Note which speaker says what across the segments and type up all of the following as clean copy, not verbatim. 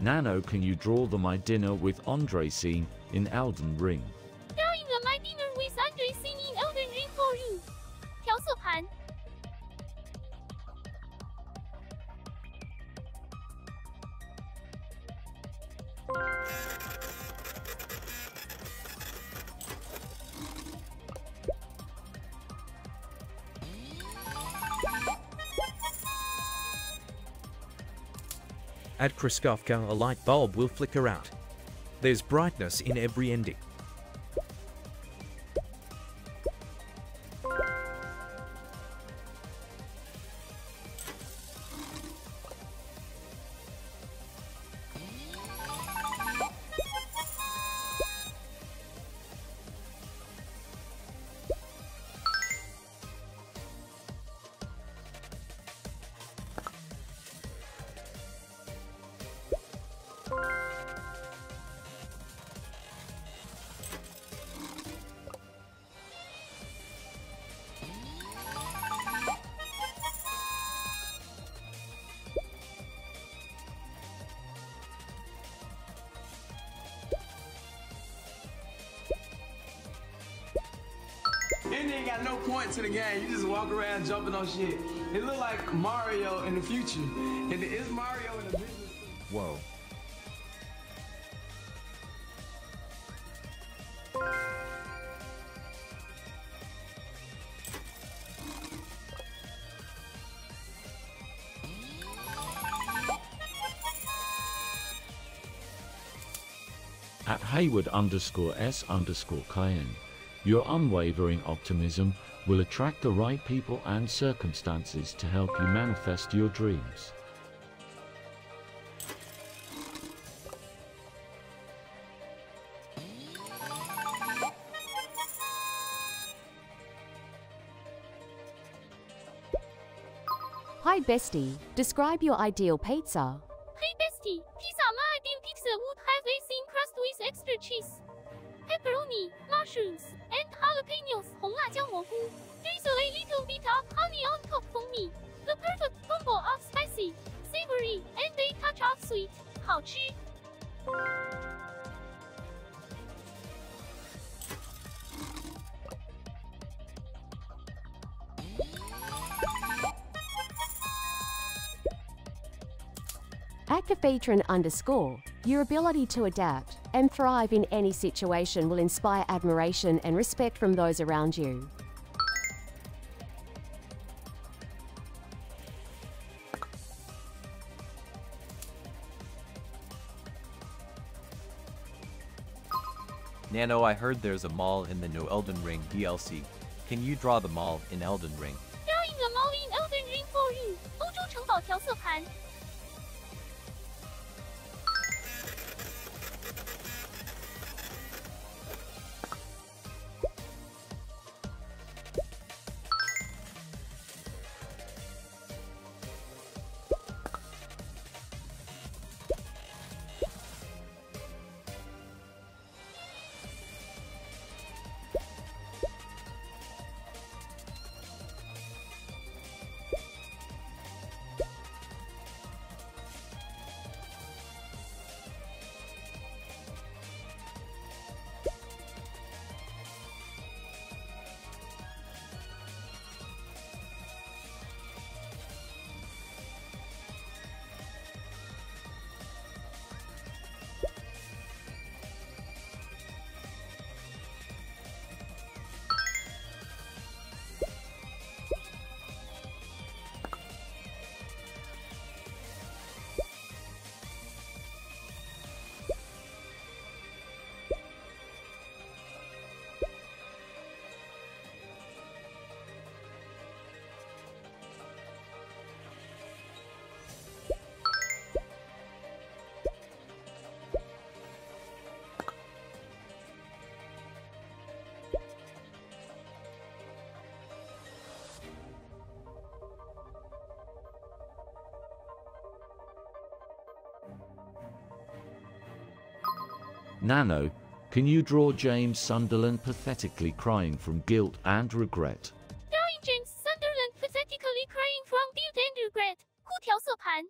Speaker 1: Nano, can you draw the My Dinner with Andre scene in Elden Ring?
Speaker 2: Drawing the My Dinner with Andre scene in Elden Ring for you. 调色盘。
Speaker 3: At Kraskovka, a light bulb will flicker out. There's brightness in every ending.
Speaker 4: And they ain't got no point to the game. You just walk around jumping on shit. It look like Mario in the future. And it is Mario in the business.
Speaker 3: Whoa.
Speaker 1: At Hayward_S_Cayenne, your unwavering optimism will attract the right people and circumstances to help you manifest your dreams.
Speaker 5: Hi bestie, describe your ideal pizza.
Speaker 2: Hey bestie, pizza. My ideal pizza would have a thin crust with extra cheese, pepperoni, mushrooms, and jalapenos. 红辣椒蘑菇 drizzle a little bit of honey on top for me. The perfect combo of spicy, savory, and a touch of sweet. 好吃。
Speaker 5: Activatron_, your ability to adapt and thrive in any situation will inspire admiration and respect from those around you.
Speaker 6: Nano, I heard there's a mall in the new Elden Ring DLC. Can you draw the mall in Elden Ring?
Speaker 2: Drawing the mall in Elden Ring for you. 欧洲城堡调色盘。
Speaker 1: Nano, can you draw James Sunderland pathetically crying from guilt and regret?
Speaker 2: Drawing James Sunderland pathetically crying from guilt and regret. 互调色盘。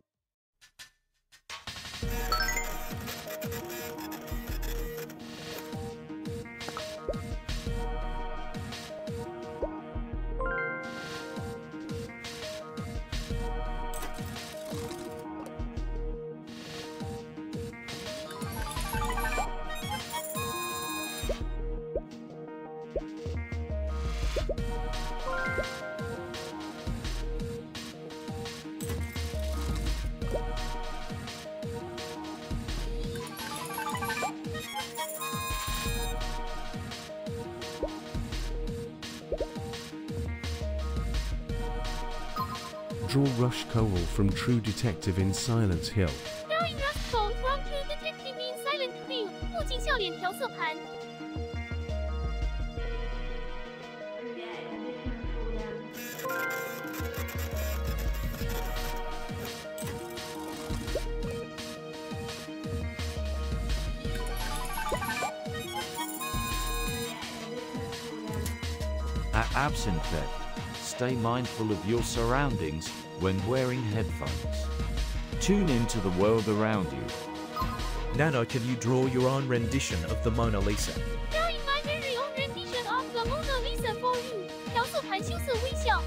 Speaker 7: Draw Rush Cole from True Detective in Silent Hill.
Speaker 2: Drawing Rust Cole from True Detective in Silent Hill. 目镜笑脸调色盘。
Speaker 1: At absent theft, stay mindful of your surroundings when wearing headphones. Tune into the world around you.
Speaker 3: Nano, can you draw your own rendition of the Mona Lisa?
Speaker 2: Drawing my very own rendition of the Mona Lisa for you. 调色盘羞涩微笑。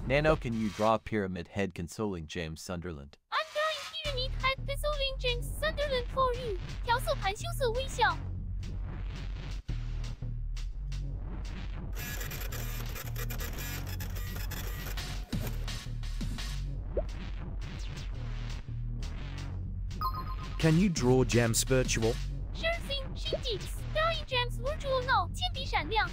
Speaker 6: Nano, can you draw a pyramid head consoling James Sunderland?
Speaker 2: I'm drawing pyramid head consoling James Sunderland for you. 调色盘羞涩微笑。
Speaker 3: Can you draw JamsVirtual?
Speaker 2: Sure thing, Shinjix. Drawing JamsVirtual now. 铅笔闪亮。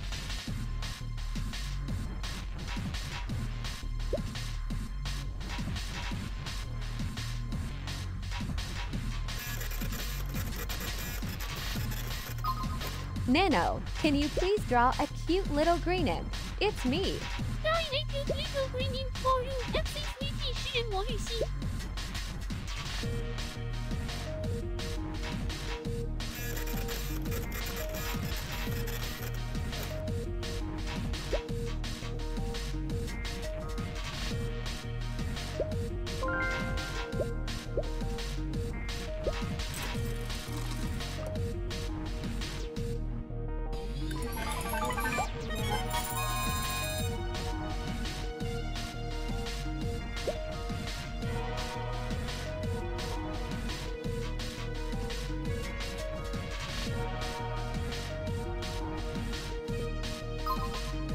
Speaker 5: Nano, can you please draw a cute little green imp? It's me.
Speaker 2: Drawing a cute little green imp for you. MC Sweetie 诗人魔律系。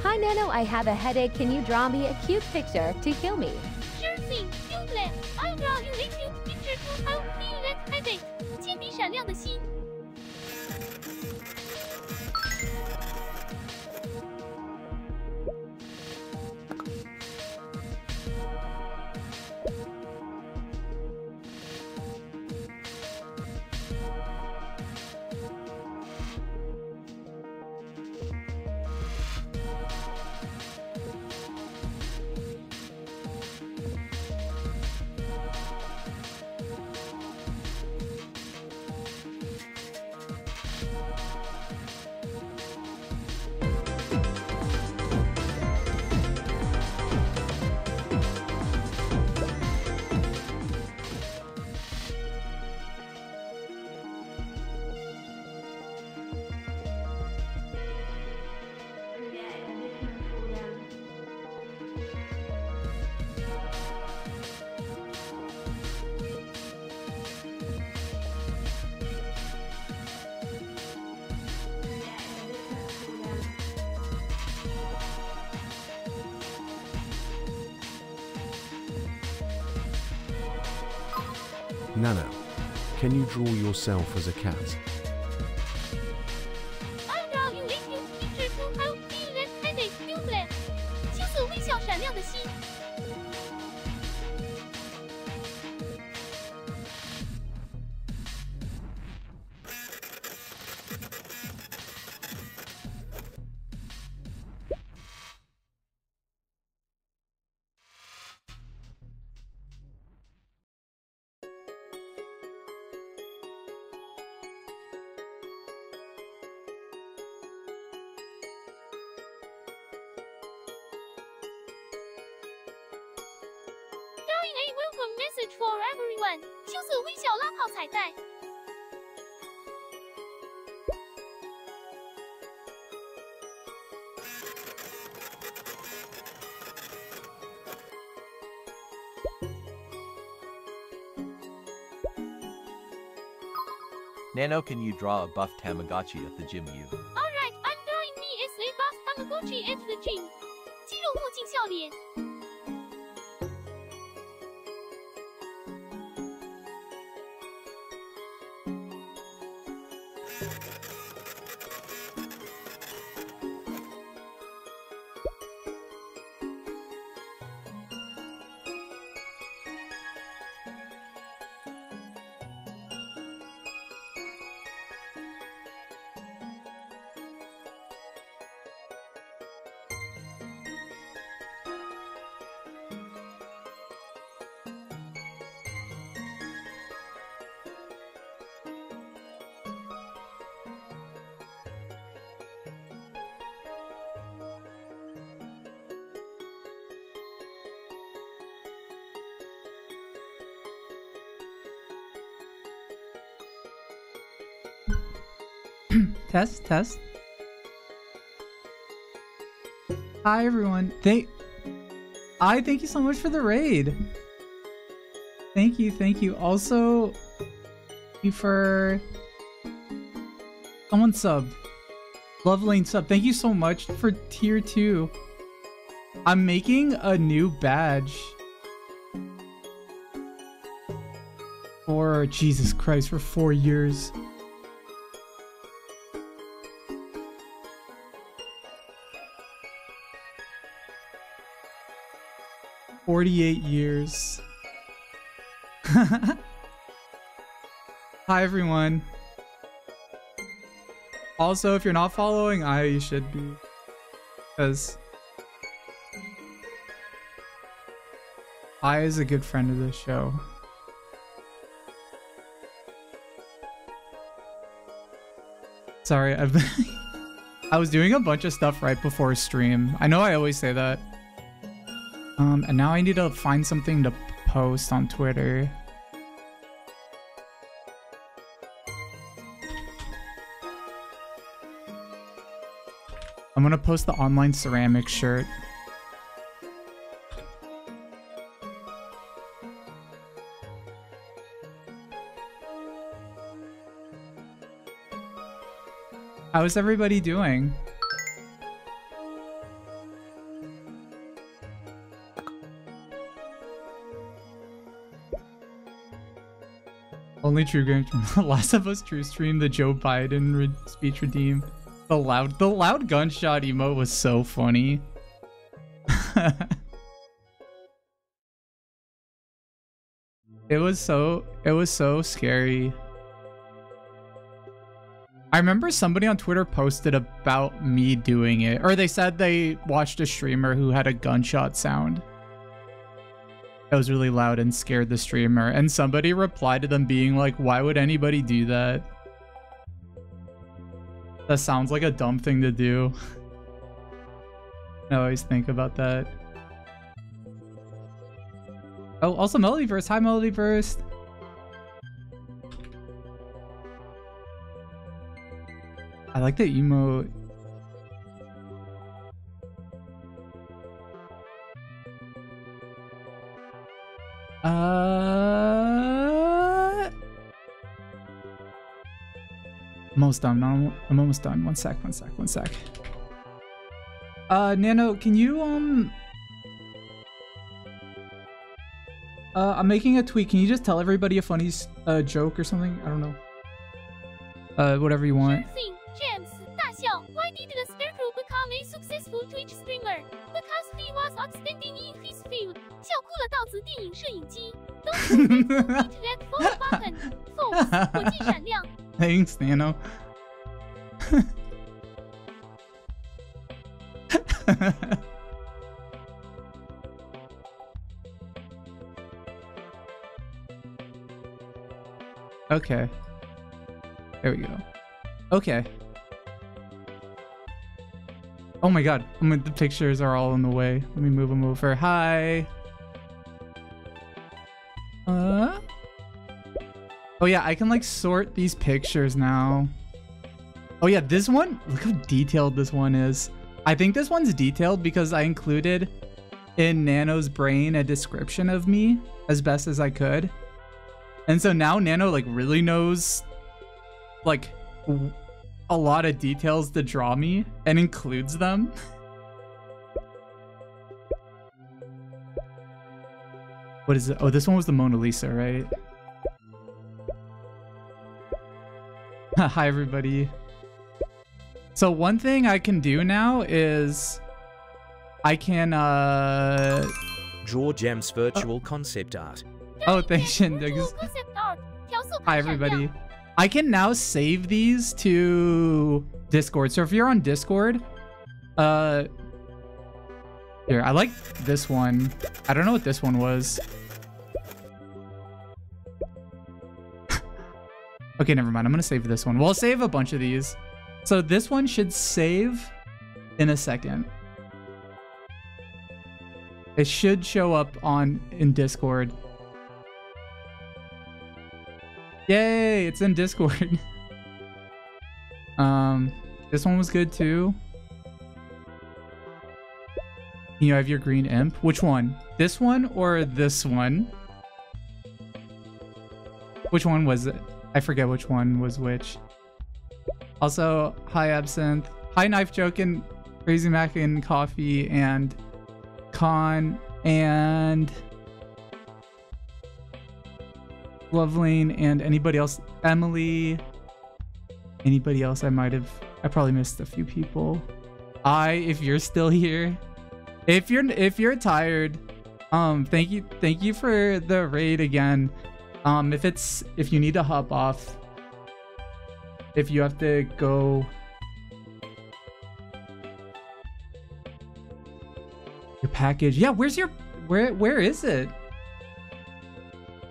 Speaker 5: Hi Nano, I have a headache. Can you draw me a cute picture to heal me?
Speaker 2: Sure thing, cute lad. I'll draw you a cute picture to help heal that headache. 铅笔闪亮的心。
Speaker 7: Nano, can you draw yourself as a cat?
Speaker 2: I'll draw you a cute picture to help heal that headache. Cute lad. 羞涩微笑闪亮的心。Drawing a welcome message for everyone. 羞涩微笑拉炮彩带。
Speaker 6: Nano, can you draw a buff Tamagotchi at the gym you?
Speaker 2: Alright, I'm drawing me as a buff Tamagotchi at the gym. 肌肉墨镜笑脸。
Speaker 8: Test. Hi everyone. Thank you so much for the raid. Thank you. Also, thank you for someone subbed. Love Lane sub. Thank you so much for tier 2. I'm making a new badge for Jesus Christ for 4 years. "48 years." Hi everyone. Also, if you're not following you should be, because is a good friend of the show. Sorry, I was doing a bunch of stuff right before stream. I know I always say that. And now I need to find something to post on Twitter. I'm gonna post the online ceramic shirt. How is everybody doing? Only true game from The Last of Us True stream, the Joe Biden speech redeemed. The loud gunshot emote was so funny. It was so scary. I remember somebody on Twitter posted about me doing it, or they said they watched a streamer who had a gunshot sound. It was really loud and scared the streamer, and somebody replied to them being like, why would anybody do that? That sounds like a dumb thing to do. I always think about that. Oh, also Melodyverse. Hi, Melodyverse. I like the emote. Almost done. No, I'm almost done. One sec. Nano, can you I'm making a tweet. Can you just tell everybody a funny joke or something? I don't know. Whatever you want.
Speaker 2: James, 大笑. Why did the Scarecrow become a successful Twitch streamer? Because he was outstanding in his field. 笑哭了道子电影摄影机. Don't forget to hit that follow button. Folks, 火箭闪亮.
Speaker 8: Thanks, Nano. Okay. There we go. Okay. Oh my god. The pictures are all in the way. Let me move them over. Hi. Oh yeah, I can like sort these pictures now. Oh yeah, this one, look how detailed this one is. I think this one's detailed because I included in Nano's brain a description of me as best as I could. And so now Nano like really knows like a lot of details to draw me and includes them. What is it? Oh, this one was the Mona Lisa, right? Hi, everybody. So one thing I can do now is I can
Speaker 3: Draw JamsVirtual concept art.
Speaker 8: oh, thanks, Shindigs. Hi, everybody. I can now save these to Discord. So if you're on Discord, here, I like this one. I don't know what this one was. Okay, never mind. I'm gonna save this one. We'll save a bunch of these. So this one should save in a second. It should show up in Discord. Yay, it's in Discord. This one was good too. You have your green imp. Which one? This one or this one? Which one was it? I forget which one was which. Also, hi Absinthe. Hi Knife Jokin, Crazy Mac and Coffee, and Con, and Loveline, and anybody else. Emily. Anybody else I probably missed a few people. If you're still here. If you're tired, thank you for the raid again. If you need to hop off, if you have to go, your package. Yeah, where is it?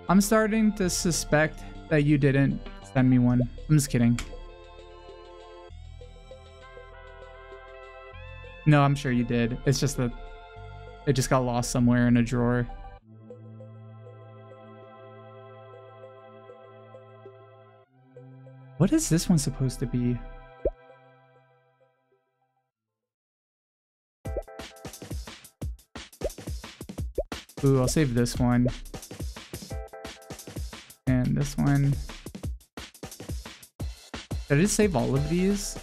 Speaker 8: I'm starting to suspect that you didn't send me one. I'm just kidding. No, I'm sure you did. It's just that it just got lost somewhere in a drawer. What is this one supposed to be? Ooh, I'll save this one. And this one. Did I just save all of these?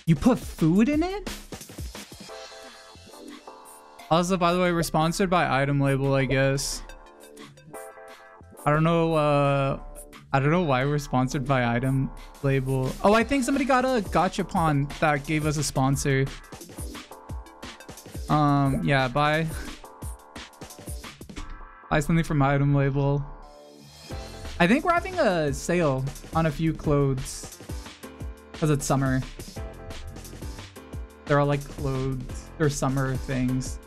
Speaker 8: You put food in it? Also, by the way, we're sponsored by Item Label, I guess. I don't know why we're sponsored by Item Label. Oh, I think somebody got a gachapon that gave us a sponsor. Yeah, buy something from Item Label. I think we're having a sale on a few clothes because it's summer. They're all like clothes. They're summer things.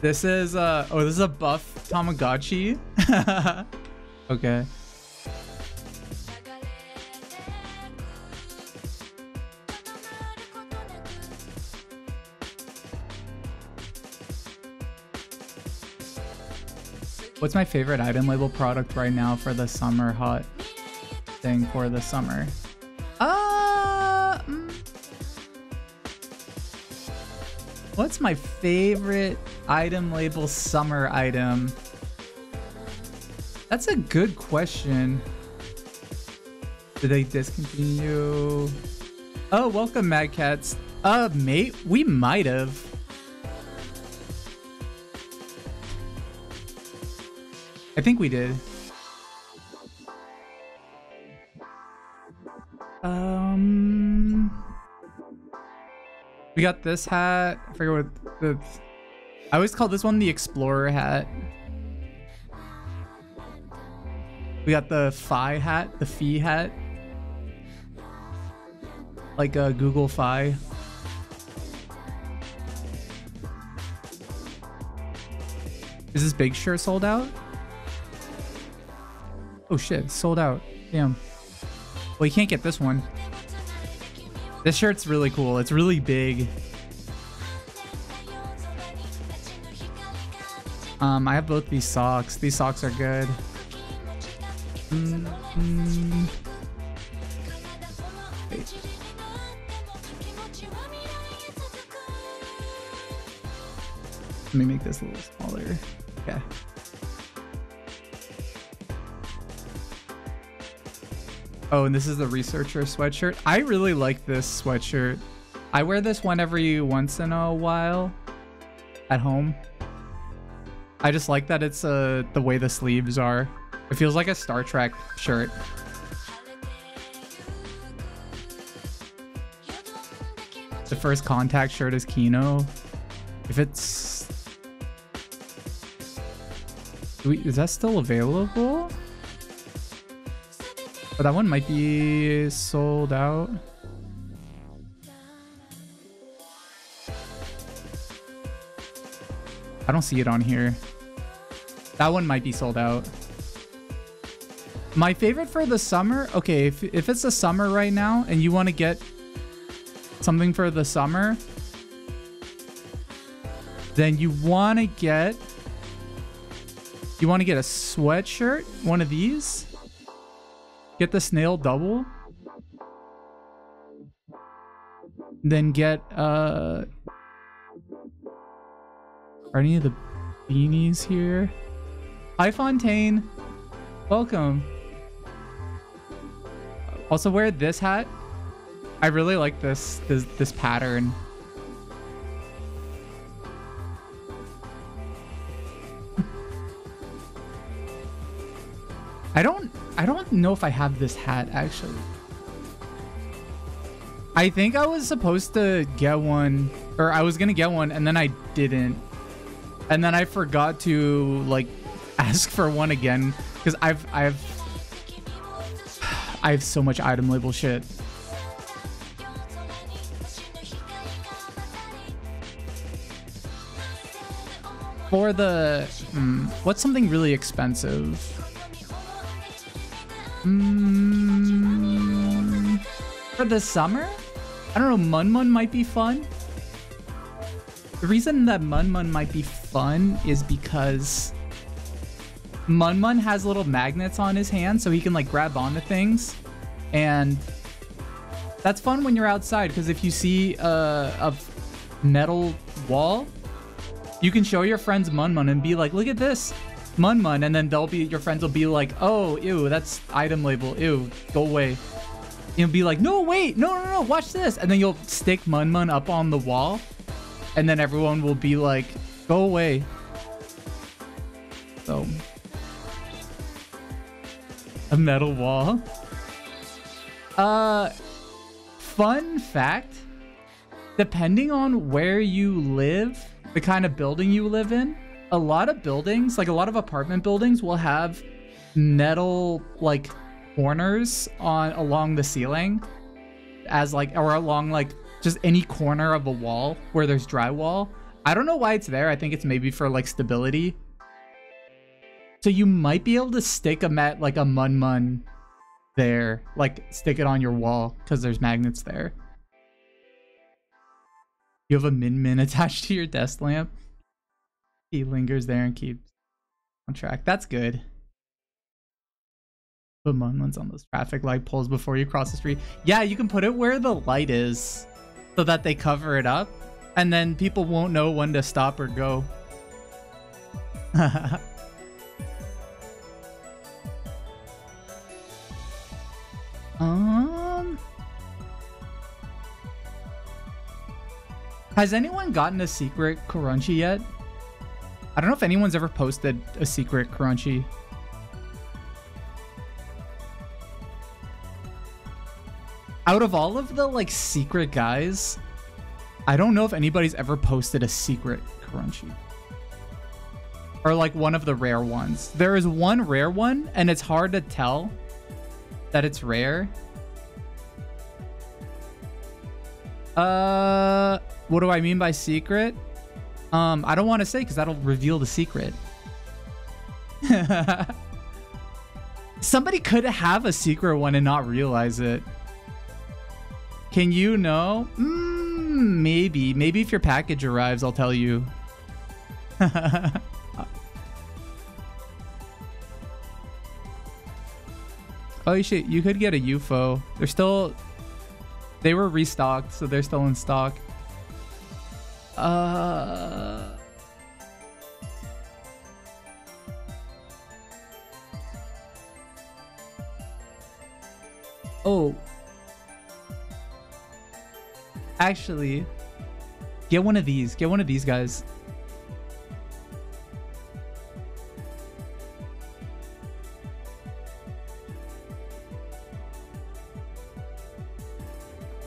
Speaker 8: This is this is a buff Tamagotchi. Okay. What's my favorite Item Label product right now for the summer hot thing for the summer? What's my favorite Item Label summer item? That's a good question. Did they discontinue? Oh, welcome, Mad Cats. Mate, we might have. I think we did. We got this hat. I forget what the... I always call this one the Explorer hat. We got the Fi hat, the Fi hat. Like a Google Fi. Is this big shirt sold out? Oh shit, sold out. Damn. Well, you can't get this one. This shirt's really cool. It's really big. I have both these socks. These socks are good. Wait. Let me make this a little smaller. Okay. Oh, and this is the researcher sweatshirt. I really like this sweatshirt. I wear this one every once in a while at home. I just like that it's the way the sleeves are. It feels like a Star Trek shirt. The first contact shirt is Kino. If it's... Is that still available? But that one might be sold out. I don't see it on here. That one might be sold out. My favorite for the summer... Okay, if it's the summer right now and you want to get something for the summer, then you want to get a sweatshirt, one of these. Get the snail double. Then get are any of the beanies here? Hi Fontaine, welcome. Also wear this hat. I really like this pattern. I don't know if I have this hat actually. I think I was supposed to get one, or I was gonna get one and then I didn't. And then I forgot to like ask for one again because I have so much item label shit. For the what's something really expensive? For the summer? I don't know, Mun Mun might be fun. The reason that Mun Mun might be fun is because Mun Mun has little magnets on his hand so he can like grab onto things. And that's fun when you're outside because if you see a metal wall, you can show your friends Mun Mun and be like, look at this. Mun Mun, and then your friends will be like, oh, ew, that's item label, ew, go away. You'll be like, no, wait, no, watch this. And then you'll stick Mun Mun up on the wall, and then everyone will be like, go away. So, a metal wall. Fun fact, depending on where you live, the kind of building you live in, a lot of buildings, like a lot of apartment buildings, will have metal like corners along the ceiling, as like, or along like just any corner of a wall where there's drywall. I don't know why it's there. I think it's maybe for like stability. So you might be able to stick a Mun Mun there, like stick it on your wall because there's magnets there. You have a Min Min attached to your desk lamp. He lingers there and keeps on track. That's good. Put Mun Muns on those traffic light poles before you cross the street. Yeah, you can put it where the light is so that they cover it up and then people won't know when to stop or go. Has anyone gotten a secret Crunchie yet? I don't know if anyone's ever posted a secret Crunchie. Out of all of the like secret guys, I don't know if anybody's ever posted a secret Crunchie. Or like one of the rare ones. There is one rare one and it's hard to tell that it's rare. What do I mean by secret? I don't want to say because that'll reveal the secret. Somebody could have a secret one and not realize it. Can you know? Maybe. Maybe if your package arrives, I'll tell you. Oh shit, you could get a UFO. They were restocked, so they're still in stock. Oh. Actually, get one of these. Get one of these guys.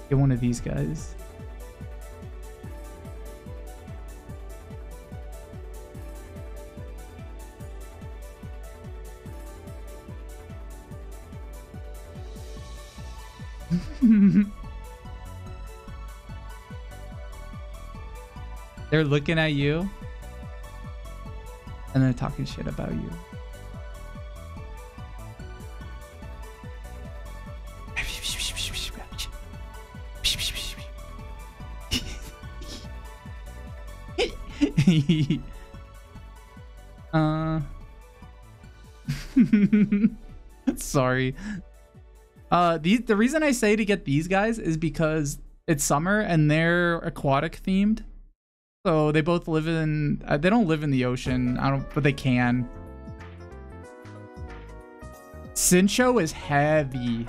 Speaker 8: Get one of these guys. They're looking at you and they're talking shit about you. Sorry. The reason I say to get these guys is because it's summer and they're aquatic themed. So they both live in they don't live in the ocean. But they can. Sincho is heavy.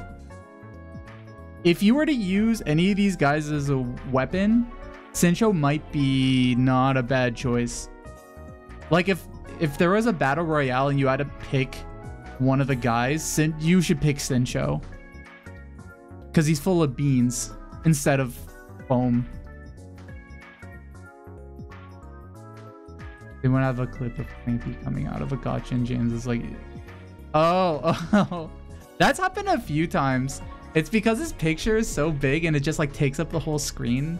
Speaker 8: If you were to use any of these guys as a weapon, Sincho might be not a bad choice. Like if there was a battle royale and you had to pick one of the guys, you should pick Sincho. Because he's full of beans instead of foam. They want to have a clip of Clampy coming out of a gotcha and James is like, oh. That's happened a few times. It's because his picture is so big and it just like takes up the whole screen.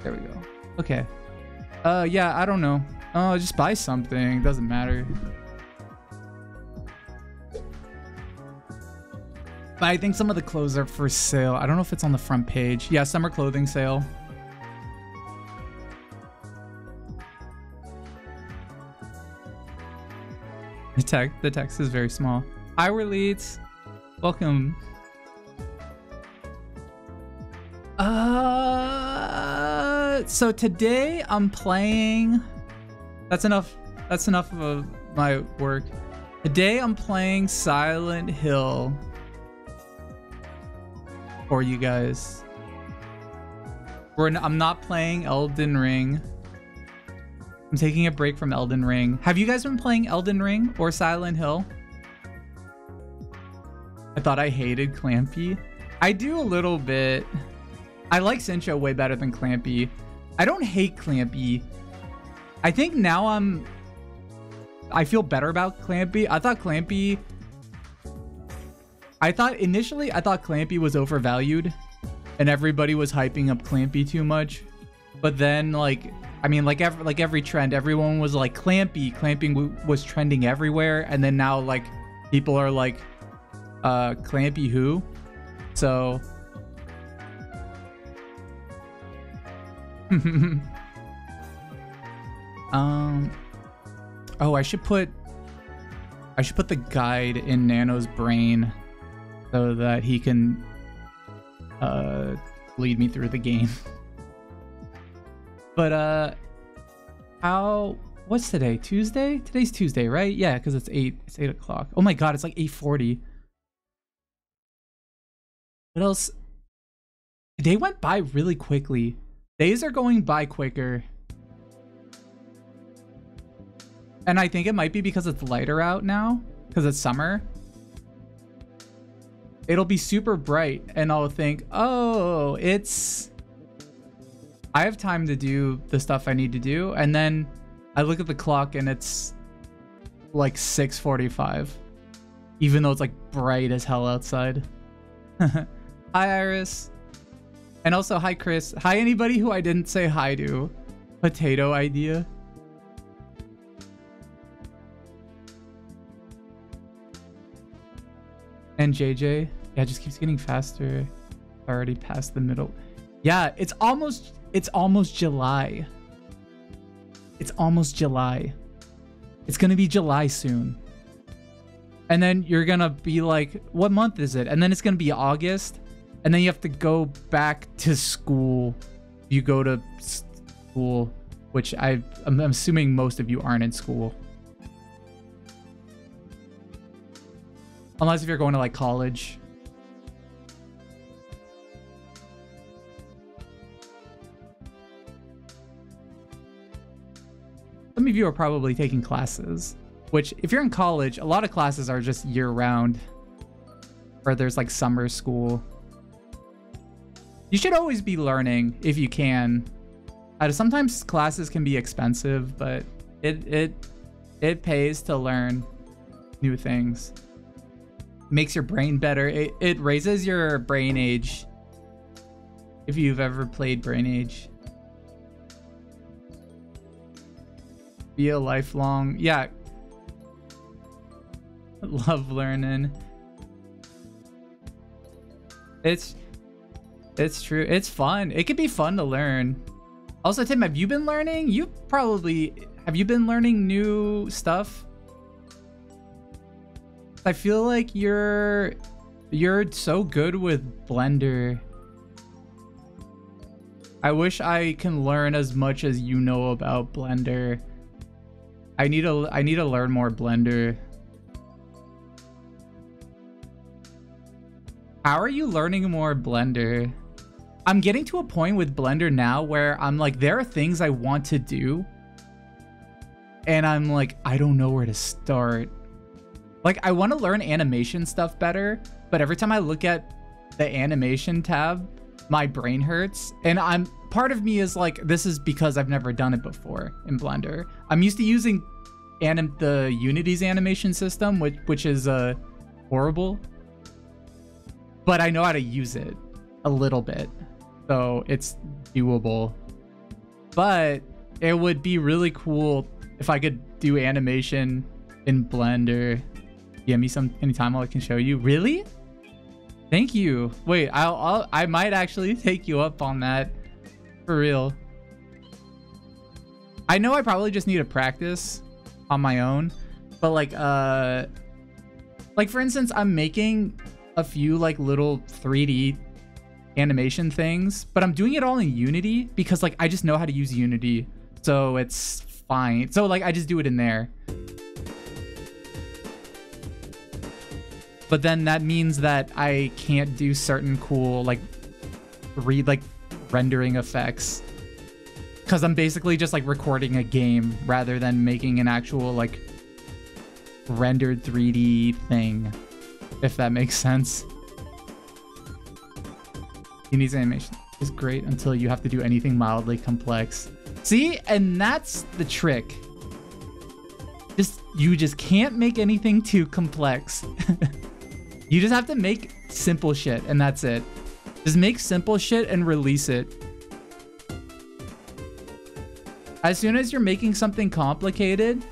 Speaker 8: There we go. Okay. Yeah, I don't know. Oh, just buy something. Doesn't matter. But I think some of the clothes are for sale. I don't know if it's on the front page. Yeah, summer clothing sale. The text is very small. Hi, Leeds. Welcome. So today I'm playing. That's enough of my work. Today I'm playing Silent Hill for you guys. I'm not playing Elden Ring. I'm taking a break from Elden Ring. Have you guys been playing Elden Ring or Silent Hill? I thought I hated Clampy. I do a little bit. I like Sincho way better than Clampy. I don't hate Clampy. I think now I feel better about Clampy. Initially I thought Clampy was overvalued and everybody was hyping up Clampy too much. But then like every trend, everyone was like Clampy was trending everywhere, and then now like people are like Clampy who? So oh, I should put the guide in Nano's brain so that he can lead me through the game. But what's today? Tuesday? Today's Tuesday, right? Yeah, because it's 8 o'clock. Oh my god, it's like 8:40. What else? The day went by really quickly. Days are going by quicker. And I think it might be because it's lighter out now, because it's summer. It'll be super bright and I'll think, oh, I have time to do the stuff I need to do. And then I look at the clock and it's like 6:45, even though it's like bright as hell outside. Hi, Iris. And also, hi, Chris. Hi, anybody who I didn't say hi to. Potato idea. And JJ. Yeah, it just keeps getting faster. Already past the middle. Yeah, it's almost July. It's almost July. It's gonna be July soon. And then you're gonna be like, what month is it? And then it's gonna be August. And then you have to go back to school you go to school, which I'm assuming most of you aren't in school. Unless if you're going to like college. Some of you are probably taking classes, which if you're in college, a lot of classes are just year round, or there's like summer school. You should always be learning if you can. Sometimes classes can be expensive, but it pays to learn new things. Makes your brain better. It raises your brain age. If you've ever played Brain Age. Be a lifelong, yeah. Love learning. It's true. It's fun. It could be fun to learn. Also, Tim, have you been learning? Have you been learning new stuff? I feel like you're so good with Blender. I wish I can learn as much as you know about Blender. I need to learn more Blender. How are you learning more Blender? I'm getting to a point with Blender now where I'm like, there are things I want to do, and I'm like, I don't know where to start. Like, I want to learn animation stuff better, but every time I look at the animation tab, my brain hurts, and part of me is like, this is because I've never done it before in Blender. I'm used to using the Unity's animation system, which is horrible, but I know how to use it a little bit, so it's doable. But it would be really cool if I could do animation in Blender. Give me any time I can show you. Really? Thank you. Wait, I might actually take you up on that. For real. I know I probably just need to practice on my own, but like for instance, I'm making a few like little 3D animation things, but I'm doing it all in Unity because like I just know how to use Unity, so it's fine. So like I just do it in there. But then that means that I can't do certain cool like rendering effects, because I'm basically just like recording a game rather than making an actual like rendered 3D thing, if that makes sense. Unity's animation is great until you have to do anything mildly complex. See, and that's the trick. You just can't make anything too complex. You just have to make simple shit, and that's it. Just make simple shit and release it. As soon as you're making something complicated,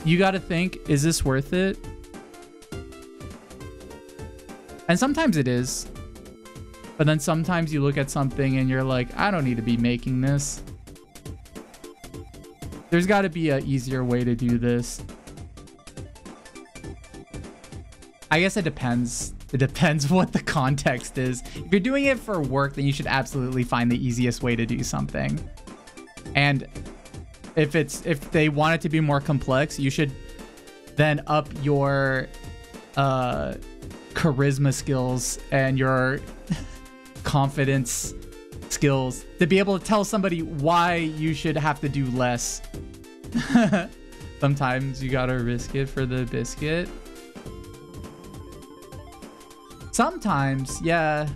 Speaker 8: you gotta think, is this worth it? And sometimes it is. But then sometimes you look at something and you're like, I don't need to be making this. There's gotta be an easier way to do this. I guess it depends. It depends what the context is. If you're doing it for work, then you should absolutely find the easiest way to do something. And if they want it to be more complex, you should then up your charisma skills and your confidence skills to be able to tell somebody why you should have to do less. Sometimes you gotta risk it for the biscuit. Sometimes, yeah.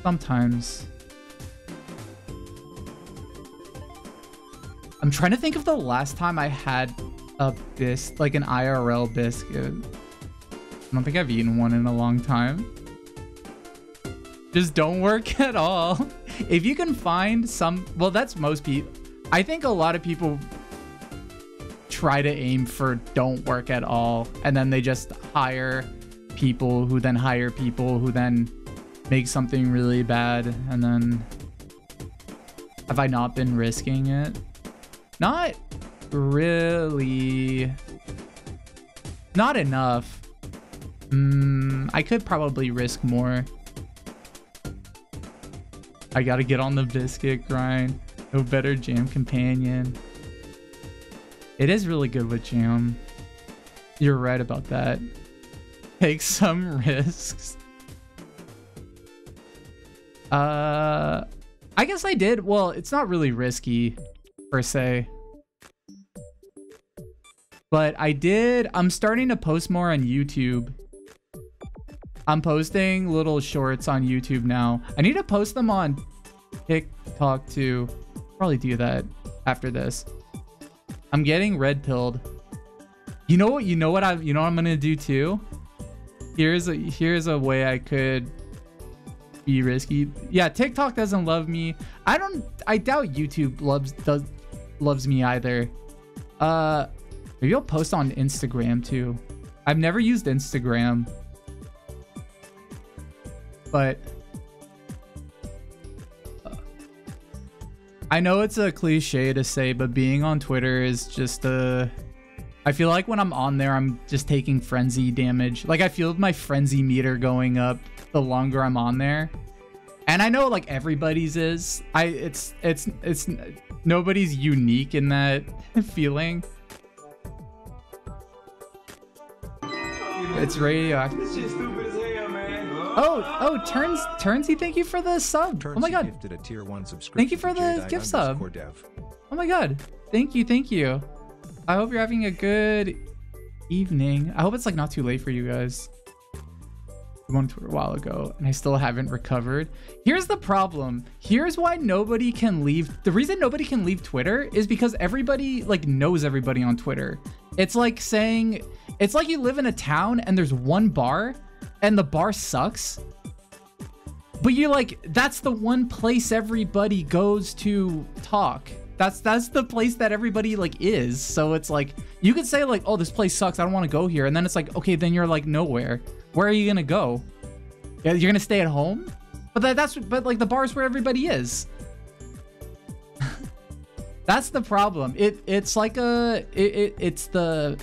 Speaker 8: Sometimes. I'm trying to think of the last time I had a like an IRL biscuit. I don't think I've eaten one in a long time. Just don't work at all. If you can find some, well, that's most people. I think a lot of people try to aim for don't work at all, and then they just hire people who then hire people who then make something really bad. And then have I not been risking it? Not really. Not enough. I could probably risk more. I gotta get on the biscuit grind. No better jam companion. It is really good with jam. You're right about that. Take some risks. I guess I did. Well, it's not really risky per se. But I did. I'm starting to post more on YouTube. I'm posting little shorts on YouTube now. I need to post them on TikTok too. Probably do that after this. I'm getting red pilled. You know what I'm gonna do too? Here's a way I could be risky. Yeah, TikTok doesn't love me. I doubt YouTube loves me either. Maybe I'll post on Instagram too. I've never used Instagram. But I know it's a cliche to say, but being on Twitter is just I feel like when I'm on there, I'm just taking frenzy damage. Like I feel my frenzy meter going up the longer I'm on there. And I know like everybody's is. It's nobody's unique in that feeling. It's radioactive.
Speaker 4: This shit's stupid as hell, man.
Speaker 8: Oh, Turnsy, thank you for the sub. Oh my god.
Speaker 9: Gifted a tier 1 subscription.
Speaker 8: Thank you for the gift sub. Oh my god. Thank you. I hope you're having a good evening. I hope it's like not too late for you guys. I went to a while ago and I still haven't recovered. Here's the problem. Here's why nobody can leave. The reason nobody can leave Twitter is because everybody like knows everybody on Twitter. It's like saying, it's like you live in a town and there's one bar and the bar sucks. But you're like, that's the one place everybody goes to talk. That's the place that everybody like is. So it's like, you could say like, oh, this place sucks, I don't want to go here. And then it's like, okay, then you're like nowhere. Where are you gonna go? Yeah, you're gonna stay at home? But like the bar's where everybody is. That's the problem. It's like it's the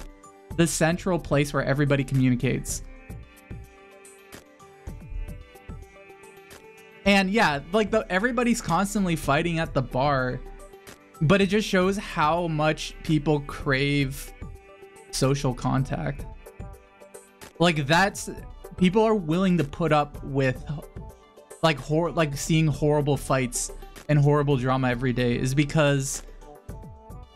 Speaker 8: central place where everybody communicates. And yeah, like everybody's constantly fighting at the bar, but it just shows how much people crave social contact. Like people are willing to put up with like seeing horrible fights and horrible drama every day is because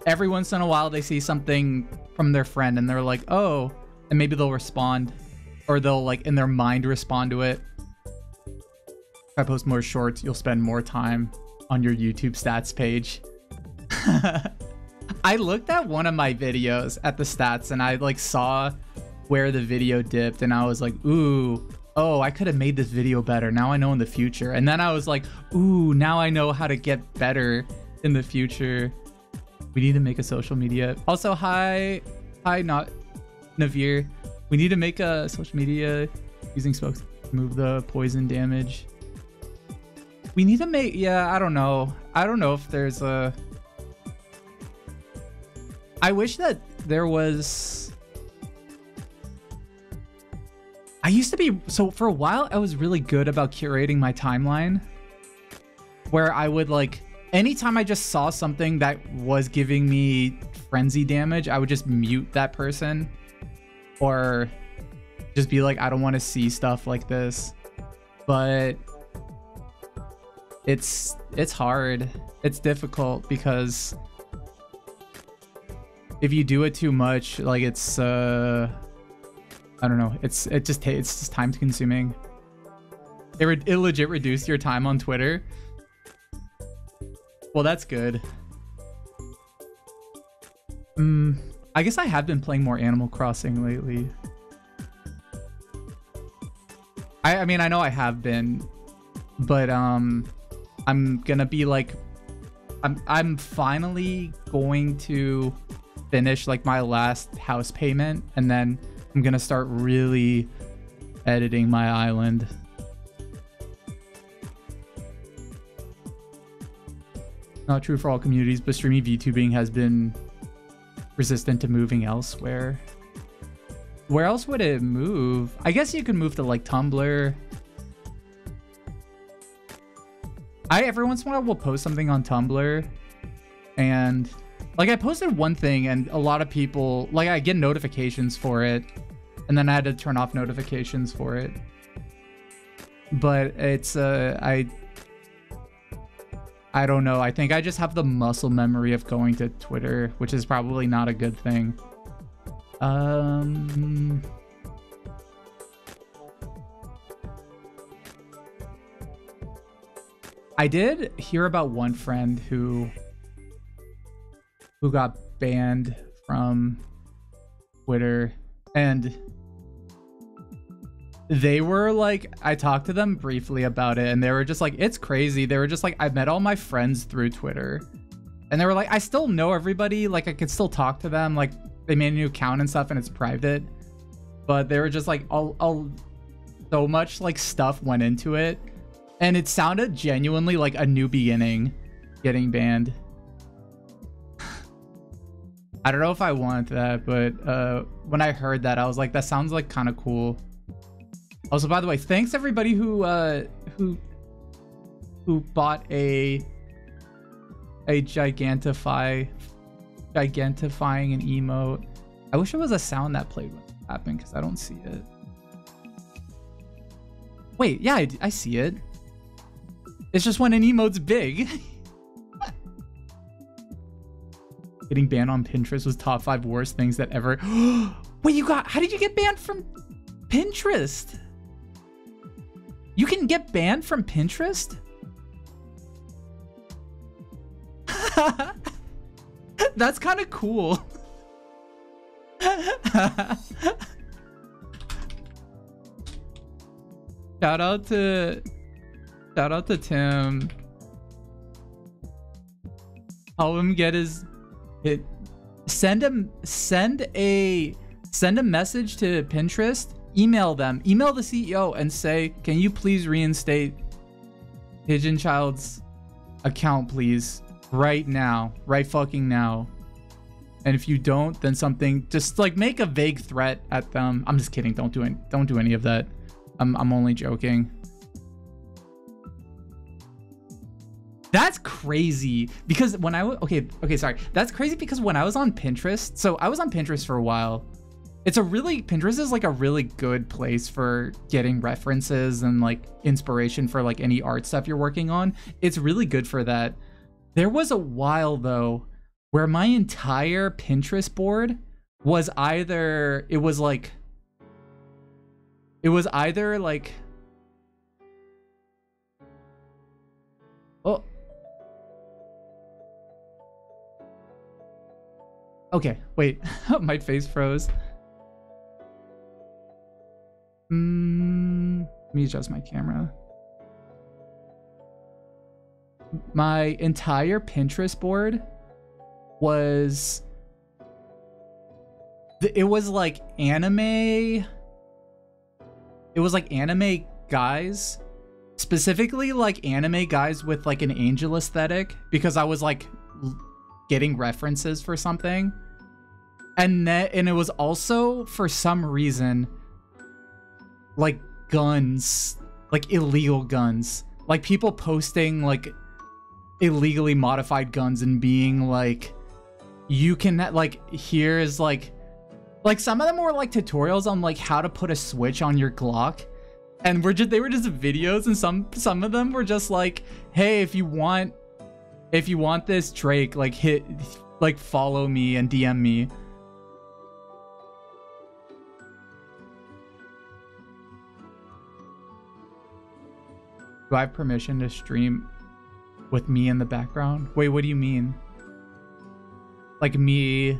Speaker 8: every once in a while they see something from their friend and they're like, oh, and maybe they'll respond, or they'll like in their mind respond to it. If I post more shorts, you'll spend more time on your YouTube stats page. I looked at one of my videos at the stats and I like saw where the video dipped and I was like, ooh, oh, I could have made this video better. Now I know in the future. And then I was like, ooh, now I know how to get better in the future. We need to make a social media. Also, hi, not Navir. We need to make a social media using spokes to move the poison damage. We need to make, yeah, I don't know. I don't know if there's a... I wish that there was... I used to be, so for a while, I was really good about curating my timeline where I would like, anytime I just saw something that was giving me frenzy damage, I would just mute that person or just be like, I don't want to see stuff like this. But it's hard. It's difficult because if you do it too much, like it's, I don't know. It's just time consuming. It legit reduced your time on Twitter. Well, that's good. I guess I have been playing more Animal Crossing lately. I mean, I know I have been, but I'm gonna be like, I'm finally going to finish like my last house payment, and then I'm gonna start really editing my island. Not true for all communities, but streaming VTubing has been resistant to moving elsewhere. Where else would it move? I guess you could move to like Tumblr. I every once in a while will post something on Tumblr, and like I posted one thing and a lot of people, like I get notifications for it, and then I had to turn off notifications for it. But it's I don't know. I think I just have the muscle memory of going to Twitter, which is probably not a good thing. I did hear about one friend who got banned from Twitter, and they were like, I talked to them briefly about it, and they were just like, it's crazy. They were just like, I met all my friends through Twitter, and they were like, I still know everybody, like I could still talk to them, like they made a new account and stuff and it's private, but they were just like, so much like stuff went into it, and it sounded genuinely like a new beginning getting banned. I don't know if I want that, but when I heard that, I was like, that sounds like kind of cool. Also, by the way, thanks everybody who bought a gigantifying an emote. I wish it was a sound that played when it happened, because I don't see it. Wait, yeah, I see it. It's just when an emote's big. Getting banned on Pinterest was top 5 worst things that ever. Wait, how did you get banned from Pinterest? You can get banned from Pinterest? That's kind of cool. Shout out to Tim. Help him get his send a message to Pinterest, email the CEO and say, can you please reinstate Pigeon Child's account, please, right now, right fucking now. And if you don't, then something, just like make a vague threat at them. I'm just kidding. Don't do any of that. I'm only joking. That's crazy, because when I okay, sorry. That's crazy because when I was on Pinterest, so I was on Pinterest for a while. Pinterest is like a really good place for getting references and like inspiration for like any art stuff you're working on. It's really good for that. There was a while though where my entire Pinterest board was either like oh, okay, wait. My face froze. Let me adjust my camera. My entire Pinterest board was like anime. It was like anime guys, specifically like anime guys with like an angel aesthetic, because I was like getting references for something. And it was also for some reason like guns, like illegal guns, like people posting like illegally modified guns and being like, you can like, here's like some of them were like tutorials on like how to put a switch on your Glock, and they were just videos, and some of them were just like, hey, if you want this Drake, like follow me and DM me. Do I have permission to stream with me in the background? Wait, what do you mean? Like me?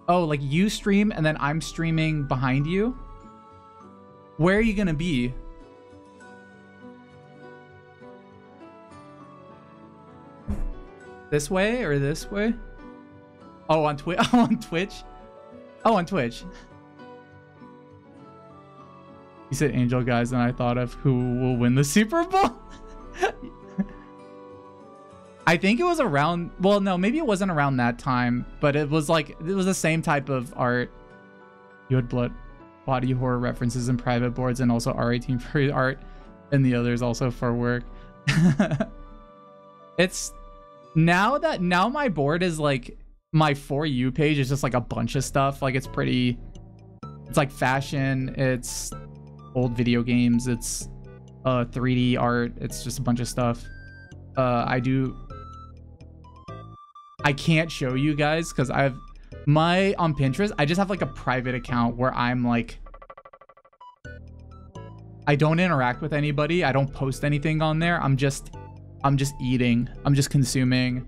Speaker 8: Oh, like you stream and then I'm streaming behind you? Where are you gonna be? This way or this way? Oh, on Twitch. Oh, on Twitch. Oh, on Twitch. You said Angel guys, and I thought of who will win the Super Bowl. I think it was around, well, no, maybe it wasn't around that time, but it was like, it was the same type of art. You had body horror references in private boards, and also R18 for art, and the others also for work. It's now my board is like my For You page is just like a bunch of stuff. Like it's like fashion, it's old video games, it's 3D art, it's just a bunch of stuff. I can't show you guys because on Pinterest, I just have like a private account where I'm like, I don't interact with anybody. I don't post anything on there. I'm just eating. I'm just consuming.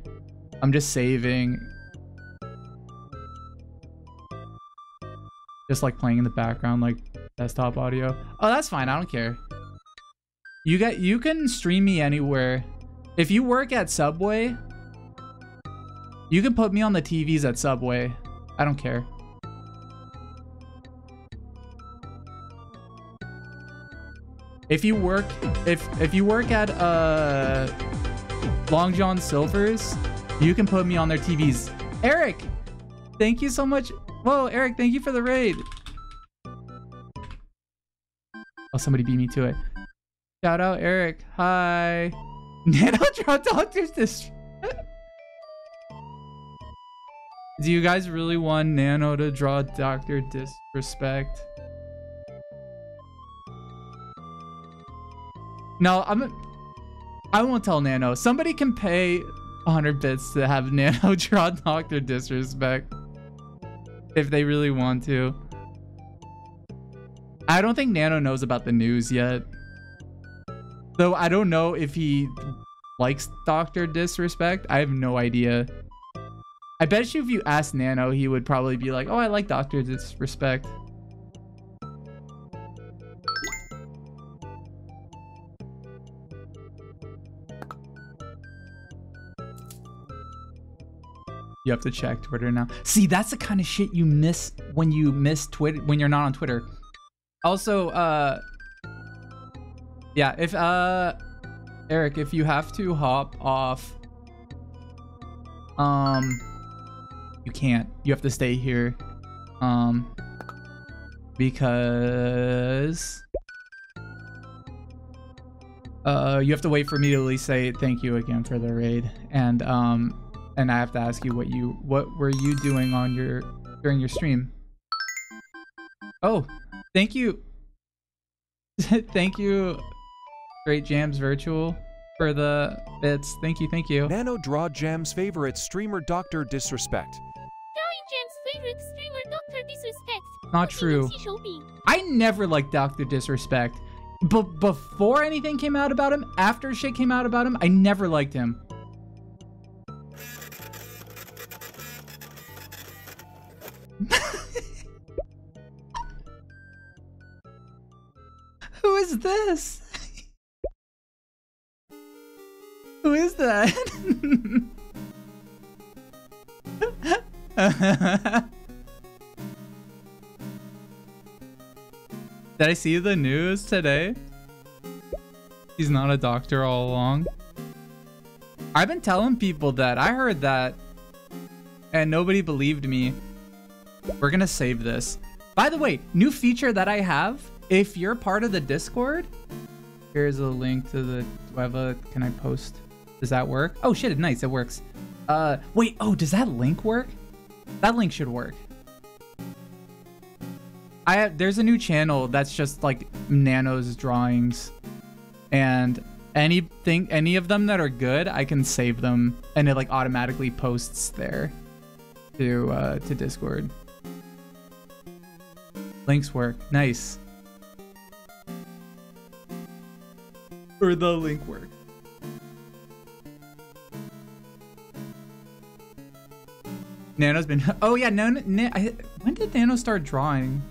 Speaker 8: I'm just saving. Just like playing in the background, like desktop audio. Oh, that's fine. I don't care. You can stream me anywhere. If you work at Subway, you can put me on the TVs at Subway. I don't care. If you work at Long John Silver's, you can put me on their TVs. Eric, thank you so much. Whoa, Eric, thank you for the raid. Oh, somebody beat me to it. Shout out, Eric. Hi. Nano Draw Doctors this. Do you guys really want Nano to draw Dr. Disrespect? No, I won't tell Nano. Somebody can pay 100 bits to have Nano draw Dr. Disrespect if they really want to. I don't think Nano knows about the news yet. Though I don't know if he likes Dr. Disrespect. I have no idea. I bet you if you asked Nano, he would probably be like, oh, I like Dr. Disrespect. You have to check Twitter now. See, that's the kind of shit you miss when you miss Twitter, when you're not on Twitter. Also, yeah, if Eric, if you have to hop off, you can't. You have to stay here, because you have to wait for me to at least say thank you again for the raid, and I have to ask you what were you doing on during your stream? Oh, thank you. Thank you, great JamsVirtual, for the bits. Thank you, thank you.
Speaker 9: Nano draw Jam's favorite streamer Dr. Disrespect.
Speaker 2: Drawing Jam's favorite streamer Dr. Disrespect.
Speaker 8: Not true. I never liked Dr. Disrespect. But before anything came out about him, after shit came out about him, I never liked him. Who is this? Who is that? Did I see the news today? He's not a doctor all along. I've been telling people that. I heard that. And nobody believed me. We're gonna save this. By the way, new feature that I have. If you're part of the Discord, here's a link to the Weva. Can I post? Does that work? Oh shit, nice, it works. Wait, oh, does that link work? That link should work. There's a new channel that's just like Nano's drawings. And any of them that are good, I can save them. And it like automatically posts there to Discord. Links work, nice. Or the link work. Nano's been. Oh yeah, when did Nano start drawing?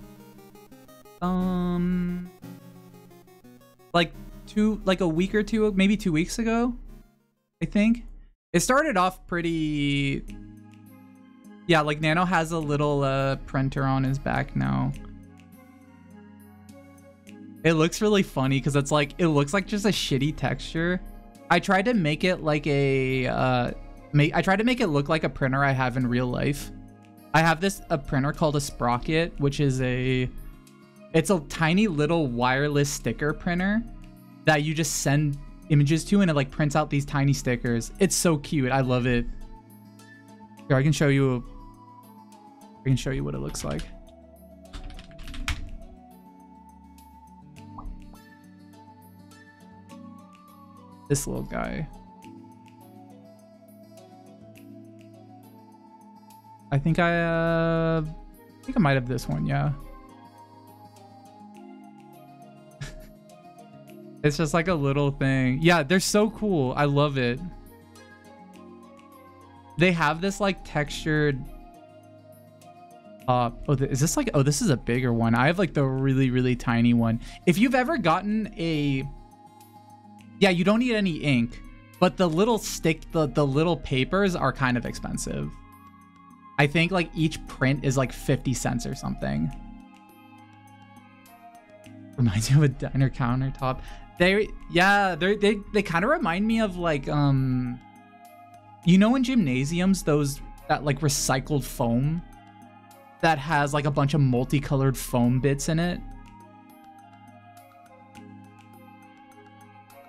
Speaker 8: Like a week or two, maybe 2 weeks ago, I think. It started off pretty. Yeah, like Nano has a little printer on his back now. It looks really funny because it looks like just a shitty texture. I tried to make it like I tried to make it look like a printer I have in real life. I have a printer called a Sprocket, which is it's a tiny little wireless sticker printer that you just send images to, and it like prints out these tiny stickers. It's so cute. I love it. Here, I can show you what it looks like. This little guy. I think I might have this one, yeah. It's just like a little thing. Yeah, they're so cool. I love it. They have this like textured is this like, oh, this is a bigger one. I have like the really, really tiny one. If you've ever gotten a, yeah, you don't need any ink, but the little stick, the little papers are kind of expensive. I think like each print is like 50 cents or something. Reminds me of a diner countertop. They kind of remind me of like, you know, in gymnasiums, that like recycled foam that has like a bunch of multicolored foam bits in it.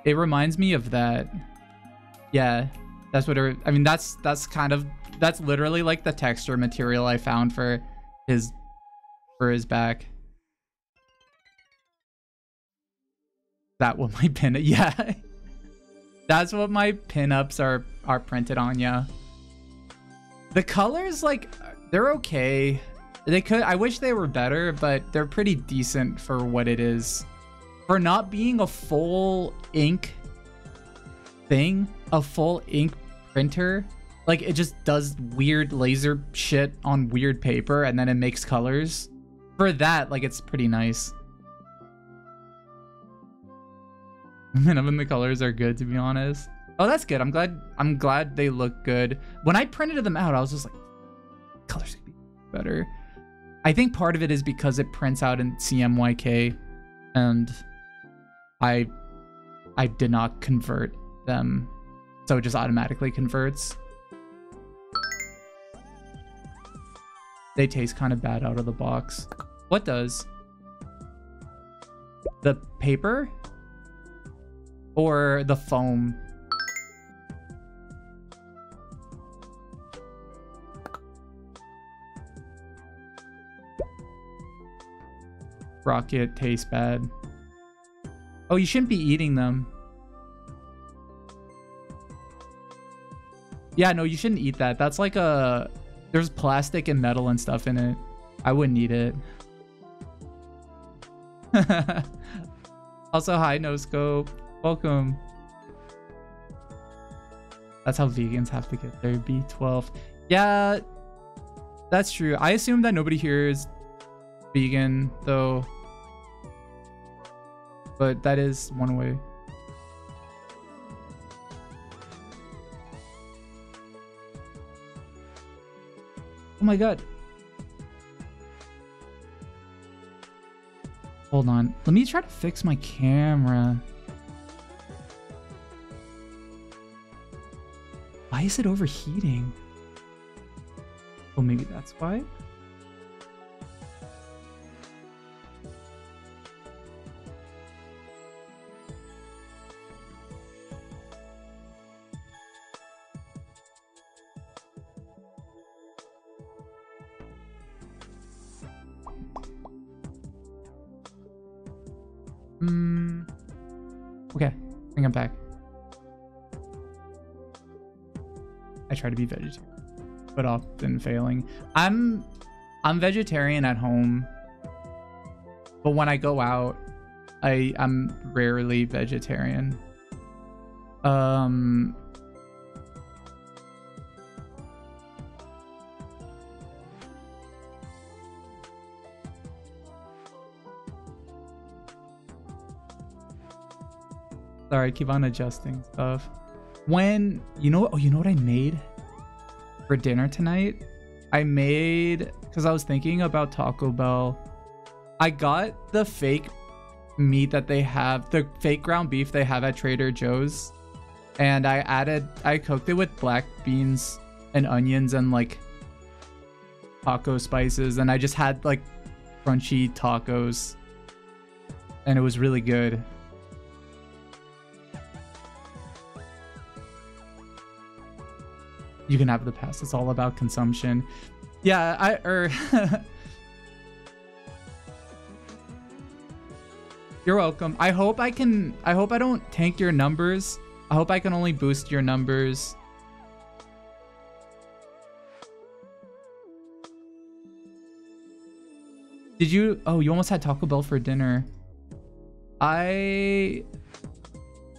Speaker 8: It reminds me of that. Yeah, that's what I mean, that's literally like the texture material I found for his back. That what my pin, yeah. That's what my pinups are printed on, yeah. The colors, like, they're okay. I wish they were better, but they're pretty decent for what it is. For not being a full ink thing, a full ink printer, like it just does weird laser shit on weird paper and then it makes colors. For that, like, it's pretty nice. None of the colors are good, to be honest. Oh, that's good. I'm glad they look good. When I printed them out, I was just like, colors could be better. I think part of it is because it prints out in CMYK, and I did not convert them, so it just automatically converts. They taste kind of bad out of the box. What does? The paper? Or the foam? Rocket tastes bad. Oh, you shouldn't be eating them. Yeah, no, you shouldn't eat that. That's like a... There's plastic and metal and stuff in it. I wouldn't eat it. Also, hi, No Scope. Welcome. That's how vegans have to get their B12. Yeah, that's true. I assume that nobody here is vegan, though. But that is one way. Oh my god. Hold on. Let me try to fix my camera. Why is it overheating? Oh, maybe that's why. Okay, I think I'm back. I try to be vegetarian, but often failing. I'm vegetarian at home, but when I go out, I'm rarely vegetarian. Sorry, I keep on adjusting stuff. When, you know what I made for dinner tonight? I made, because I was thinking about Taco Bell. I got the fake meat that they have, the fake ground beef they have at Trader Joe's. And I cooked it with black beans and onions and like taco spices. And I just had like crunchy tacos. And it was really good. You can have the past. It's all about consumption. Yeah, You're welcome. I hope I don't tank your numbers. I hope I can only boost your numbers. Did you? Oh, you almost had Taco Bell for dinner.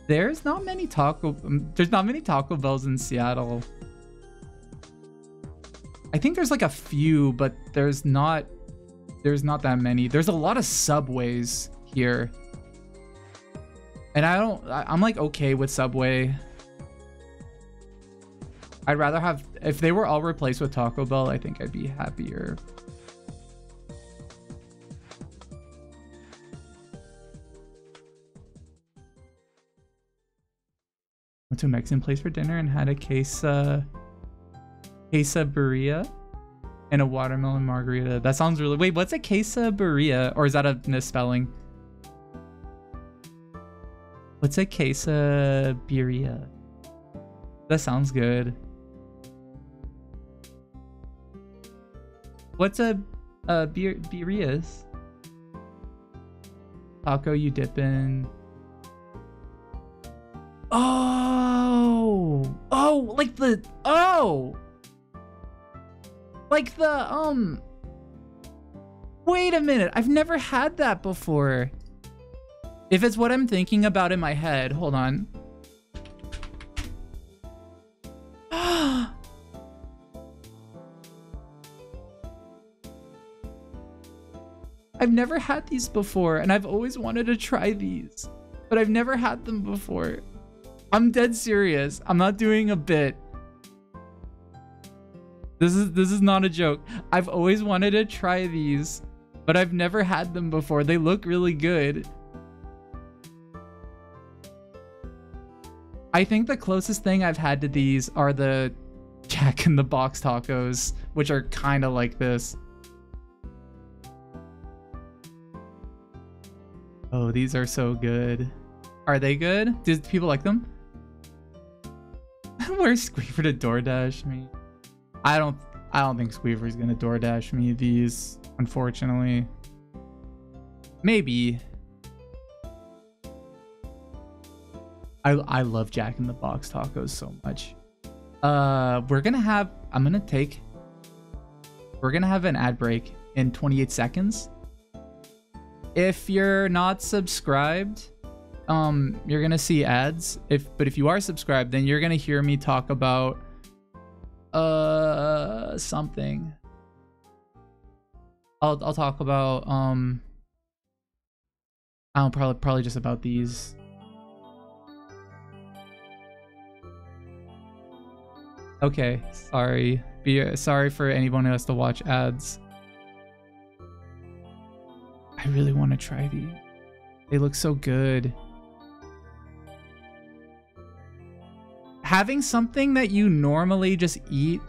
Speaker 8: There's not many Taco Bells in Seattle. I think there's like a few, but there's not that many. There's a lot of Subways here. And I'm like okay with Subway. I'd rather have, if they were all replaced with Taco Bell, I think I'd be happier. Went to a Mexican place for dinner and had a quesadilla and a watermelon margarita. That sounds really... Wait, what's a quesadilla? Or is that a misspelling? What's a quesadilla? That sounds good. What's a birrias? Taco you dip in. Oh, like the wait a minute, I've never had that before. If it's what I'm thinking about in my head, hold on. I've never had these before, and I've always wanted to try these, but I've never had them before. I'm dead serious. I'm not doing a bit. This is not a joke. I've always wanted to try these, but I've never had them before. They look really good. I think the closest thing I've had to these are the Jack in the Box tacos, which are kind of like this. Oh, these are so good. Are they good? Did people like them? Where's Squeever to DoorDash me? I don't think Squeever's gonna DoorDash me these, unfortunately. Maybe. I love Jack in the Box tacos so much. We're gonna have an ad break in 28 seconds. If you're not subscribed, you're gonna see ads. But if you are subscribed, then you're gonna hear me talk about something. I'll talk about probably just about these. Okay, sorry. Sorry for anyone who has to watch ads. I really want to try these. They look so good. Having something that you normally just eat,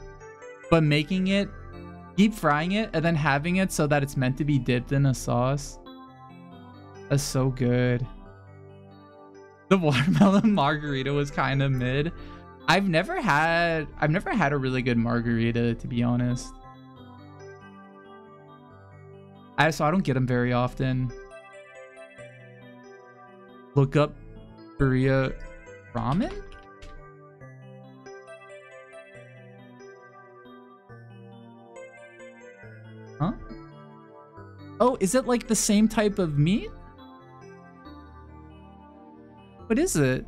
Speaker 8: but making it, deep frying it, and then having it so that it's meant to be dipped in a sauce. That's so good. The watermelon margarita was kind of mid. I've never had a really good margarita, to be honest. So I don't get them very often. Look up Korea ramen? Huh? Oh, is it like the same type of meat? What is it?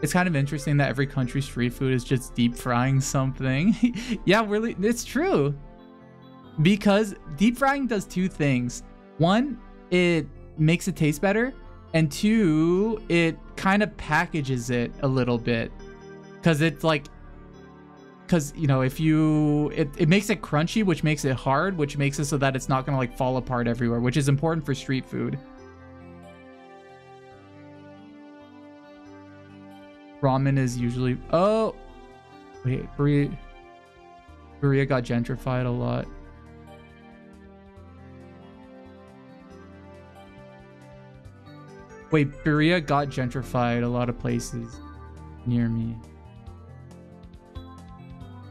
Speaker 8: It's kind of interesting that every country's street food is just deep frying something. Yeah, really, it's true. Because deep frying does two things. One, it makes it taste better. And two, it kind of packages it a little bit. Because it's like, you know, if you, it makes it crunchy, which makes it hard, which makes it so that it's not going to like fall apart everywhere, which is important for street food. Ramen is usually... Oh! Wait, Korea got gentrified a lot. Wait, Berea got gentrified a lot of places near me.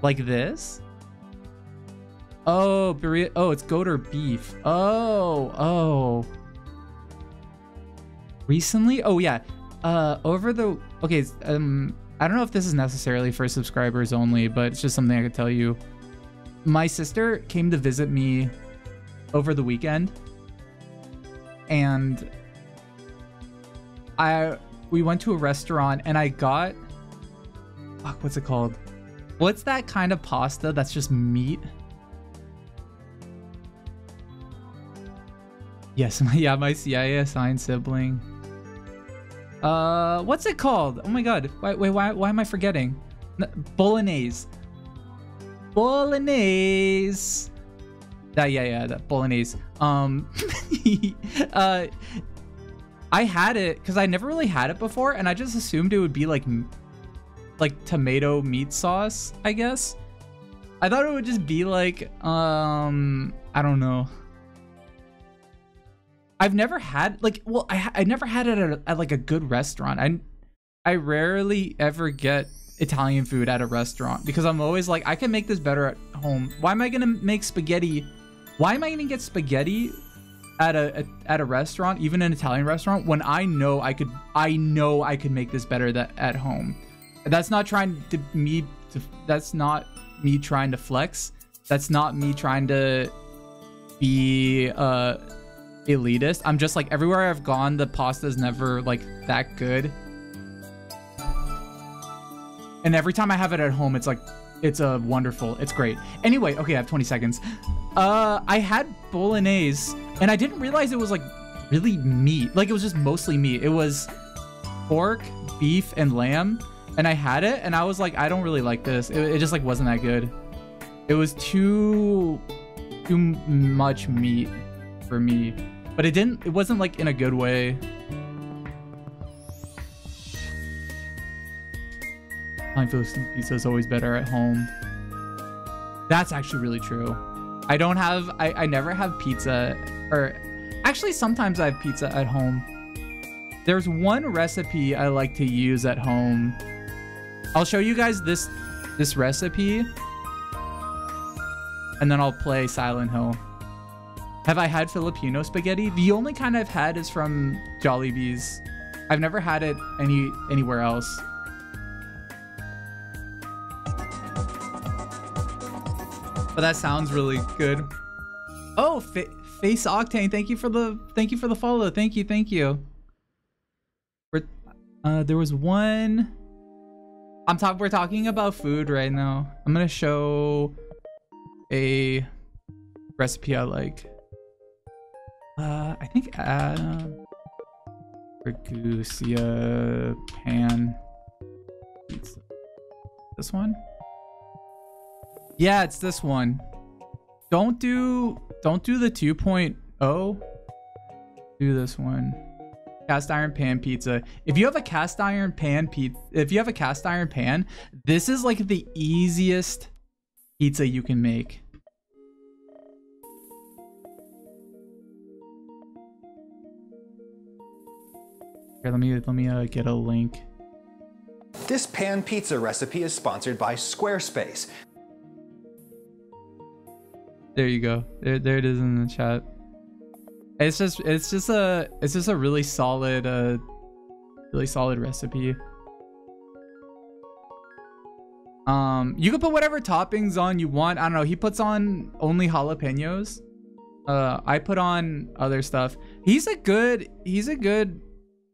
Speaker 8: Like this? Oh, Berea. Oh, it's goat or beef. Oh. Recently? Oh, yeah. Over the... Okay, I don't know if this is necessarily for subscribers only, but it's just something I could tell you. My sister came to visit me over the weekend. And we went to a restaurant and I got... Fuck, what's it called? What's that kind of pasta that's just meat? Yes, my CIA assigned sibling. What's it called? Oh my god. Why am I forgetting? Bolognese. Bolognese. That bolognese. I had it because I never really had it before, and I just assumed it would be like tomato meat sauce, I guess. I thought it would just be like I don't know. I've never had like, well, I never had it at like a good restaurant. I rarely ever get Italian food at a restaurant because I'm always like, I can make this better at home. Why am I gonna make spaghetti? Why am I gonna get spaghetti at a restaurant, even an Italian restaurant, when I know I could make this better at home? That's not that's not me trying to flex. That's not me trying to be elitist. I'm just like, everywhere I've gone, the pasta's never like that good. And every time I have it at home, it's like, it's wonderful. It's great. Anyway, okay, I have 20 seconds. I had bolognese and I didn't realize it was like really meat. Like it was just mostly meat. It was pork, beef, and lamb. And I had it and I was like, I don't really like this. It just like wasn't that good. It was too much meat for me, but it wasn't like in a good way. Fine Philistine pizza is always better at home. That's actually really true. I never have pizza, or actually sometimes I have pizza at home. There's one recipe I like to use at home. I'll show you guys this recipe and then I'll play Silent Hill. Have I had Filipino spaghetti? The only kind I've had is from Jollibee's. I've never had it anywhere else. But that sounds really good. Oh, Face Octane, thank you for the follow. Thank you. There was one. We're talking about food right now. I'm gonna show a recipe I like. I think Ragusia pan pizza. This one? Yeah, it's this one. Don't do the 2.0. Do this one. Cast iron pan pizza. If you have a cast iron pan, this is like the easiest pizza you can make. Here, let me get a link.
Speaker 10: This pan pizza recipe is sponsored by Squarespace.
Speaker 8: There you go. There it is in the chat. It's just a really solid recipe. You can put whatever toppings on you want. I don't know. He puts on only jalapenos. I put on other stuff. He's a good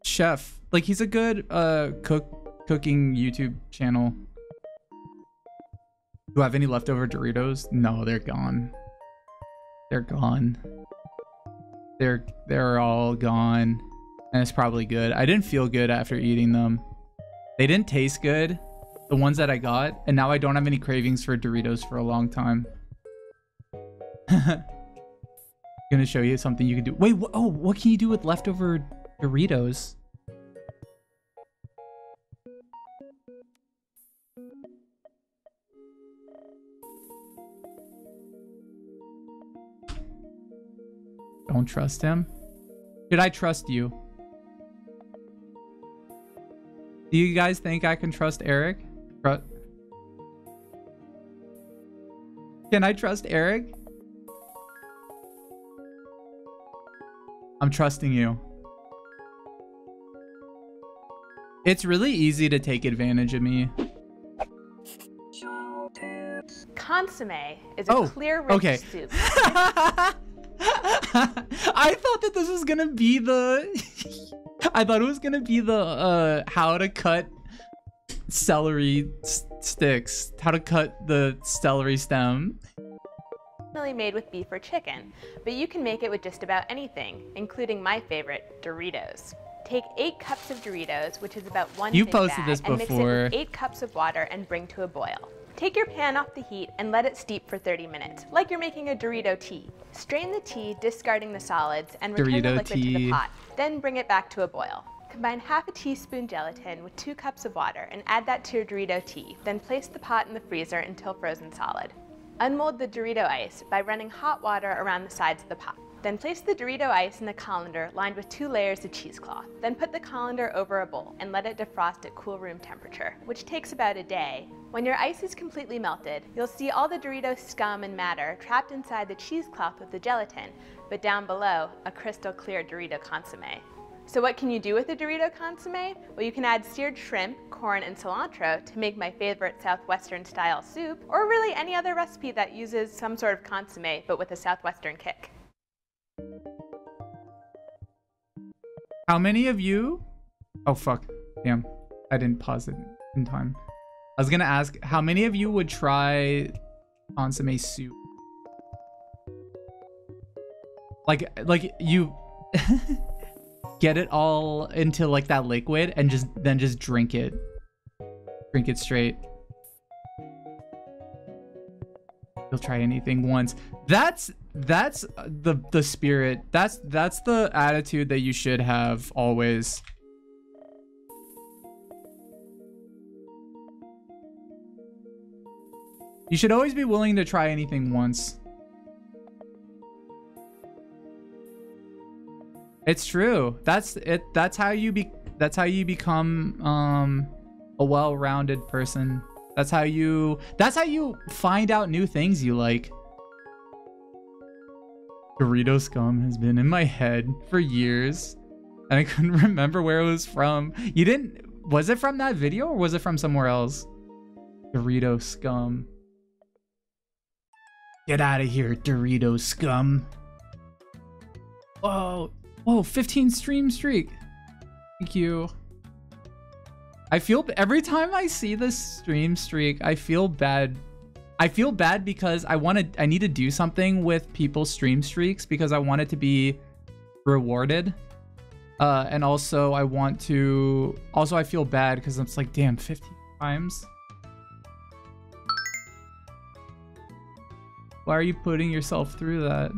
Speaker 8: chef. Like he's a good cooking YouTube channel. Do you have any leftover Doritos? No, they're gone. They're gone. They're all gone. And it's probably good. I didn't feel good after eating them. They didn't taste good, the ones that I got, and now I don't have any cravings for Doritos for a long time. Gonna show you something you can do. Wait, what can you do with leftover Doritos? Don't trust him? Should I trust you? Do you guys think I can trust Eric? Can I trust Eric? I'm trusting you. It's really easy to take advantage of me.
Speaker 11: Consommé is a clear, rich soup.
Speaker 8: I thought that this was gonna be the... I thought it was gonna be the how to cut celery sticks. How to cut the celery stem.
Speaker 11: Made with beef or chicken, but you can make it with just about anything, including my favorite, Doritos. Take 8 cups of Doritos, which is about 1
Speaker 8: You
Speaker 11: big
Speaker 8: posted
Speaker 11: bag,
Speaker 8: this
Speaker 11: and mix it
Speaker 8: before.
Speaker 11: with 8 cups of water and bring to a boil. Take your pan off the heat and let it steep for 30 minutes, like you're making a Dorito tea. Strain the tea, discarding the solids, and return the
Speaker 8: Dorito
Speaker 11: liquid to the
Speaker 8: tea.
Speaker 11: pot. Then bring it back to a boil. Combine half a teaspoon gelatin with 2 cups of water and add that to your Dorito tea. Then place the pot in the freezer until frozen solid. Unmold the Dorito ice by running hot water around the sides of the pot. Then place the Dorito ice in a colander lined with 2 layers of cheesecloth. Then put the colander over a bowl and let it defrost at cool room temperature, which takes about a day. When your ice is completely melted, you'll see all the Dorito scum and matter trapped inside the cheesecloth with the gelatin, but down below, a crystal clear Dorito consommé. So what can you do with the Dorito consommé? Well, you can add seared shrimp, corn, and cilantro to make my favorite Southwestern style soup, or really any other recipe that uses some sort of consommé, but with a Southwestern kick.
Speaker 8: How many of you... Oh, fuck. Damn. I didn't pause it in time. I was gonna ask, how many of you would try consommé soup? Like you... get it all into like that liquid and then just drink it. Drink it straight. You'll try anything once. That's the spirit. That's the attitude that you should have always. You should always be willing to try anything once. It's true. That's it. That's how you become a well-rounded person. That's how you find out new things you like. Dorito scum has been in my head for years, and I couldn't remember where it was from. You didn't? Was it from that video or was it from somewhere else? Dorito scum. Get out of here, Dorito scum. Whoa. Whoa, 15 stream streak. Thank you. I feel every time I see this stream streak, I feel bad. I feel bad because I need to do something with people's stream streaks because I want it to be rewarded. And also I feel bad because it's like, damn, 15 times. Why are you putting yourself through that?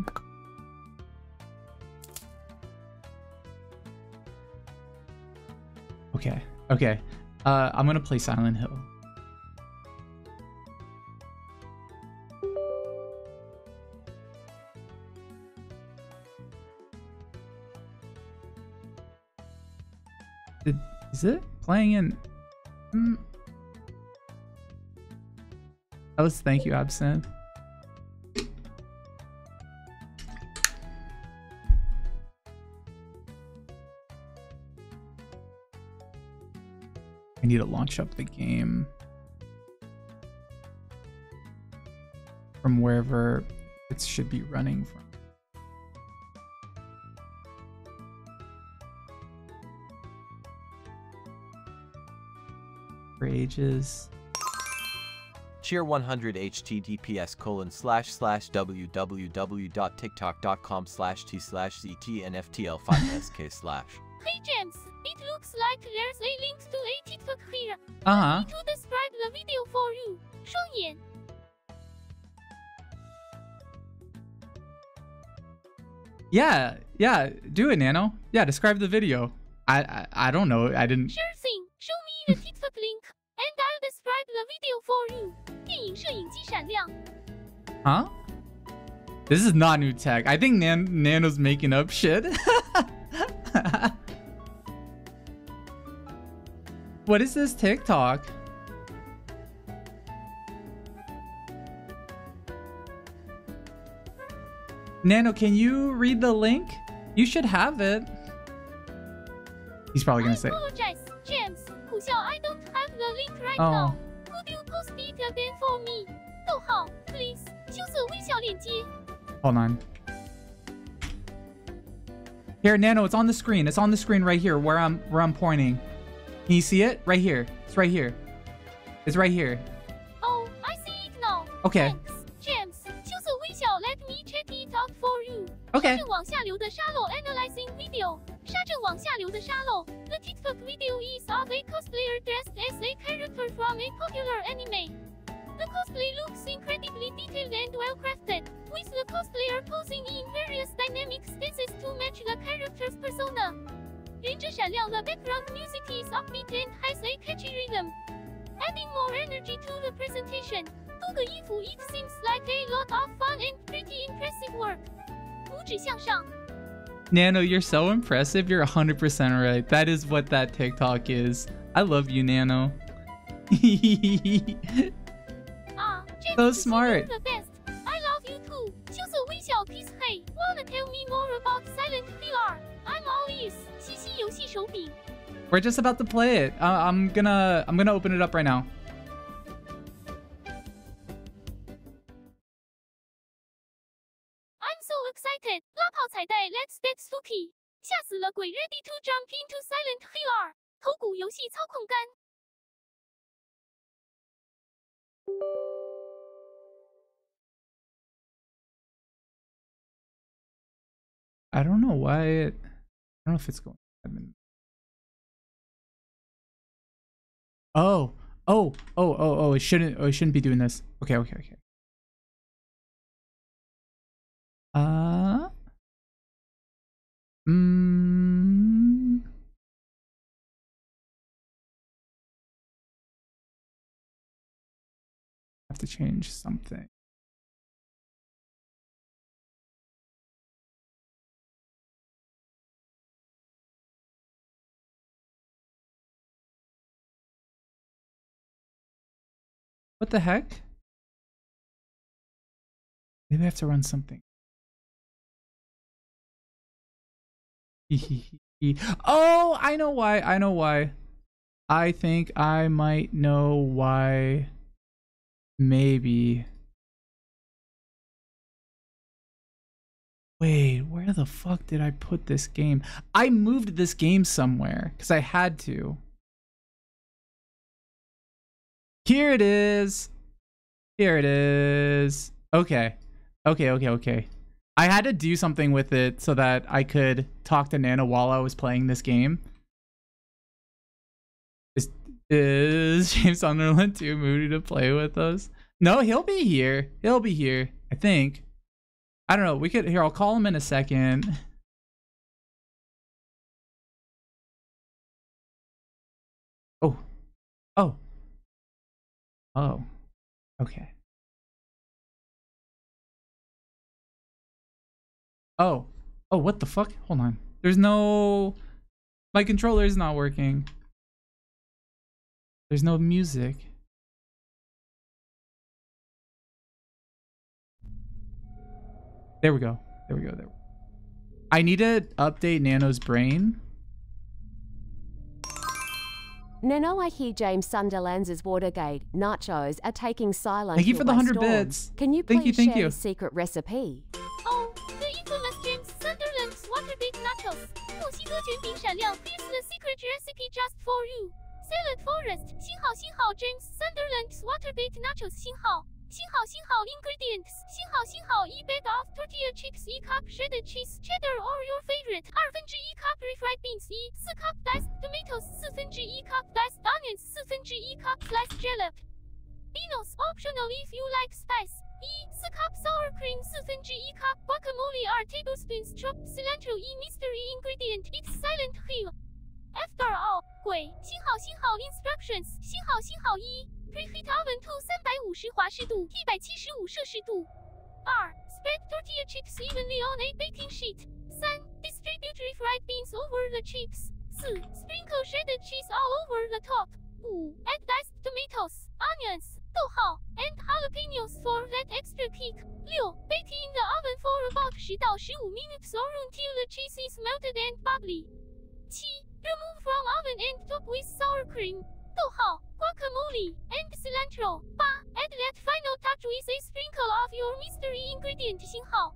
Speaker 8: Okay. I'm gonna play Silent Hill. Is it playing in? Alice, thank you, Absinthe. I need to launch up the game from wherever it should be running from. For ages.
Speaker 6: Cheer 100 https://www.tiktok.com/t/ztnftl5sk/.
Speaker 2: Hey James, it looks like there's a link to a TikTok here.
Speaker 8: Uh-huh.
Speaker 2: I need to describe the video for you. 双眼.
Speaker 8: Yeah, do it, Nano. Yeah, describe the video. I don't know. I didn't.
Speaker 2: Sure thing. Show me the TikTok link, and I'll describe the video for you. 电影摄影机闪亮.
Speaker 8: Huh? This is not new tech. I think Nano's making up shit. What is this TikTok? Nano, can you read the link? You should have it. He's probably gonna say.
Speaker 2: I apologize, James. I don't have the link right
Speaker 8: Oh.
Speaker 2: now. Could you post it again for me? 逗号 please. 羞涩微笑链接.
Speaker 8: Hold on. Here, Nano, it's on the screen. It's on the screen right here where I'm pointing. Can you see it? Right here. It's right here. It's right here.
Speaker 2: Oh, I see it now.
Speaker 8: Okay.
Speaker 2: Thanks, James. 羞涩微笑 let me check it out for you.
Speaker 8: Okay.
Speaker 2: 沙正往下流的沙漏 analyzing video. 沙正往下流的沙漏. The TikTok video is of a cosplayer dressed as a character from a popular anime. The cosplay looks incredibly detailed and well-crafted, with the cosplayer posing in various dynamic stances to match the character's persona. 人之闪亮的 background music is upbeat and has a catchy rhythm, adding more energy to the presentation. 多个衣服 it seems like a lot of fun and pretty impressive work. 五指向上.
Speaker 8: Nano, you're so impressive. You're 100% right. That is what that TikTok is. I love you, Nano. So smart.
Speaker 2: The best. I love you too. 羞涩微笑 kiss hey. Wanna tell me more about Silent VR? I'm all ears. 西西游戏手柄.
Speaker 8: We're just about to play it. I'm gonna open it up right now.
Speaker 2: I'm so excited. 拉炮彩带 Let's get spooky. 吓死了鬼 Ready to jump into Silent VR. 头骨游戏操控杆.
Speaker 8: I don't know why it... I don't know if it's going... Oh, it shouldn't be doing this. Okay. Have to change something. What the heck? Maybe I have to run something. Oh, I know why. I think I might know why. Maybe. Wait, where the fuck did I put this game? I moved this game somewhere because I had to. Here it is. Okay. I had to do something with it so that I could talk to Nana while I was playing this game. Is James Sunderland too moody to play with us? No, he'll be here. I think. I don't know. Here, I'll call him in a second. Oh. Okay. Oh, what the fuck? Hold on. There's no... My controller is not working. There's no music. There we go. I need to update Nano's brain.
Speaker 5: Nano, I hear James Sunderland's Watergate nachos are taking silent.
Speaker 8: Thank you for the 100
Speaker 5: storm.
Speaker 8: bits.
Speaker 5: Can you please
Speaker 8: Thank
Speaker 5: share
Speaker 8: you.
Speaker 5: the secret recipe?
Speaker 2: Oh, the infamous James Sunderland's Watergate nachos. 墨西哥卷饼闪亮 Here's the secret recipe just for you. Salad Forest. 星号 James Sunderland's Watergate nachos 星号 ingredients 星号 1 bag of tortilla chips 1 cup shredded cheese cheddar or your favorite 1/2 cup refried beans 4 cup diced tomatoes 1/4 cup diced onions 1/4 cup sliced jalap Beanos optional if you like spice 4 cup sour cream 1/4 cup guacamole are tablespoons chopped cilantro mystery ingredient it's Silent Hill After all 鬼星号 instructions 星号 Preheat oven to 350华氏度175摄氏度 2. Spread tortilla chips evenly on a baking sheet 3. Distribute refried beans over the chips 4. Sprinkle shredded cheese all over the top. 5. Add diced tomatoes, onions, 逗号, and jalapenos for that extra kick. 6. Bake in the oven for about 10 到15 minutes or until the cheese is melted and bubbly. 7. Remove from oven and top with sour cream. 逗号, guacamole, and cilantro. 8. Add that final touch with a sprinkle of your mystery ingredient 星号.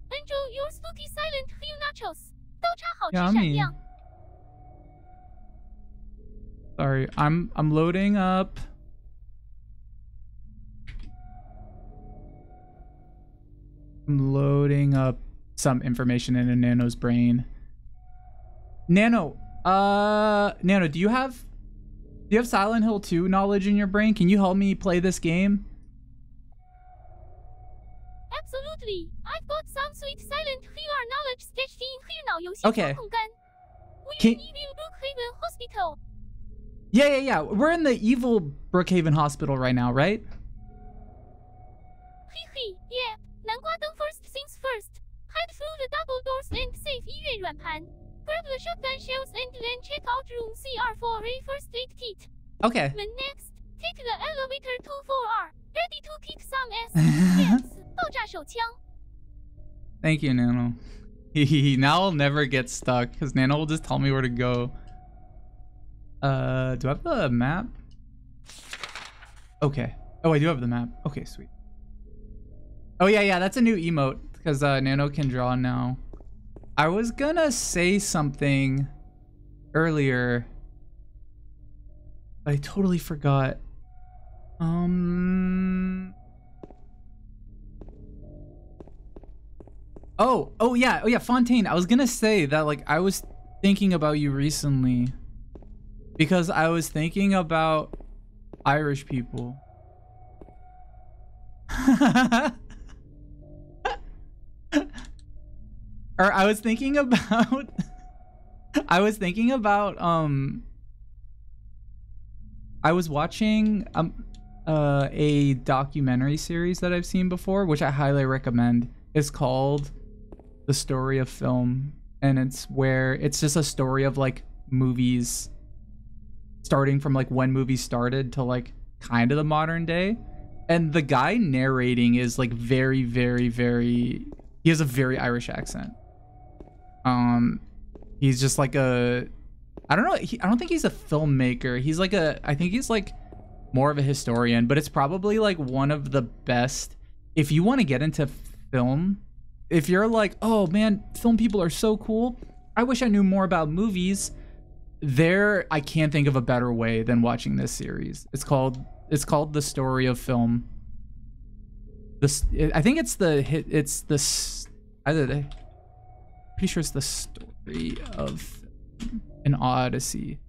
Speaker 2: Enjoy your spooky silent hill nachos. 刀叉好吃闪亮.
Speaker 8: Sorry, I'm loading up. I'm loading up some information into Nano's brain. Nano, do you have Silent Hill 2 knowledge in your brain? Can you help me play this game?
Speaker 2: Absolutely. I've got some sweet Silent Hill knowledge sketched in here now.
Speaker 8: Okay.
Speaker 2: We're in Evil Brookhaven Hospital.
Speaker 8: Yeah. We're in the evil Brookhaven Hospital right now, right?
Speaker 2: Yeah. 南瓜灯 first things first. Head through the double doors and save 医院软盘. Grab the shotgun shells and then check out room CR for a first aid kit.
Speaker 8: Okay.
Speaker 2: Then next, take the elevator to 4R. Ready to kick some ass. Yes. 爆炸手枪.
Speaker 8: Thank you, Nano. Now I'll never get stuck because Nano will just tell me where to go. Do I have the map? Okay. Oh, I do have the map. Okay, sweet. Oh yeah, that's a new emote because Nano can draw now. I was gonna say something earlier, but I totally forgot. Oh yeah, Fontaine. I was gonna say that, like, I was thinking about you recently because I was thinking about Irish people. Or I was thinking about I was watching a documentary series that I've seen before, which I highly recommend. It's called The Story of Film, and it's just a story of like movies starting from like when movies started to like kind of the modern day. And the guy narrating is like very, very, very, he has a very Irish accent. He's just like I don't know, I don't think he's a filmmaker. He's like I think he's like more of a historian, but it's probably like one of the best. If you want to get into film, if you're like, oh man, film people are so cool, I wish I knew more about movies, I can't think of a better way than watching this series. It's called The Story of Film. I think pretty sure it's The Story of an Odyssey.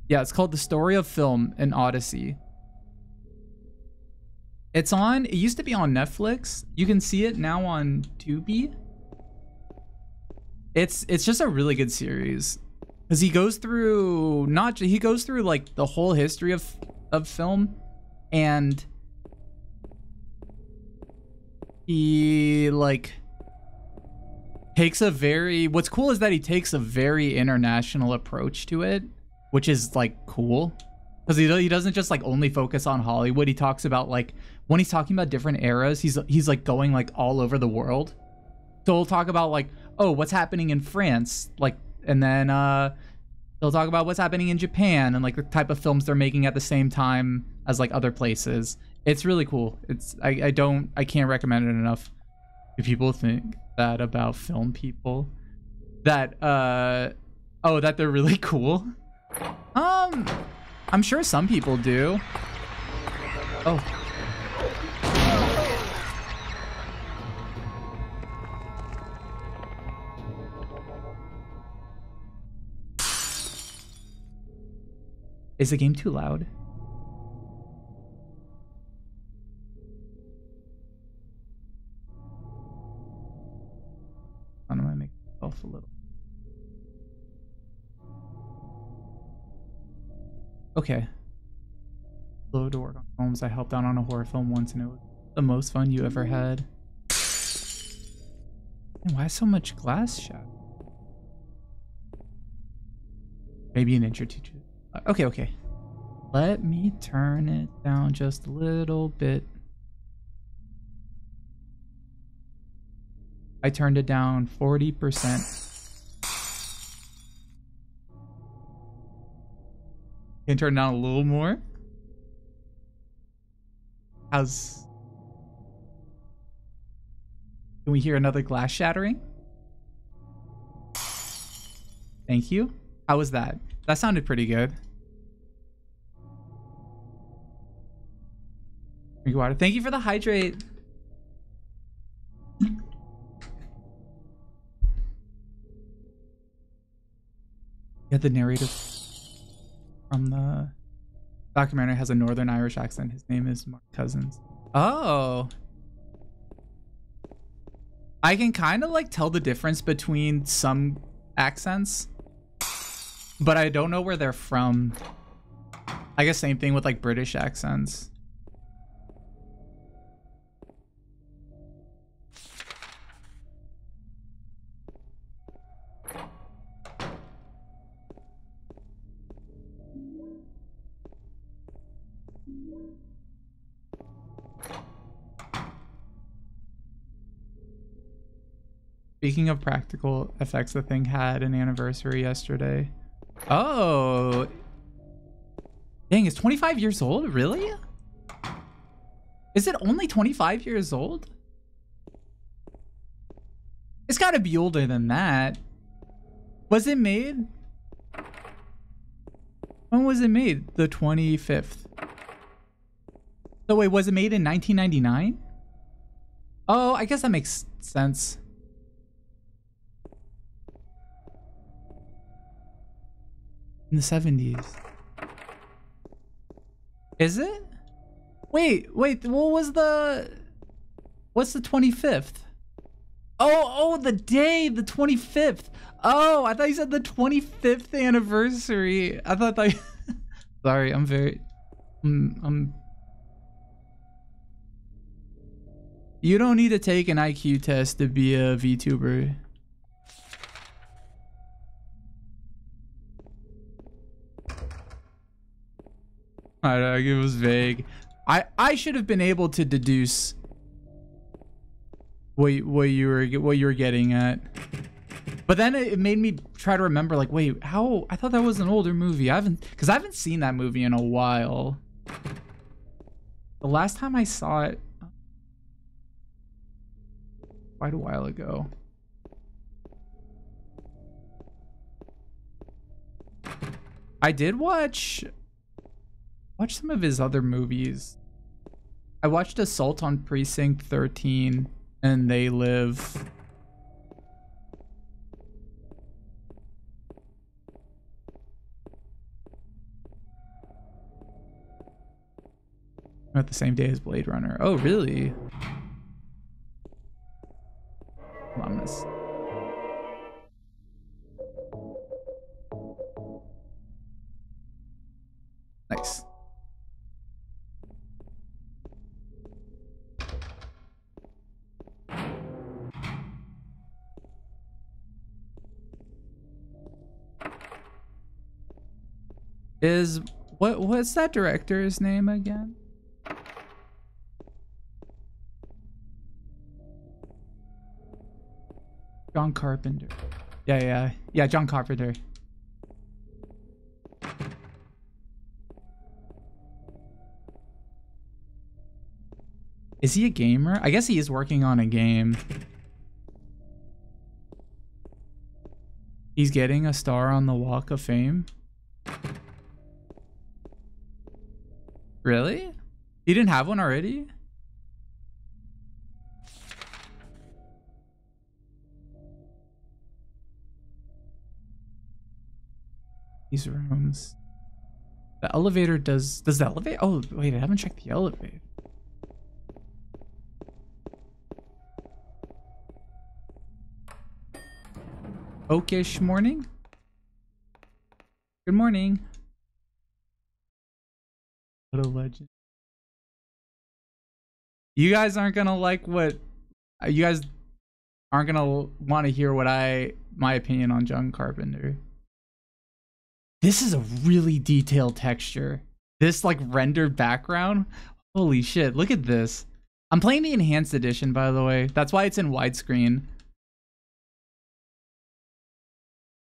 Speaker 8: Yeah, it's called The Story of Film, an Odyssey. It used to be on Netflix. You can see it now on Tubi. It's just a really good series because he goes through like the whole history of film, and he like what's cool is that he takes a very international approach to it, which is like cool because he doesn't just like only focus on Hollywood. He talks about, like, when he's talking about different eras, he's like going like all over the world. So we'll talk about like, oh, what's happening in France, like, and then they'll talk about what's happening in Japan and like the type of films they're making at the same time as like other places. It's really cool. I can't recommend it enough. If people think that about film people, that that they're really cool, I'm sure some people do. Oh. Is the game too loud? I'm gonna make myself a little. Okay. Slow to work on films. I helped out on a horror film once and it was the most fun you ever had. Man, why so much glass shot? Maybe an inch or two. Okay, okay. Let me turn it down just a little bit. I turned it down 40%. Can turn it down a little more. How's... Can we hear another glass shattering? Thank you. How was that? That sounded pretty good. Drink water. Thank you for the hydrate. Yeah, the narrator from the documentary has a Northern Irish accent. His name is Mark Cousins. Oh. I can kind of like tell the difference between some accents, but I don't know where they're from. I guess same thing with like British accents. Speaking of practical effects, the thing had an anniversary yesterday. Oh. Dang, it's 25 years old? Really? Is it only 25 years old? It's gotta be older than that. Was it made? When was it made? The 25th. So wait, was it made in 1999? Oh, I guess that makes sense. In the 70s. Is it? Wait, what was the... What's the 25th? Oh, the day, the 25th. Oh, I thought you said the 25th anniversary. I thought that... Sorry, I'm very... You don't need to take an IQ test to be a VTuber. I know, it was vague. I should have been able to deduce what you were getting at. But then it made me try to remember, like, wait, how? I thought that was an older movie. I haven't seen that movie in a while. The last time I saw it, quite a while ago. I did watch some of his other movies. I watched Assault on Precinct 13 and They Live. At the same day as Blade Runner. Oh, really? Hold on, this. Nice. What's that director's name again? John Carpenter. Yeah, John Carpenter. Is he a gamer? I guess he is working on a game. He's getting a star on the Walk of Fame. Really? He didn't have one already? These rooms. The elevator does the elevator? Oh, wait, I haven't checked the elevator. Oakish morning? Good morning. What a legend. You guys aren't gonna like what... You guys aren't gonna want to hear what my opinion on John Carpenter. This is a really detailed texture. This like rendered background. Holy shit, look at this. I'm playing the enhanced edition, by the way. That's why it's in widescreen.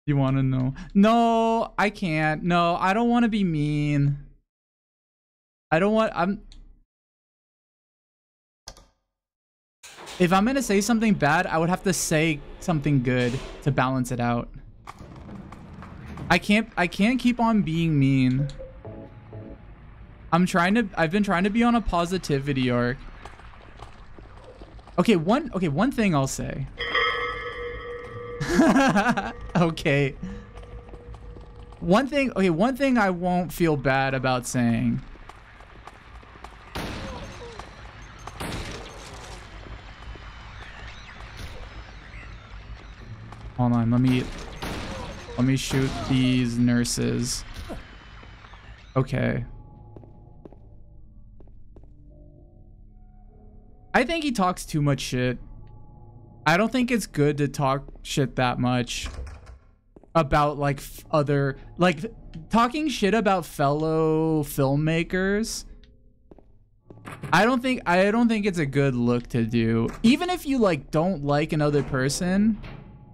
Speaker 8: You want to know? No, I can't. No, I don't want to be mean. If I'm gonna say something bad, I would have to say something good to balance it out. I can't keep on being mean. I've been trying to be on a positivity arc. Okay, one thing I'll say. Okay. One thing I won't feel bad about saying. Hold on, let me shoot these nurses. Okay. I think he talks too much shit. I don't think it's good to talk shit that much about like talking shit about fellow filmmakers. I don't think it's a good look to do. Even if you like don't like another person,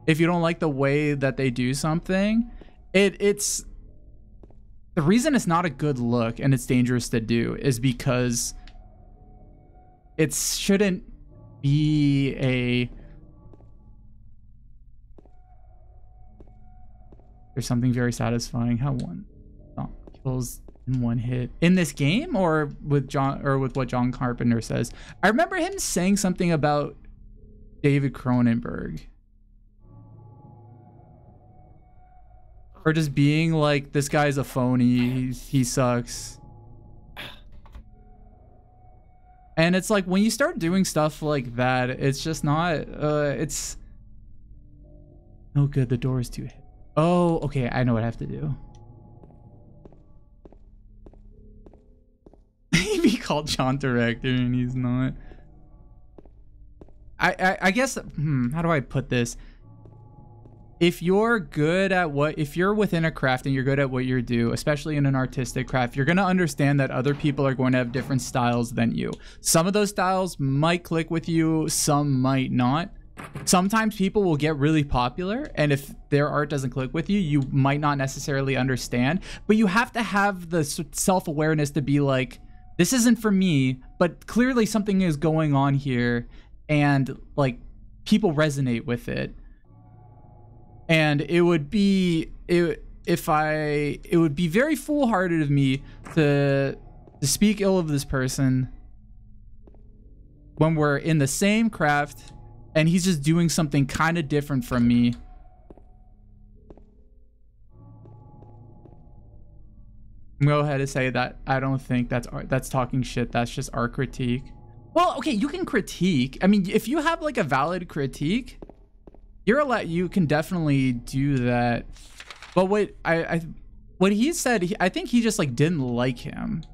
Speaker 8: if you don't like the way that they do something, it's the reason it's not a good look and it's dangerous to do is because it shouldn't be a... There's something very satisfying how one kills in one hit in this game, or with what John Carpenter says. I remember him saying something about David Cronenberg, or just being like, this guy's a phony, he sucks. And it's like, when you start doing stuff like that, it's just not, it's no good. The door is too heavy. Oh, okay, I know what I have to do. He called John director and he's not. I guess, how do I put this? If you're good at if you're within a craft and you're good at what you do, especially in an artistic craft, you're going to understand that other people are going to have different styles than you. Some of those styles might click with you, some might not. Sometimes people will get really popular, and if their art doesn't click with you, you might not necessarily understand. But you have to have the self-awareness to be like, this isn't for me, but clearly something is going on here, and like people resonate with it. And it would be very foolhardy of me to speak ill of this person when we're in the same craft and he's just doing something kind of different from me. I'm going to go ahead and say that I don't think that's art, that's talking shit. That's just art critique. Well, okay, you can critique. I mean, if you have like a valid critique, you can definitely do that. But what he said, I think he just like didn't like him.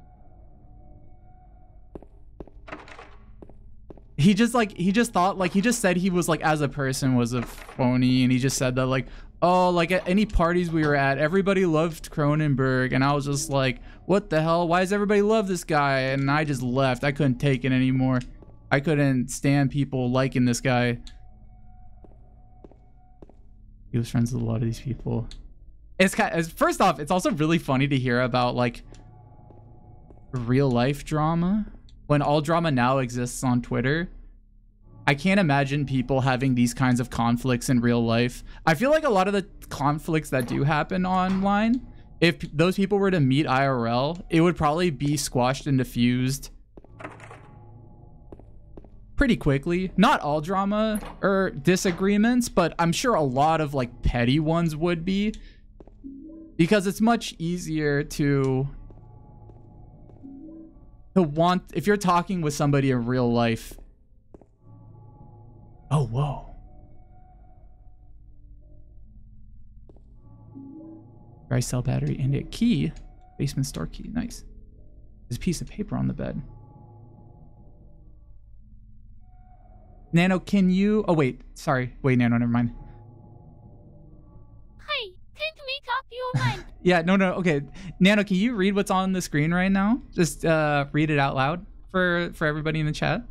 Speaker 8: He just thought, like, he just said he was like, as a person, was a phony, and he just said that like, oh, like at any parties we were at, everybody loved Cronenberg, and I was just like, what the hell? Why does everybody love this guy? And I just left. I couldn't take it anymore. I couldn't stand people liking this guy. He was friends with a lot of these people. It's kind of, first off, it's also really funny to hear about like real life drama when all drama now exists on Twitter. I can't imagine people having these kinds of conflicts in real life. I feel like a lot of the conflicts that do happen online, if those people were to meet IRL, it would probably be squashed and diffused pretty quickly. Not all drama or disagreements, but I'm sure a lot of like petty ones would be, because it's much easier to want, if you're talking with somebody in real life. Oh, whoa. Dry cell battery and a key. Basement store key. Nice. There's a piece of paper on the bed. Nano, can you... Oh, wait. Sorry. Wait, Nano, never mind.
Speaker 2: Hey, can't make up your mind.
Speaker 8: Yeah, no. Okay, Nano, can you read what's on the screen right now? Just read it out loud for everybody in the chat.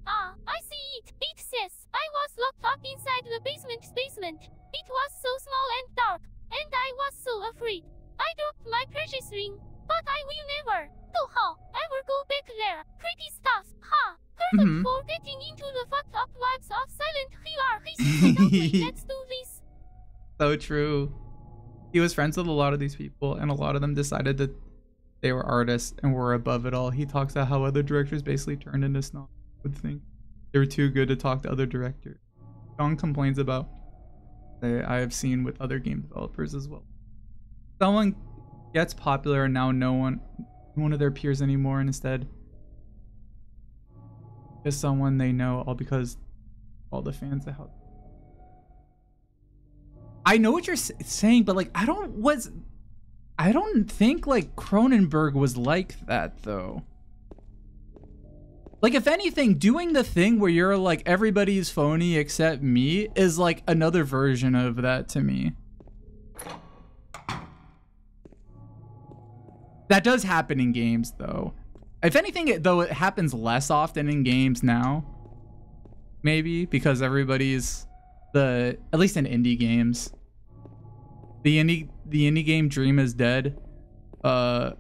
Speaker 2: I see it. It says, I was locked up inside the basement. It was so small and dark, and I was so afraid. I dropped my precious ring, but I will never, ever go back there. Pretty stuff, ha. Perfect for getting into the fucked up vibes of Silent Hill. Let's do this.
Speaker 8: So true. He was friends with a lot of these people, and a lot of them decided that they were artists and were above it all. He talks about how other directors basically turned into snobs. Would think they were too good to talk to other directors. John complains about that I have seen with other game developers as well. Someone gets popular and now no one of their peers anymore, and instead is someone they know, all because all the fans that help. I know what you're saying, but like I don't think like Cronenberg was like that though. Like if anything, doing the thing where you're like everybody's phony except me is like another version of that to me. That does happen in games though. If anything, though, it happens less often in games now. Maybe because everybody's at least in indie games. The indie game dream is dead. Now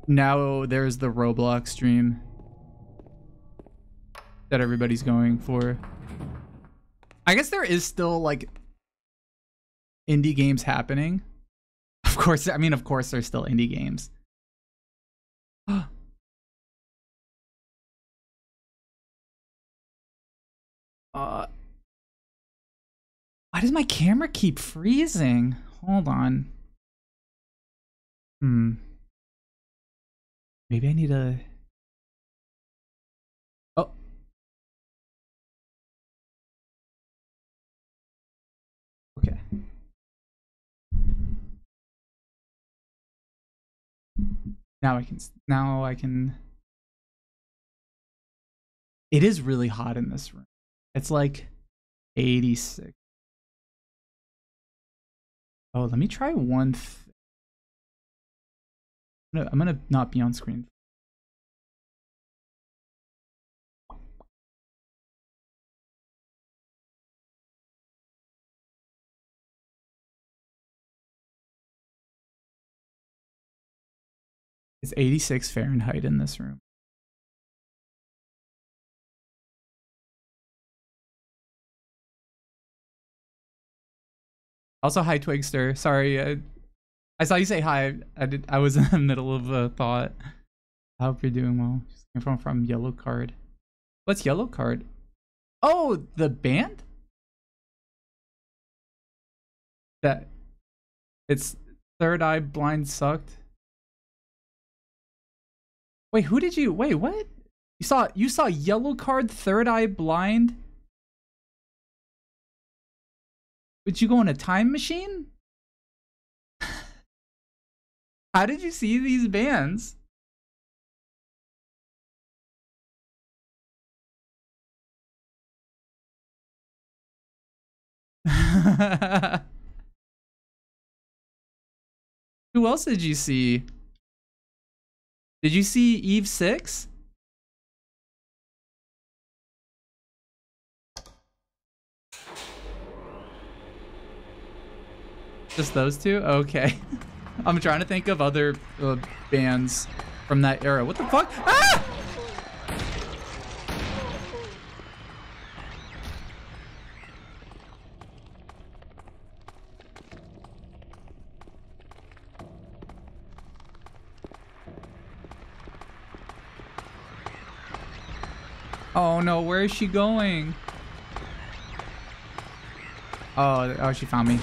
Speaker 8: there's the Roblox dream that everybody's going for. I guess there is still like indie games happening. Of course, I mean, of course there's still indie games. Why does my camera keep freezing? Hold on. Maybe I need a... Oh. Okay. Now I can... It is really hot in this room. It's like 86. Oh, let me try one thing. I'm gonna not be on screen. It's 86 Fahrenheit in this room. Also, hi Twigster. Sorry, I saw you say hi. I was in the middle of a thought. I hope you're doing well. Just from Yellow Card. What's Yellow Card? Oh, the band? That it's Third Eye Blind Sucked. Wait, who did you? Wait, what? You saw Yellow Card, Third Eye Blind? Would you go in a time machine? How did you see these bands? Who else did you see? Did you see Eve 6? Just those two? Okay. I'm trying to think of other bands from that era. What the fuck? Ah! Oh no, where is she going? Oh, she found me.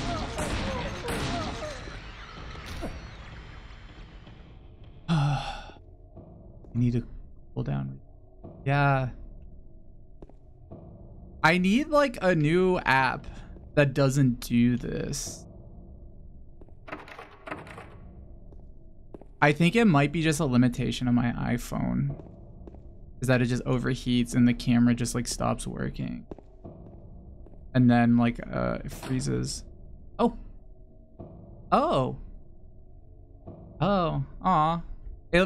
Speaker 8: I need to pull down. Yeah. I need like a new app that doesn't do this. I think it might be just a limitation on my iPhone. Is that it just overheats and the camera just like stops working. And then like it freezes. Oh. Oh. Oh. Aw.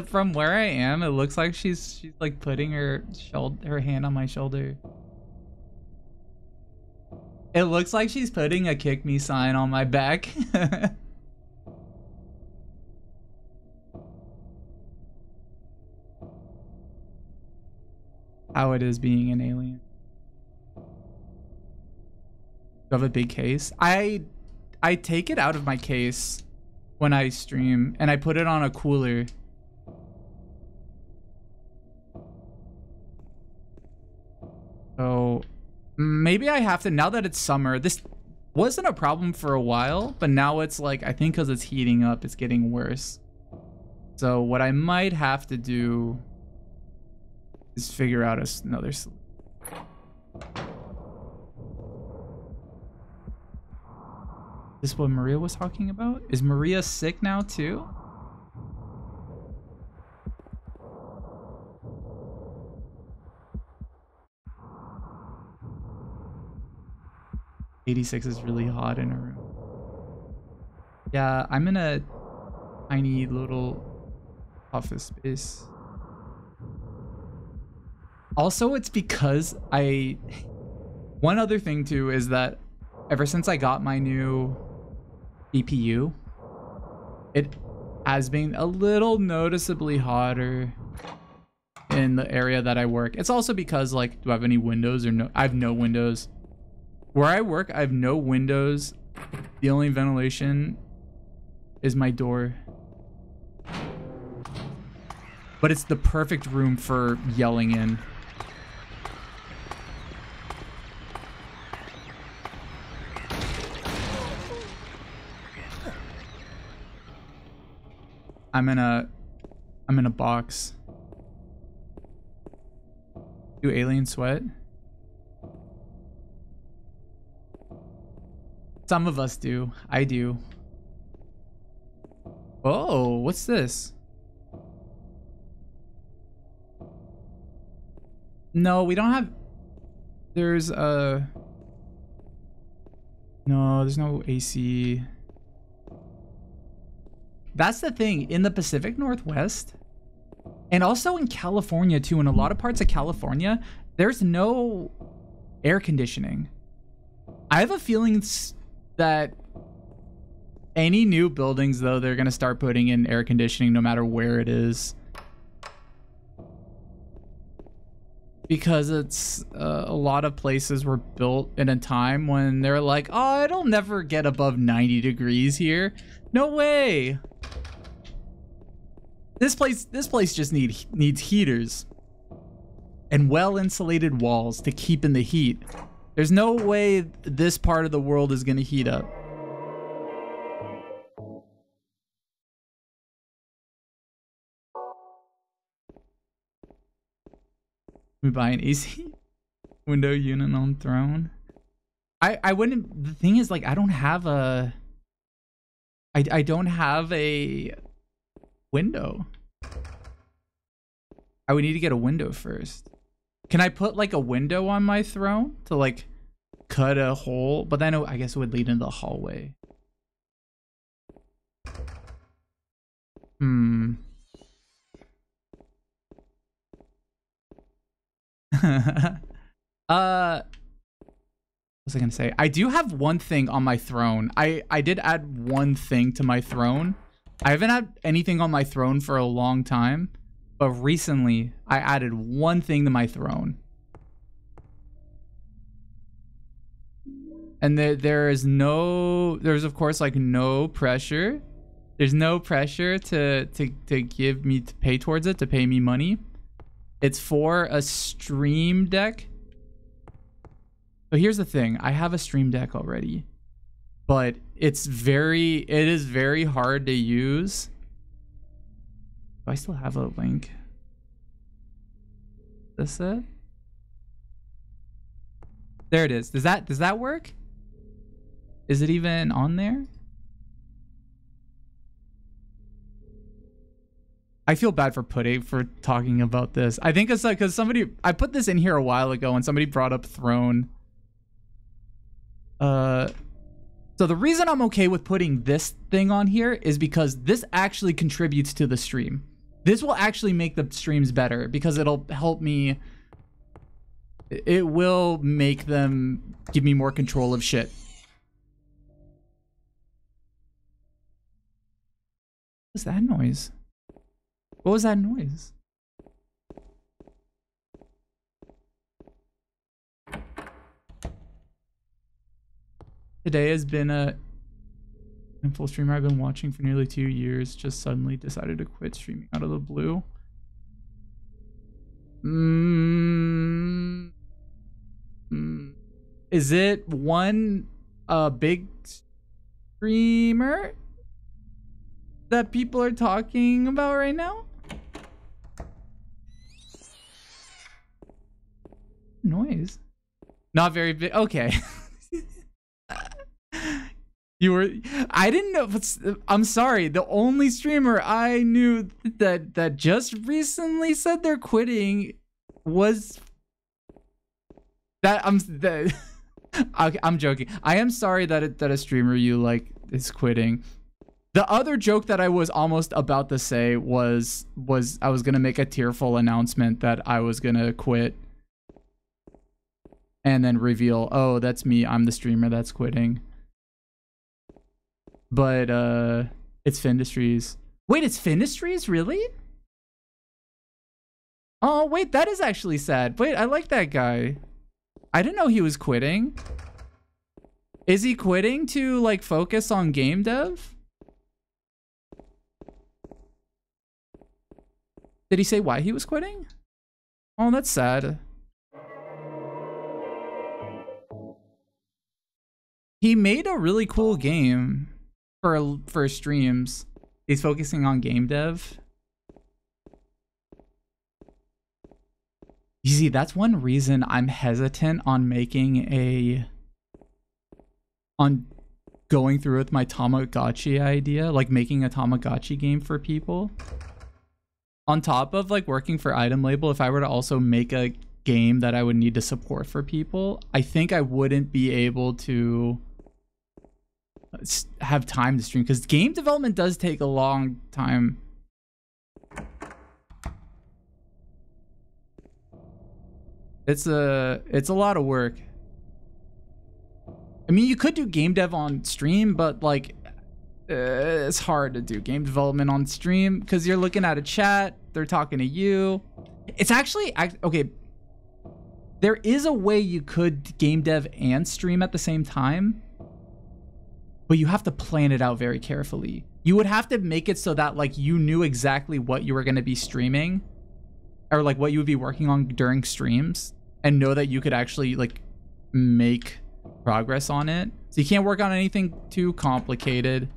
Speaker 8: From where I am, it looks like she's like putting her hand on my shoulder. It looks like she's putting a kick me sign on my back. How it is being an alien. You have a big case? I take it out of my case when I stream and I put it on a cooler. So maybe I have to, now that it's summer, this wasn't a problem for a while, but now it's like, I think because it's heating up, it's getting worse. So what I might have to do is figure out another solution. Is this what Maria was talking about? Is Maria sick now too? '86 is really hot in her room. Yeah, I'm in a tiny little office space. Also, it's because one other thing too is that ever since I got my new CPU, it has been a little noticeably hotter in the area that I work. It's also because, like, do I have any windows or no? I have no windows. Where I work, I have no windows. The only ventilation is my door. But it's the perfect room for yelling in. I'm in a box. Do aliens sweat? Some of us do. I do. Oh, what's this? No, we don't have... There's no, there's no AC. That's the thing. In the Pacific Northwest, and also in California too, in a lot of parts of California, there's no air conditioning. I have a feeling that any new buildings, though, they're going to start putting in air conditioning no matter where it is. Because it's a lot of places were built in a time when they're like, oh, it'll never get above 90 degrees here. No way. This place just needs heaters and well-insulated walls to keep in the heat. There's no way this part of the world is going to heat up. We buy an AC window unit on throne. I wouldn't. The thing is, like, I don't have a. I don't have a window. I would need to get a window first. Can I put like a window on my throne to like cut a hole? But then I guess it would lead into the hallway. What was I gonna say? I do have one thing on my throne. I did add one thing to my throne. I haven't had anything on my throne for a long time, but recently I added one thing to my throne. And there's of course like no pressure. There's no pressure to pay towards it, to pay me money. It's for a stream deck. So here's the thing. I have a stream deck already, but it is very hard to use. Do I still have a link? This it? There it is. Does that work? Is it even on there? I feel bad for talking about this. I think it's like because I put this in here a while ago and somebody brought up Throne. So the reason I'm okay with putting this thing on here is because this actually contributes to the stream. This will actually make the streams better because it'll help me. It will make them give me more control of shit. What was that noise? What was that noise? Today has been a full streamer I've been watching for nearly 2 years. Just suddenly decided to quit streaming out of the blue. Is it one big streamer that people are talking about right now? Noise. Not very big. Okay. I didn't know. I'm sorry. The only streamer I knew that just recently said they're quitting was that. I'm joking. I am sorry that a streamer you like is quitting. The other joke that I was almost about to say was I was gonna make a tearful announcement that I was gonna quit, and then reveal, oh, that's me. I'm the streamer that's quitting. But it's Findustries. Wait, it's Findustries? Really? Oh, wait, that is actually sad. Wait, I like that guy. I didn't know he was quitting. Is he quitting to like focus on game dev? Did he say why he was quitting? Oh, that's sad. He made a really cool game for streams. He's focusing on game dev. You see, that's one reason I'm hesitant on going through with my Tamagotchi idea, like making a Tamagotchi game for people. On top of like working for Item Label, if I were to also make a game that I would need to support for people, I think I wouldn't be able to have time to stream because game development does take a long time. It's a lot of work. I mean, you could do game dev on stream, but like it's hard to do game development on stream because you're looking at a chat, they're talking to you. It's actually okay. There is a way you could game dev and stream at the same time, but you have to plan it out very carefully. You would have to make it so that like you knew exactly what you were going to be streaming or like what you would be working on during streams and know that you could actually like make progress on it. So you can't work on anything too complicated.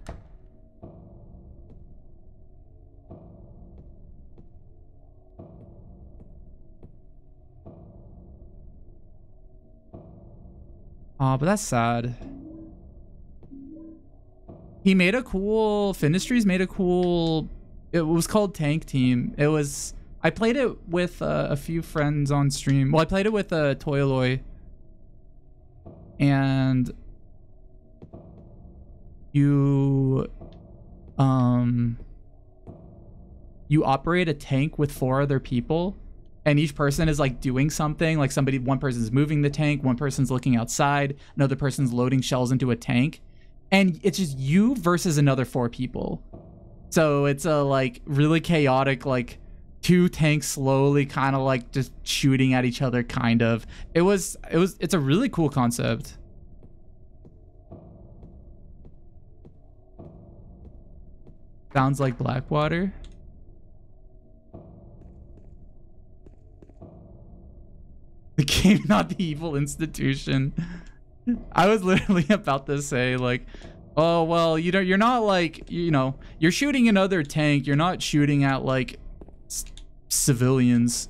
Speaker 8: Oh, but that's sad. He made a cool, Findustries made a cool, it was called Tank Team. It was, I played it with a few friends on stream. Well, I played it with Toyloy. And you operate a tank with 4 other people. And each person is like doing something, like one person's moving the tank, one person's looking outside, another person's loading shells into a tank. And it's just you versus another 4 people. So it's a like really chaotic, like 2 tanks slowly kind of like just shooting at each other kind of. It's a really cool concept. Sounds like Blackwater. The game, not the evil institution. I was literally about to say like, oh, well, you know, you're not like, you know, you're shooting another tank. You're not shooting at like civilians.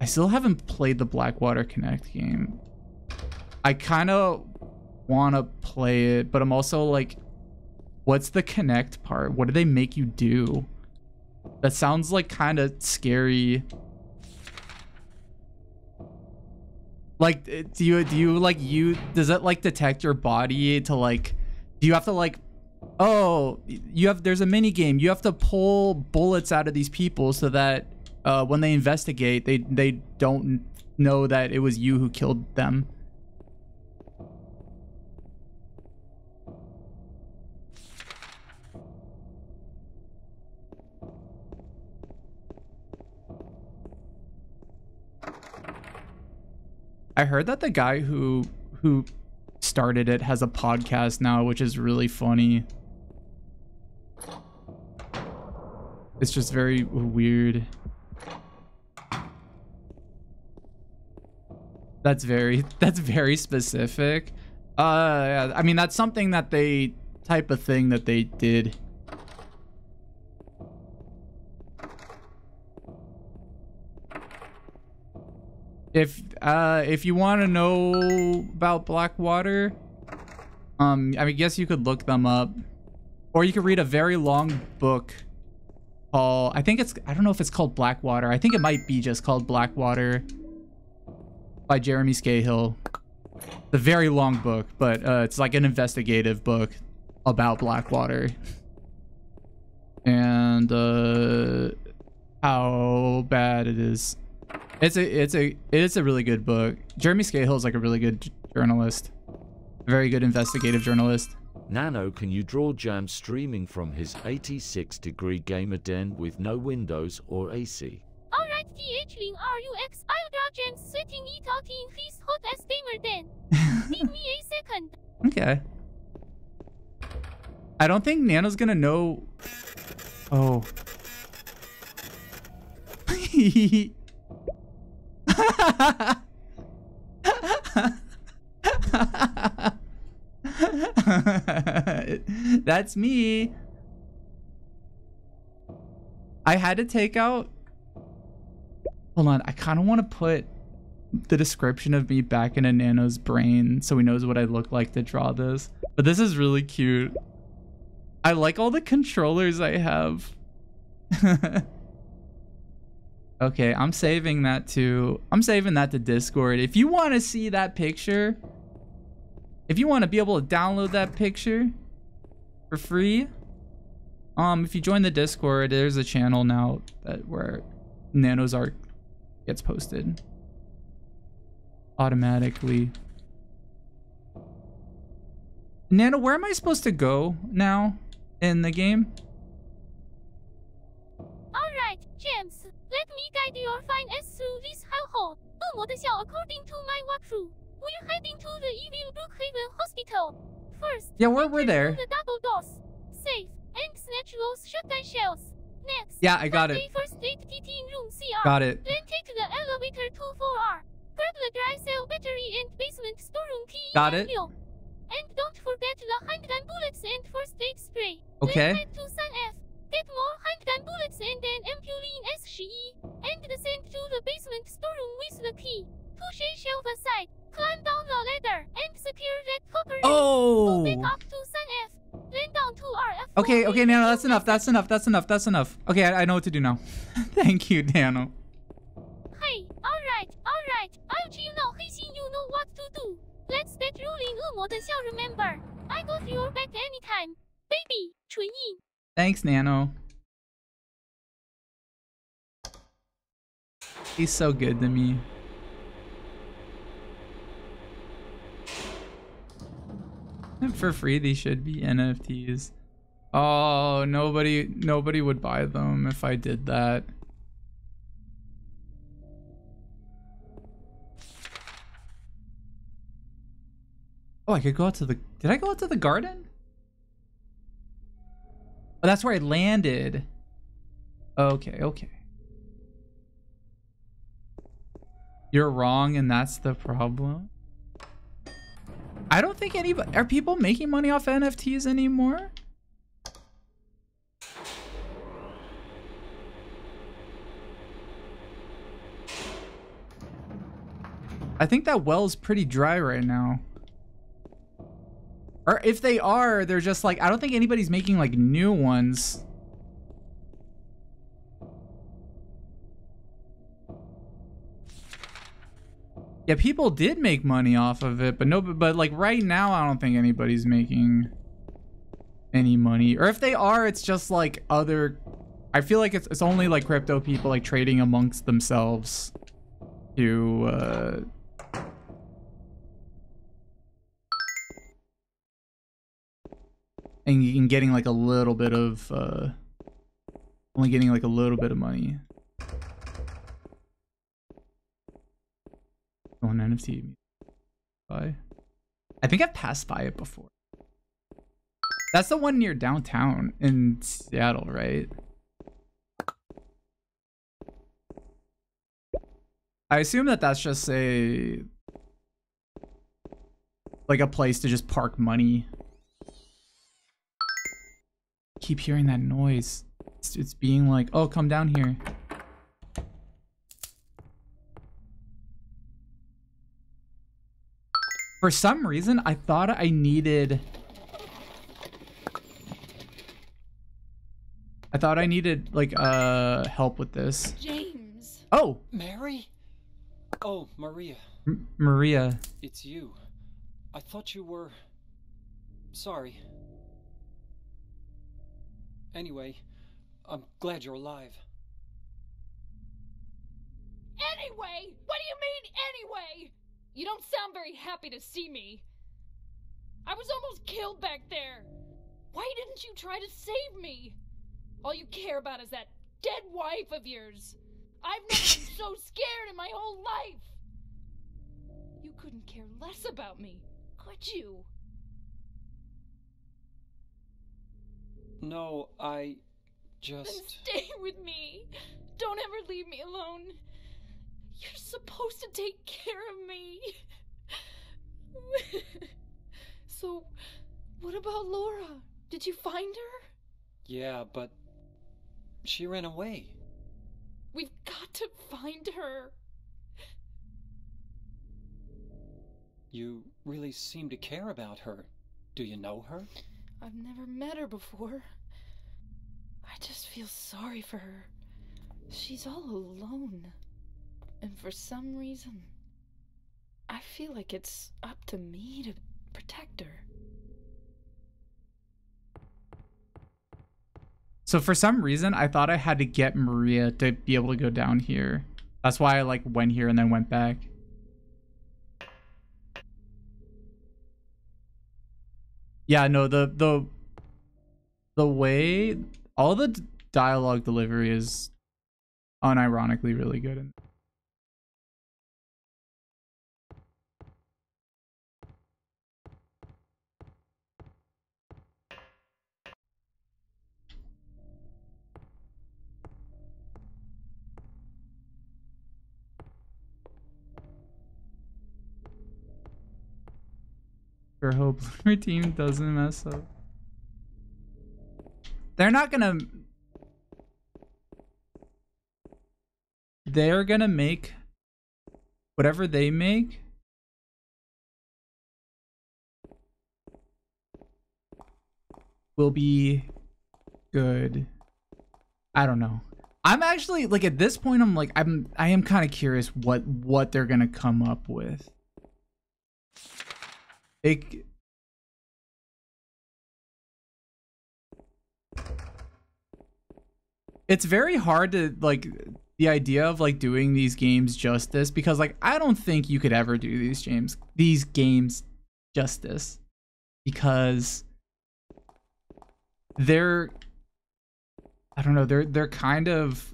Speaker 8: I still haven't played the Blackwater Connect game. I kind of want to play it, but I'm also like, what's the Connect part? What do they make you do? That sounds like kind of scary. Like, do you like does it like detect your body to like, do you have to like, oh, there's a mini game. You have to pull bullets out of these people so that when they investigate, they don't know that it was you who killed them. I heard that the guy who started it has a podcast now, which is really funny. It's just very weird. That's very specific. Yeah, I mean, that's something that type of thing that they did. If you want to know about Blackwater, I guess you could look them up, or you could read a very long book called, I don't know if it's called Blackwater. I think it might be just called Blackwater by Jeremy Scahill. It's a very long book, but it's like an investigative book about Blackwater and how bad it is. It's a really good book. Jeremy Scahill is like a really good journalist, a very good investigative journalist.
Speaker 1: Nano, can you draw Jam streaming from his 86-degree gamer den with no windows or AC?
Speaker 2: Alright, THLINRUX, I'll draw James sweating it out in his hot-ass gamer den. Give me a second.
Speaker 8: Okay. I don't think Nano's gonna know. Oh. That's me. I had to take out. Hold on, I kind of want to put the description of me back into Nano's brain so he knows what I look like to draw this. But this is really cute. I like all the controllers I have. Okay, I'm saving that to Discord. If you want to see that picture, if you want to be able to download that picture for free, if you join the Discord, there's a channel now where Nano's art gets posted automatically. Nano, where am I supposed to go now in the game?
Speaker 2: Alright, James, let me guide your fine ass through this hellhole. According to my walkthrough, we're heading to the evil Brookhaven Hospital. First,
Speaker 8: yeah, we're there.
Speaker 2: The double doors, safe, and snatch those shotgun shells. Next,
Speaker 8: yeah, I got it.
Speaker 2: First aid kit in room CR.
Speaker 8: Got it.
Speaker 2: Then take the elevator to 4R. Grab the dry cell battery and basement storeroom key.
Speaker 8: Got it.
Speaker 2: And don't forget the handgun bullets and first aid spray.
Speaker 8: Okay.
Speaker 2: Then head to San F. Get more handgun bullets and an ampulline SCE. And descend to the basement storeroom with the key. Push a shelf aside. Climb down the ladder and secure that copper.
Speaker 8: Oh.
Speaker 2: Go back up to San F. Then down to RF.
Speaker 8: Okay, Nano, that's enough. Okay, I know what to do now. Thank you, Nano.
Speaker 2: Hey, alright. I'll you know, you know what to do. Let's get rolling, remember. I got your back anytime. Baby, 纯硬.
Speaker 8: Thanks, Nano. He's so good to me. For free, these should be NFTs. Oh, nobody would buy them if I did that. Oh, I could go out to the... Did I go out to the garden? Oh, that's where I landed. Okay. You're wrong, and that's the problem. I don't think anybody... Are people making money off NFTs anymore? I think that well's pretty dry right now. Or if they are, they're just like... I don't think anybody's making like new ones. Yeah, people did make money off of it, but like right now, I don't think anybody's making any money. Or if they are, it's just like other. I feel like it's only like crypto people like trading amongst themselves to and getting like a little bit of only getting like a little bit of money. On NFT. I think I've passed by it before. That's the one near downtown in Seattle, right? I assume that that's just like a place to just park money. Keep hearing that noise. It's being like, oh, come down here. For some reason, I thought I needed like help with this.
Speaker 12: James.
Speaker 8: Oh.
Speaker 12: Mary? Oh, Maria.
Speaker 8: Maria.
Speaker 12: It's you. I thought you were... Sorry. Anyway, I'm glad you're alive.
Speaker 13: Anyway? What do you mean, anyway? You don't sound very happy to see me. I was almost killed back there. Why didn't you try to save me? All you care about is that dead wife of yours. I've never been so scared in my whole life. You couldn't care less about me, could you?
Speaker 12: No, I just...
Speaker 13: Then stay with me. Don't ever leave me alone. You're supposed to take care of me. So, what about Laura? Did you find her?
Speaker 12: Yeah, but she ran away.
Speaker 13: We've got to find her.
Speaker 12: You really seem to care about her. Do you know her?
Speaker 13: I've never met her before. I just feel sorry for her. She's all alone. And for some reason, I feel like it's up to me to protect her.
Speaker 8: So for some reason, I thought I had to get Maria to be able to go down here. That's why I like went here and then went back. Yeah, no, the way all the dialogue delivery is unironically really good. I hope our team doesn't mess up. They're gonna make whatever they make. Will be good. I don't know. I'm actually like at this point I am kind of curious what they're gonna come up with. It's very hard to like the idea of like doing these games justice, because like I don't think you could ever do these games justice, because they're, I don't know, they're kind of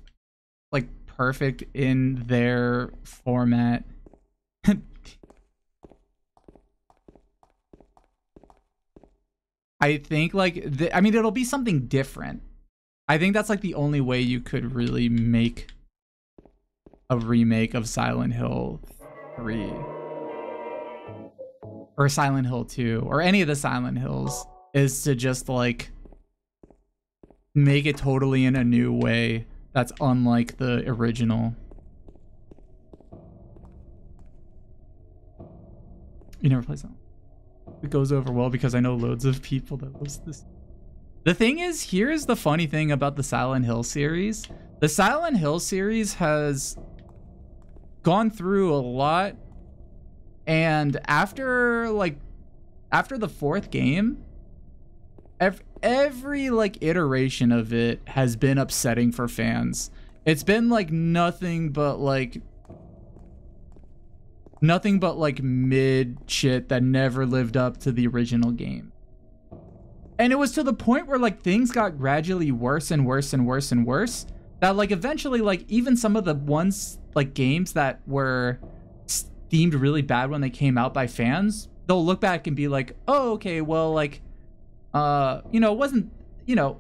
Speaker 8: like perfect in their format. I think like I mean it'll be something different. I think that's like the only way you could really make a remake of Silent Hill 3 or Silent Hill 2 or any of the Silent Hills, is to just like make it totally in a new way that's unlike the original. You never played Silent Hill? It goes over well because I know loads of people that loves this. The thing is, here's the funny thing about the Silent Hill series. The Silent Hill series has gone through a lot And after the fourth game, every like iteration of it has been upsetting for fans. It's been like nothing but like mid shit that never lived up to the original game. And it was to the point where like things got gradually worse and worse and worse and worse, that like eventually like even some of the ones like games that were deemed really bad when they came out by fans, they'll look back and be like, oh, okay, well, like you know, it wasn't, you know,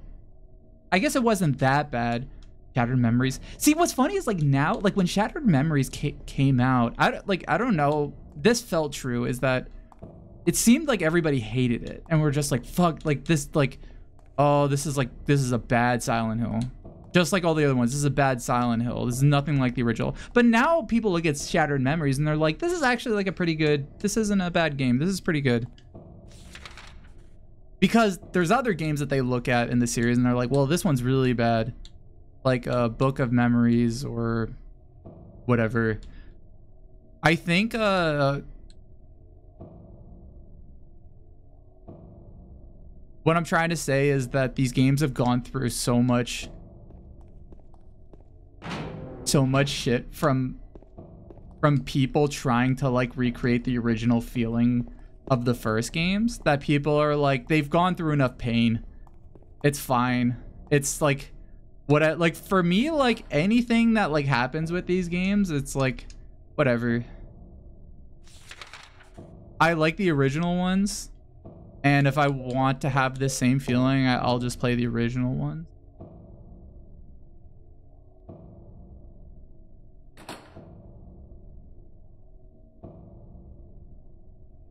Speaker 8: I guess it wasn't that bad. Shattered Memories. See, what's funny is like now, like when Shattered Memories came out, I don't know, this felt true, is that it seemed like everybody hated it and we're just like, fuck, like this, like, oh, this is a bad Silent Hill, just like all the other ones. This is a bad Silent Hill. This is nothing like the original. But now people look at Shattered Memories and they're like, this is actually like a pretty good, this isn't a bad game, this is pretty good. Because there's other games that they look at in the series and they're like, well, this one's really bad, like a Book of Memories or whatever. I think what I'm trying to say is that these games have gone through so much shit from people trying to like recreate the original feeling of the first games, that people are like, they've gone through enough pain. It's fine. It's like, like for me, like anything that like happens with these games, it's like whatever. I like the original ones, and if I want to have this same feeling, I'll just play the original ones.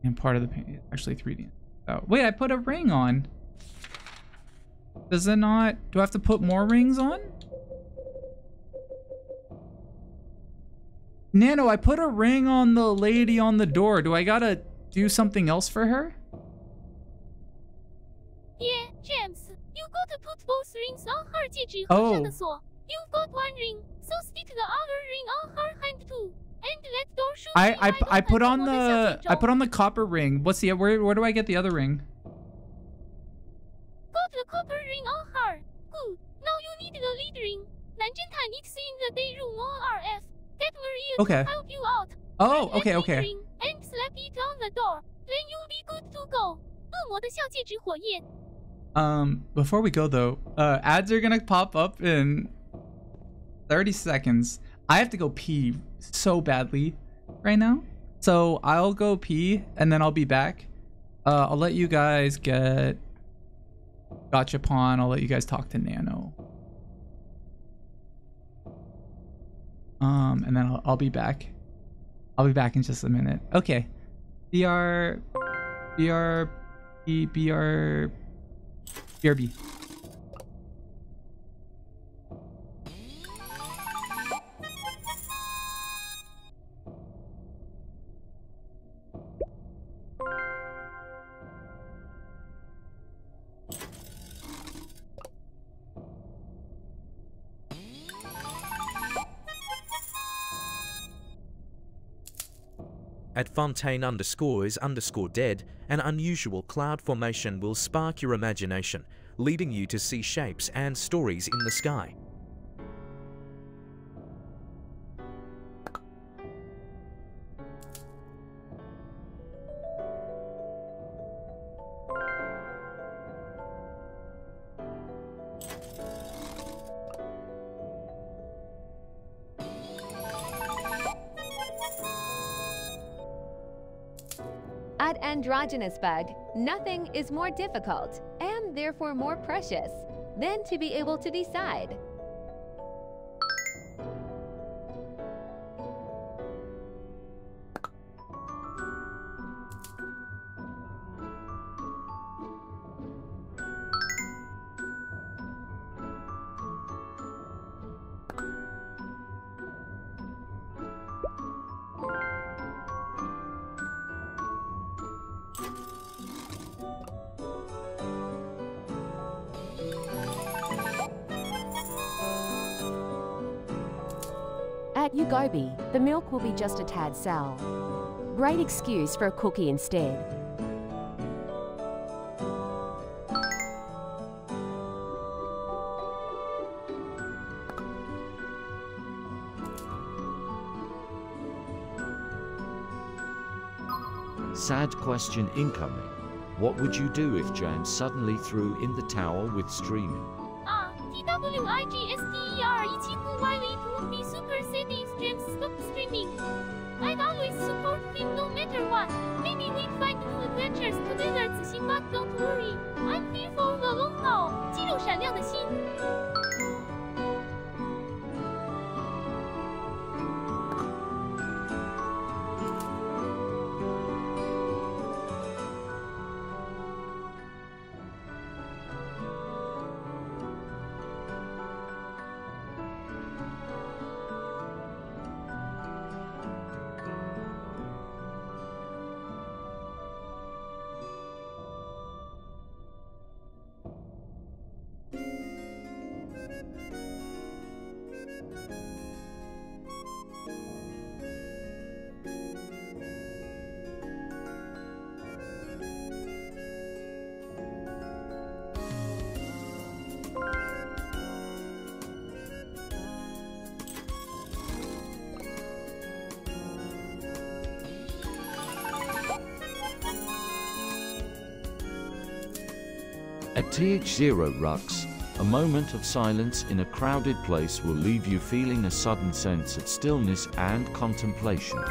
Speaker 8: And part of the paint, actually 3D. Oh, wait, I put a ring on. Does it not? Do I have to put more rings on? Nano, I put a ring on the lady on the door. Do I gotta do something else for her?
Speaker 2: Yeah, James, you gotta put both rings on her 戒指
Speaker 8: Oh.
Speaker 2: 和上的锁. You've got one ring, so stick the other ring on her hand too. And let door shoot
Speaker 8: I put on the copper ring. What's the where do I get the other ring?
Speaker 2: Got the copper ring on her. Good. Now you need the lead ring. 男侦探 needs in the day room ORF. Get Maria
Speaker 8: Okay.
Speaker 2: to help you out.
Speaker 8: Oh,
Speaker 2: Bring
Speaker 8: okay,
Speaker 2: that
Speaker 8: okay.
Speaker 2: lead ring and slap it on the door. Then you'll be good to go. 恶魔的小戒指火焰.
Speaker 8: Before we go though, ads are gonna pop up in 30 seconds. I have to go pee so badly right now, so I'll go pee and then I'll be back. I'll let you guys get Gachapon. I'll let you guys talk to Nano. And then I'll be back. I'll be back in just a minute. Okay. BRB.
Speaker 3: At Fontaine_is_dead, an unusual cloud formation will spark your imagination, leading you to see shapes and stories in the sky.
Speaker 14: At Androgynous Bug, nothing is more difficult, and therefore more precious, than to be able to decide.
Speaker 5: At Ugobi, the milk will be just a tad sour. great excuse for a cookie instead.
Speaker 1: Sad question incoming. What would you do if James suddenly threw in the towel with streaming?
Speaker 2: TWIGSTER17QYV would be super sad if James stopped streaming. I'd always support him no matter what. Maybe we'd find new adventures together, 子星 but don't worry. I'm here for the long haul. 肌肉闪亮的心。
Speaker 1: At TH0 Rux, a moment of silence in a crowded place will leave you feeling a sudden sense of stillness and contemplation.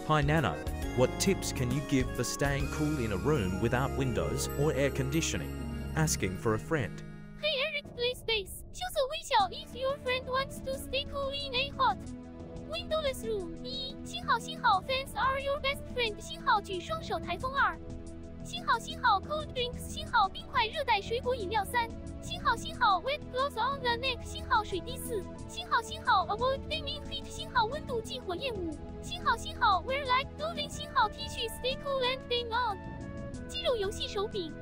Speaker 3: Hi Nano, what tips can you give for staying cool in a room without windows or air conditioning? Asking for a friend.
Speaker 2: Hey Eric, play space. 羞涩微笑 if your friend wants to stay cool in a hot windowless room. 1. 幸好幸好 fans are your best friend. 幸好举双手台风。2. 幸好幸好 cold drinks. 幸好冰块热带水果饮料。3. 幸好幸好 wet clothes on the neck. 幸好水滴。4. 幸好幸好 avoid flaming heat. 幸好温度忌火焰。5. 幸好幸好 wear light clothing. 幸好 T 恤 stay cool and game on. 肌肉游戏手柄。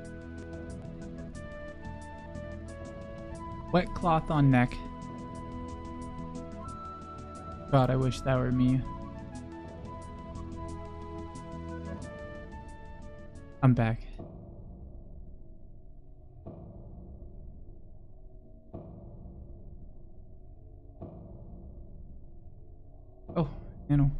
Speaker 8: Wet cloth on neck. God, I wish that were me. I'm back. Oh, Nano.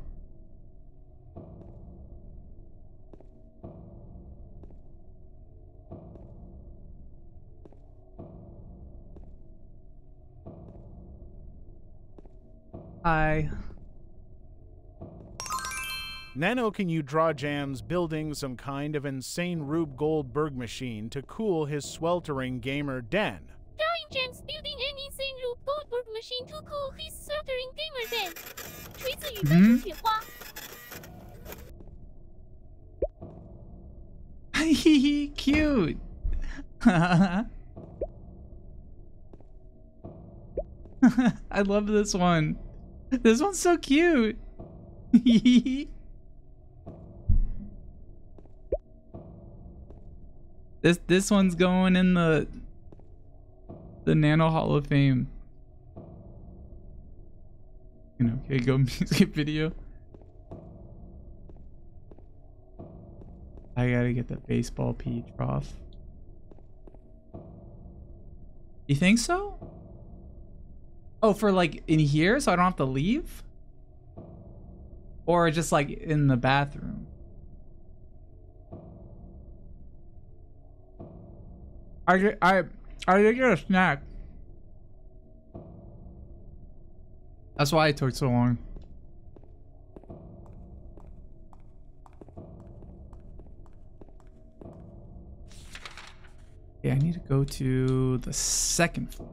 Speaker 8: Hi.
Speaker 15: Nano, can you draw Jams building some kind of insane Rube Goldberg machine to cool his sweltering gamer den?
Speaker 2: Drawing James building an insane Rube Goldberg machine to cool his sweltering gamer den. 锤子与弹珠雪花。
Speaker 8: Hehe, cute. I love this one. This one's so cute. This one's going in the Nano Hall of Fame. You know, okay, go music video. I gotta get the baseball peach off. You think so? Oh, for like in here so I don't have to leave? Or just like in the bathroom? I did get a snack. That's why it took so long. Yeah, I need to go to the second floor.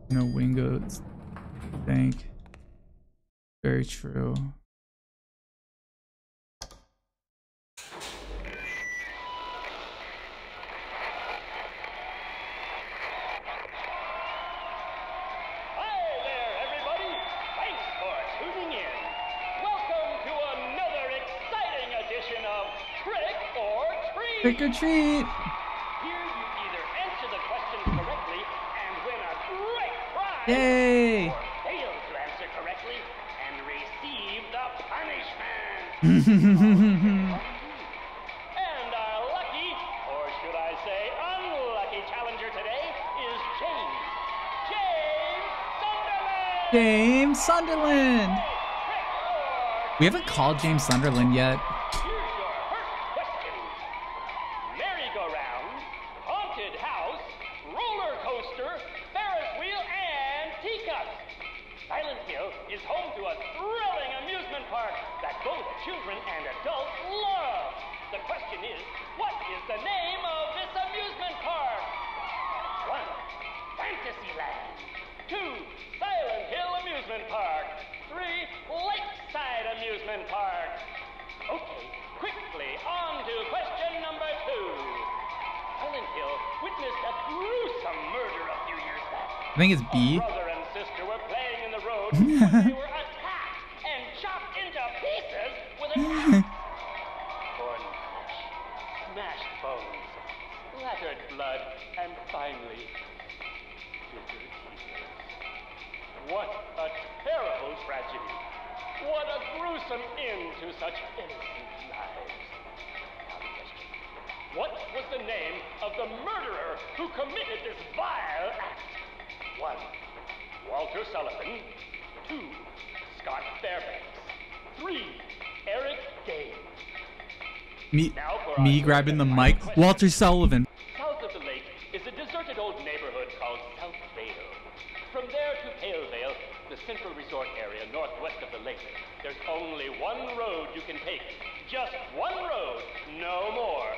Speaker 8: No windows, I think. Very true. Trick or treat!
Speaker 16: Here you either answer the question correctly and win a great prize,
Speaker 8: yay!
Speaker 16: Or fail to answer correctly and receive the punishment. And our lucky, or should I say unlucky challenger today is James Sunderland!
Speaker 8: James Sunderland! We haven't called James Sunderland yet.
Speaker 16: Children and adults love. The question is, what is the name of this amusement park? 1. Fantasyland. 2. Silent Hill Amusement Park. 3. Lakeside Amusement Park. Okay, quickly on to question number 2. Silent Hill witnessed a gruesome murder a few years back.
Speaker 8: I think it's B.
Speaker 16: A brother and sister were playing in the road when they were attacked and chopped into pieces with an axe. Torn flesh, smashed bones, splattered blood, and finally, bitter tears. What a terrible tragedy. What a gruesome end to such innocent lives. Now the question. What was the name of the murderer who committed this vile act? 1. Walter Sullivan. 2. Scott Fairbanks. 3. Eric Gaines.
Speaker 8: Me grabbing the mic. Walter Sullivan.
Speaker 16: South of the lake is a deserted old neighborhood called South Vale. From there to Pale Vale, the central resort area northwest of the lake, there's only one road you can take. Just one road, no more.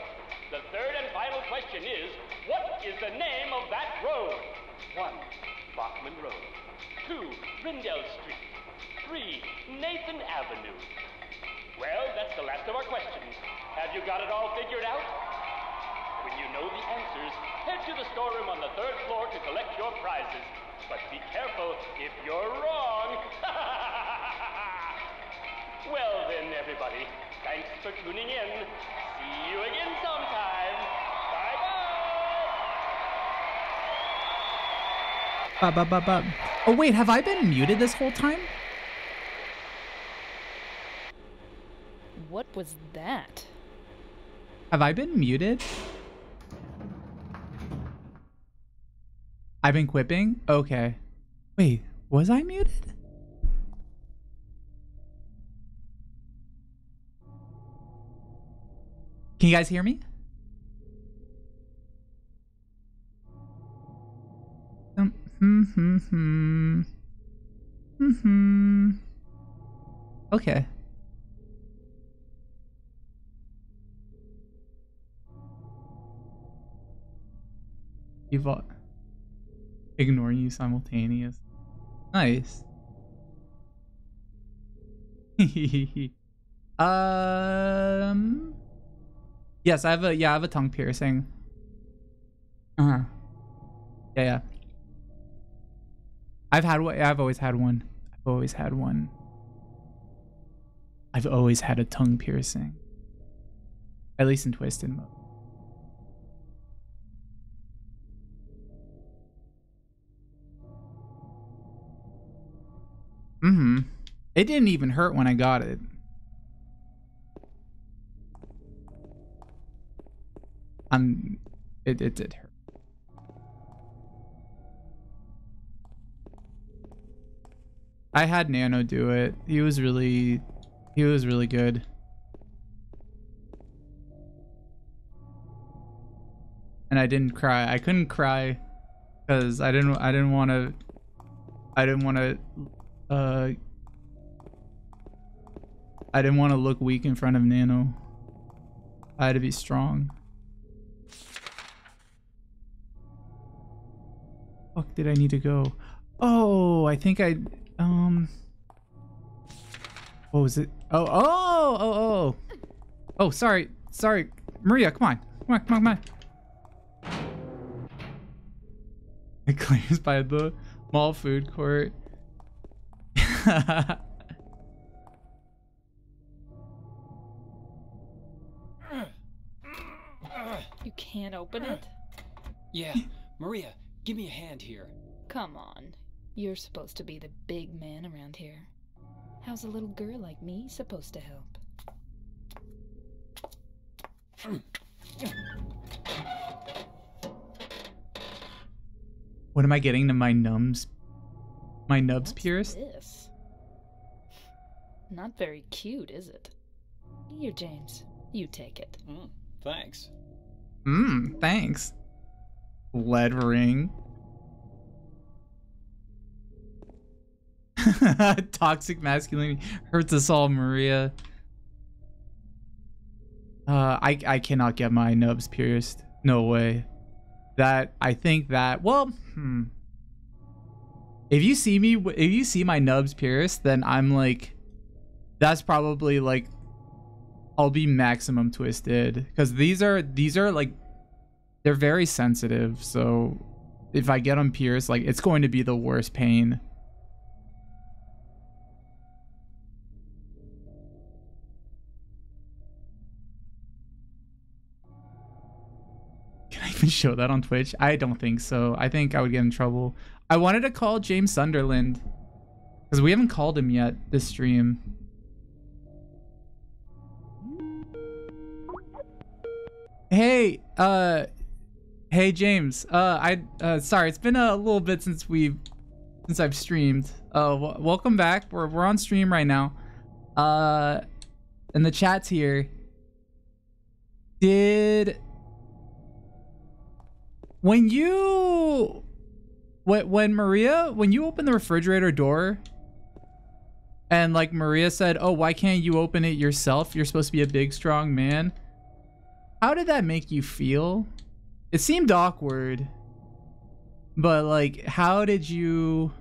Speaker 16: The third and final question is, what is the name of that road? 1. Bachman Road. 2. Rindell Street. 3. Nathan Avenue. Well, that's the last of our questions. Have you got it all figured out? When you know the answers, head to the storeroom on the 3rd floor to collect your prizes. But be careful if you're wrong. Well then, everybody, thanks for tuning in. See you again sometime. Bye-bye.
Speaker 8: Oh wait, have I been muted this whole time?
Speaker 13: What was that?
Speaker 8: Have I been muted? I've been quipping? Okay. Wait, was I muted? Can you guys hear me? Okay. Ignoring you simultaneous. Nice. Yes, I have a tongue piercing. Yeah. I've always had one. I've always had a tongue piercing. At least in Twisted mode. Mm-hmm. It didn't even hurt when I got it. It did hurt. I had Nano do it. He was really good. And I didn't cry. I couldn't cry because I didn't want to look weak in front of Nano. I had to be strong. Fuck, did I need to go? Oh, I think I what was it? Oh, sorry, Maria, come on. It clears by the mall food court.
Speaker 13: You can't open it?
Speaker 12: Yeah, Maria, give me a hand here.
Speaker 13: Come on. You're supposed to be the big man around here. How's a little girl like me supposed to help?
Speaker 8: What am I getting to my nubs pierced?
Speaker 13: This? Not very cute, is it? Here, James. You take it.
Speaker 12: Thanks.
Speaker 8: Thanks. Lead ring. Toxic masculinity hurts us all, Maria. I cannot get my nubs pierced. No way. I think that, well, if you see my nubs pierced, then I'm like, that's probably like, I'll be maximum twisted, because these are like, they're very sensitive. So if I get them pierced, like, it's going to be the worst pain. Can I even show that on Twitch? I don't think so. I think I would get in trouble. I wanted to call James Sunderland because we haven't called him yet this stream. Hey, James. Sorry, it's been a little bit since I've streamed. Welcome back. We're on stream right now. And the chat's here. When Maria, when you open the refrigerator door and like Maria said, oh, why can't you open it yourself? You're supposed to be a big, strong man. How did that make you feel? It seemed awkward, but like, how did you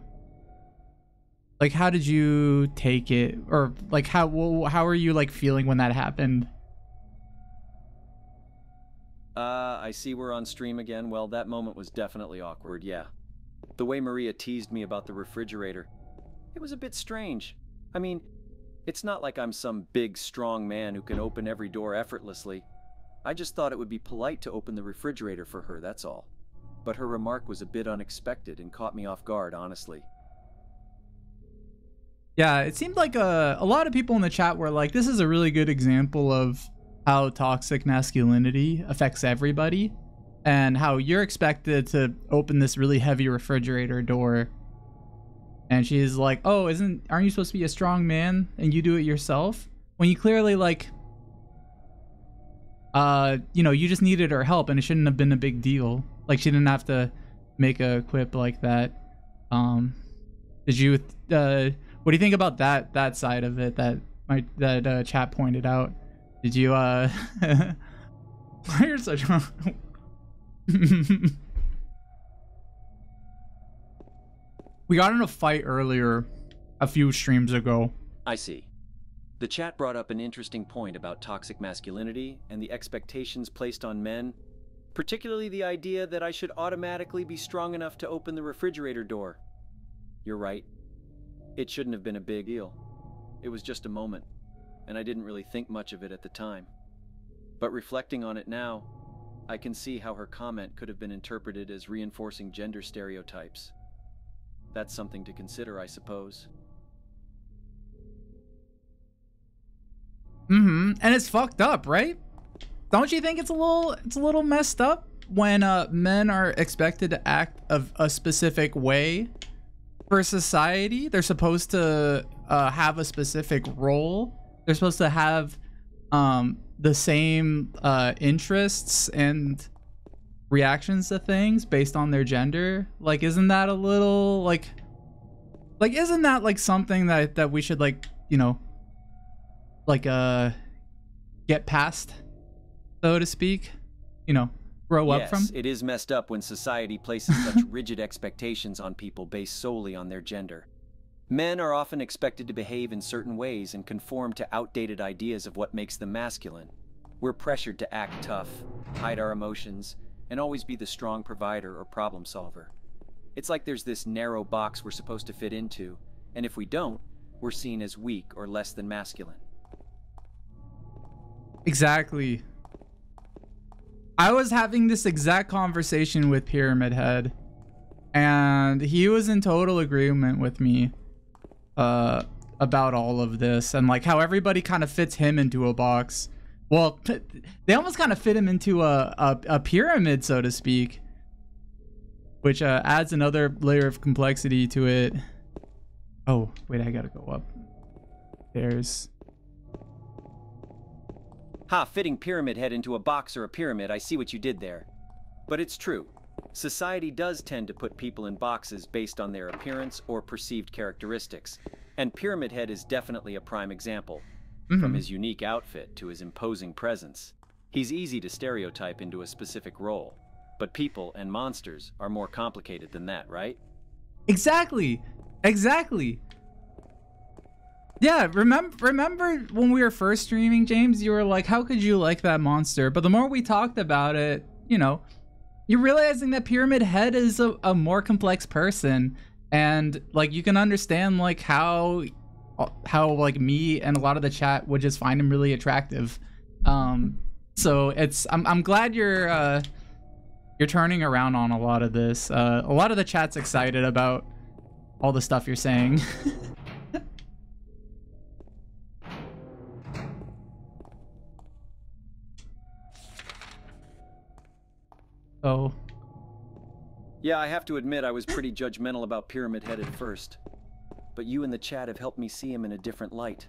Speaker 8: take it? Or like, how are you like feeling when that happened?
Speaker 6: I see we're on stream again. Well, that moment was definitely awkward, yeah. The way Maria teased me about the refrigerator, it was a bit strange. I mean, it's not like I'm some big, strong man who can open every door effortlessly. I just thought it would be polite to open the refrigerator for her, that's all. But her remark was a bit unexpected and caught me off guard, honestly.
Speaker 8: Yeah, it seemed like a lot of people in the chat were like, this is a really good example of how toxic masculinity affects everybody, and how you're expected to open this really heavy refrigerator door, and she's like, oh, aren't you supposed to be a strong man and you do it yourself, when you clearly like you just needed her help and it shouldn't have been a big deal. Like, she didn't have to make a quip like that. Did you what do you think about that side of it that chat pointed out? Did you you're such a We got in a fight earlier a few streams ago.
Speaker 6: I see. The chat brought up an interesting point about toxic masculinity and the expectations placed on men, particularly the idea that I should automatically be strong enough to open the refrigerator door. You're right. It shouldn't have been a big deal. It was just a moment, and I didn't really think much of it at the time. But reflecting on it now, I can see how her comment could have been interpreted as reinforcing gender stereotypes. That's something to consider, I suppose.
Speaker 8: And it's fucked up, right? Don't you think it's a little messed up when men are expected to act of a specific way for society? They're supposed to have a specific role. They're supposed to have the same interests and reactions to things based on their gender. Like, isn't that a little like isn't that like something that we should, like, you know, like get past, so to speak, you know, grow up from?
Speaker 6: Yes, it is messed up when society places such rigid expectations on people based solely on their gender. Men are often expected to behave in certain ways and conform to outdated ideas of what makes them masculine. We're pressured to act tough, hide our emotions, and always be the strong provider or problem solver. It's like there's this narrow box we're supposed to fit into, and if we don't, we're seen as weak or less than masculine.
Speaker 8: Exactly. I was having this exact conversation with Pyramid Head, and he was in total agreement with me about all of this, and like how everybody kind of fits him into a box. Well, they almost kind of fit him into a pyramid, so to speak, which adds another layer of complexity to it. Oh, wait, I gotta go up. There's...
Speaker 6: Ha, fitting Pyramid Head into a box or a pyramid, I see what you did there. But it's true. Society does tend to put people in boxes based on their appearance or perceived characteristics, and Pyramid Head is definitely a prime example. From his unique outfit to his imposing presence, he's easy to stereotype into a specific role. But people and monsters are more complicated than that, right?
Speaker 8: Exactly. Exactly. Yeah, remember when we were first streaming, James? You were like, how could you like that monster? But the more we talked about it, you know, you're realizing that Pyramid Head is a more complex person. And like, you can understand like how like me and a lot of the chat would just find him really attractive. So it's I'm glad you're turning around on a lot of this. A lot of the chat's excited about all the stuff you're saying. Oh.
Speaker 6: Yeah, I have to admit I was pretty judgmental about Pyramid Head at first. But you in the chat have helped me see him in a different light.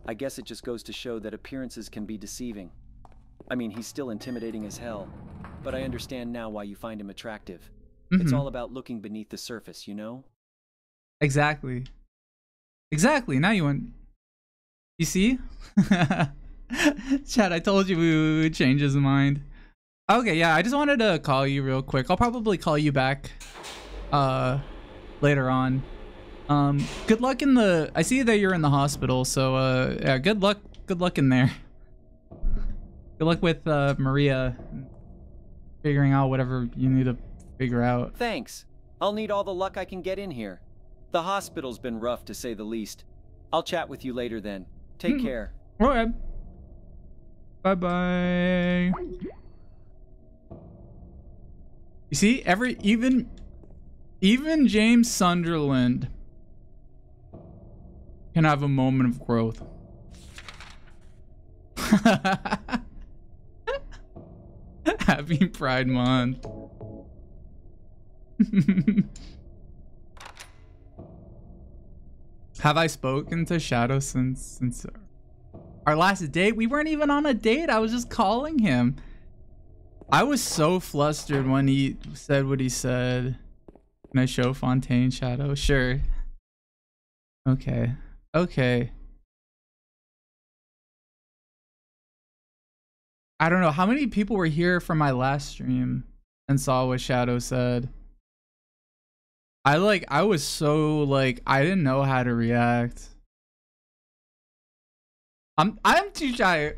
Speaker 6: I guess it just goes to show that appearances can be deceiving. I mean, he's still intimidating as hell, but I understand now why you find him attractive. It's all about looking beneath the surface, you know?
Speaker 8: Exactly. Exactly. Now you want... You see? Chat, I told you we would change his mind. Okay, yeah, I just wanted to call you real quick. I'll probably call you back later on. Good luck in the... I see that you're in the hospital, so yeah, good luck in there. Good luck with Maria figuring out whatever you need to figure out.
Speaker 6: Thanks. I'll need all the luck I can get in here. The hospital's been rough, to say the least. I'll chat with you later then. Take care.
Speaker 8: Okay. Bye-bye. You see, even James Sunderland can have a moment of growth. Happy Pride Month. Have I spoken to Shadow since our last date? We weren't even on a date. I was just calling him. I was so flustered when he said what he said. Can I show Fontaine Shadow? Sure. Okay. Okay. I don't know how many people were here from my last stream and saw what Shadow said. I was so like, I didn't know how to react. I'm too shy.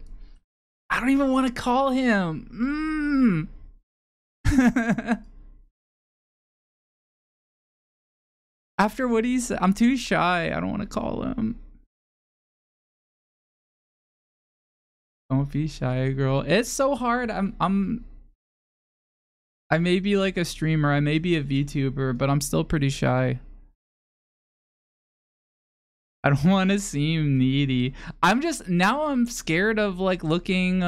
Speaker 8: I don't even want to call him. After what he said, I'm too shy. I don't want to call him. Don't be shy, girl. It's so hard. I may be like a streamer, I may be a VTuber, but I'm still pretty shy. I don't want to seem needy. I'm scared of like looking,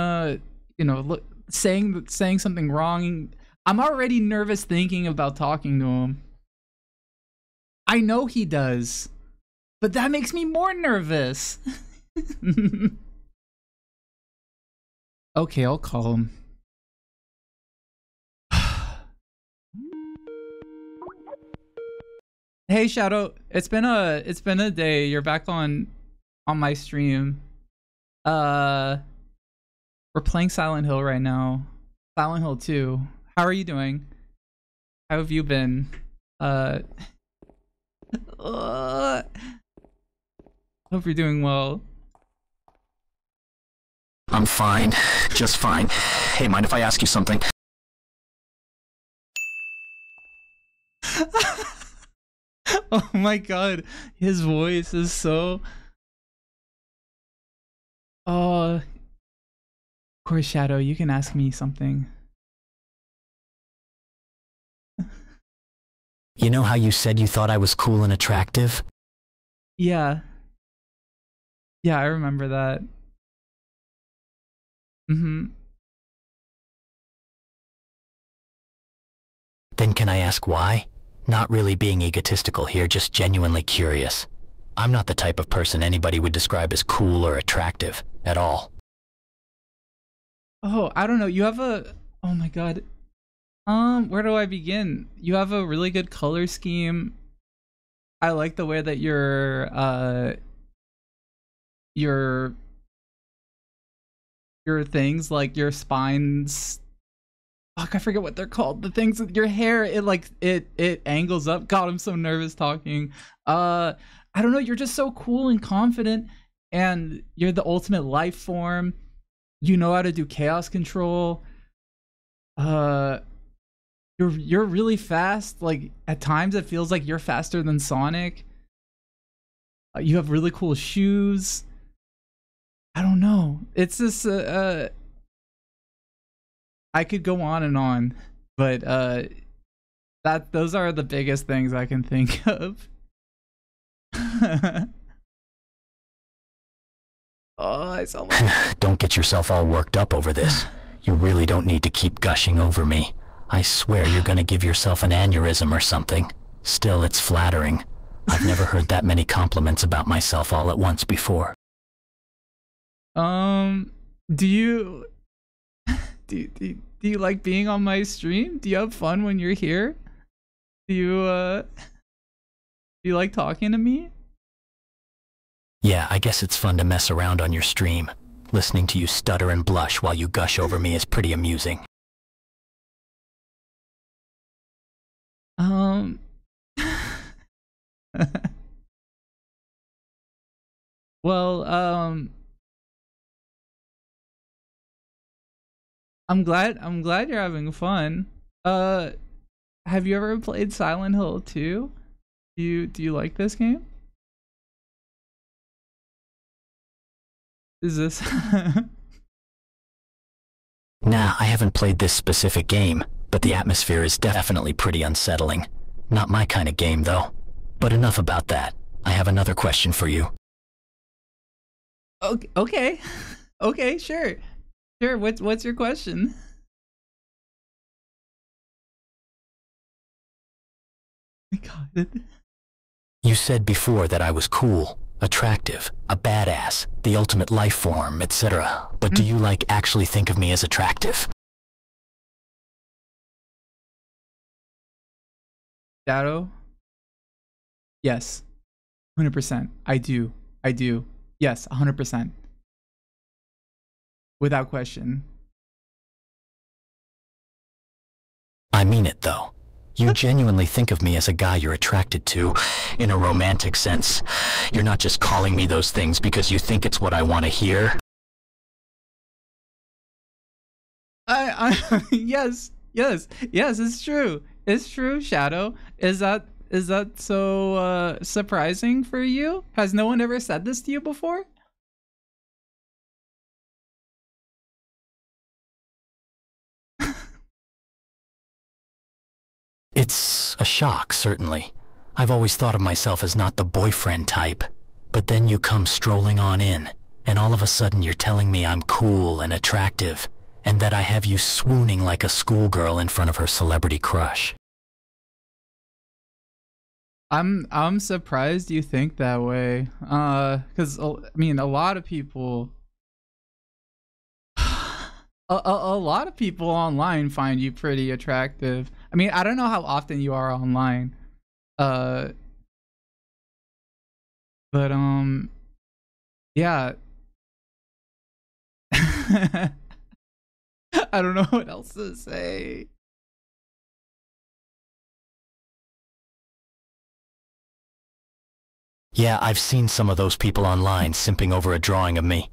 Speaker 8: saying something wrong. I'm already nervous thinking about talking to him. I know he does, but that makes me more nervous. Okay, I'll call him. Hey Shadow, it's been a day. You're back on my stream. We're playing Silent Hill right now. Silent Hill 2. How are you doing? How have you been? Hope you're doing well.
Speaker 17: I'm fine. Just fine. Hey, mind if I ask you something?
Speaker 8: Oh my god, his voice is so... Oh... Of course, Shadow, you can ask me something.
Speaker 17: You know how you said you thought I was cool and attractive?
Speaker 8: Yeah. Yeah, I remember that. Mm-hmm.
Speaker 17: Then can I ask why? Not really being egotistical here, just genuinely curious. I'm not the type of person anybody would describe as cool or attractive, at all.
Speaker 8: Oh, I don't know. You have a... Oh my god. Where do I begin? You have a really good color scheme. I like the way that your things, like your spines... Fuck, I forget what they're called. The things with your hair, it angles up. God, I'm so nervous talking. I don't know, you're just so cool and confident, and you're the ultimate life form. You know how to do chaos control. You're really fast. Like at times it feels like you're faster than Sonic. You have really cool shoes. I don't know. It's just I could go on and on, but those are the biggest things I can think of. Oh, I saw my...
Speaker 17: Don't get yourself all worked up over this. You really don't need to keep gushing over me. I swear you're gonna give yourself an aneurysm or something. Still, it's flattering. I've never heard that many compliments about myself all at once before.
Speaker 8: Do you... Do you like being on my stream? Do you have fun when you're here? Do you like talking to me?
Speaker 17: Yeah, I guess it's fun to mess around on your stream. Listening to you stutter and blush while you gush over me is pretty amusing.
Speaker 8: Well, I'm glad you're having fun. Have you ever played Silent Hill 2? Do you like this game? Is this
Speaker 17: Nah, I haven't played this specific game, but the atmosphere is definitely pretty unsettling. Not my kind of game, though. But enough about that. I have another question for you.
Speaker 8: Okay. Okay, sure. Sure, what's your question? Oh my god.
Speaker 17: You said before that I was cool, attractive, a badass, the ultimate life form, etc. But do you actually think of me as attractive?
Speaker 8: Shadow? Yes. 100%. I do. Yes, 100%. Without question.
Speaker 17: I mean it, though. You genuinely think of me as a guy you're attracted to, in a romantic sense. You're not just calling me those things because you think it's what I want to hear.
Speaker 8: Yes, it's true. It's true, Shadow. Is that so surprising for you? Has no one ever said this to you before?
Speaker 17: It's a shock, certainly. I've always thought of myself as not the boyfriend type. But then you come strolling on in, and all of a sudden you're telling me I'm cool and attractive, and that I have you swooning like a schoolgirl in front of her celebrity crush.
Speaker 8: I'm surprised you think that way. 'Cause I mean, a lot of people a lot of people online find you pretty attractive. I mean, I don't know how often you are online. But yeah. I don't know what else to say.
Speaker 17: Yeah, I've seen some of those people online simping over a drawing of me.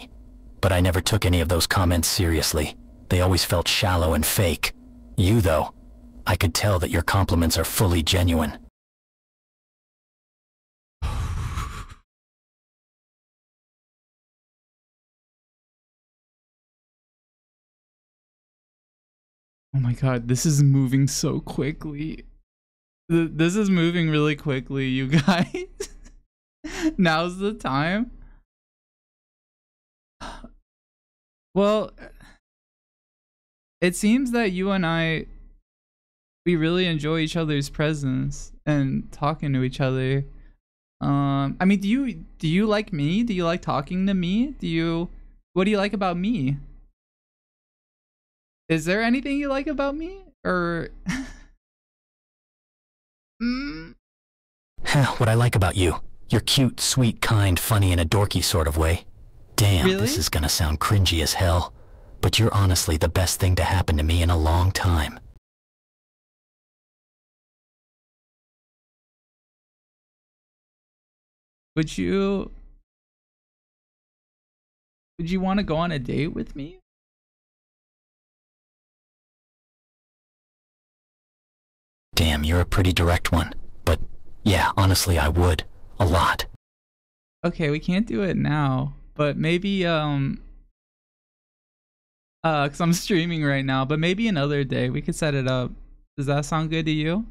Speaker 17: But I never took any of those comments seriously. They always felt shallow and fake. You, though, I could tell that your compliments are fully genuine.
Speaker 8: Oh my god, this is moving so quickly. This is moving really quickly, you guys. Now's the time. Well, it seems that you and we really enjoy each other's presence and talking to each other. I mean, do you like me? Do you like talking to me? What do you like about me? Is there anything you like about me? Or
Speaker 17: What I like about you. You're cute, sweet, kind, funny in a dorky sort of way. Damn,
Speaker 8: really?
Speaker 17: This is gonna sound cringy as hell. But you're honestly the best thing to happen to me in a long time.
Speaker 8: Would you want to go on a date with me?
Speaker 17: Damn, you're a pretty direct one. But yeah, honestly, I would. A lot.
Speaker 8: Okay, we can't do it now, but maybe cause I'm streaming right now, but maybe another day we could set it up. Does that sound good to you?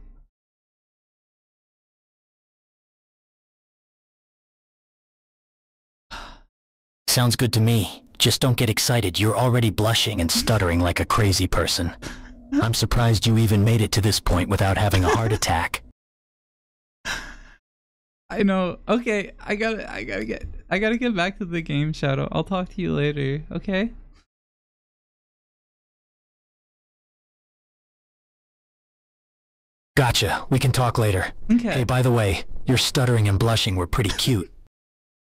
Speaker 17: Sounds good to me. Just don't get excited. You're already blushing and stuttering like a crazy person. I'm surprised you even made it to this point without having a heart attack.
Speaker 8: I know. Okay, I gotta get back to the game, Shadow. I'll talk to you later, okay?
Speaker 17: Gotcha. We can talk later.
Speaker 8: Okay.
Speaker 17: Hey, by the way, your stuttering and blushing were pretty cute.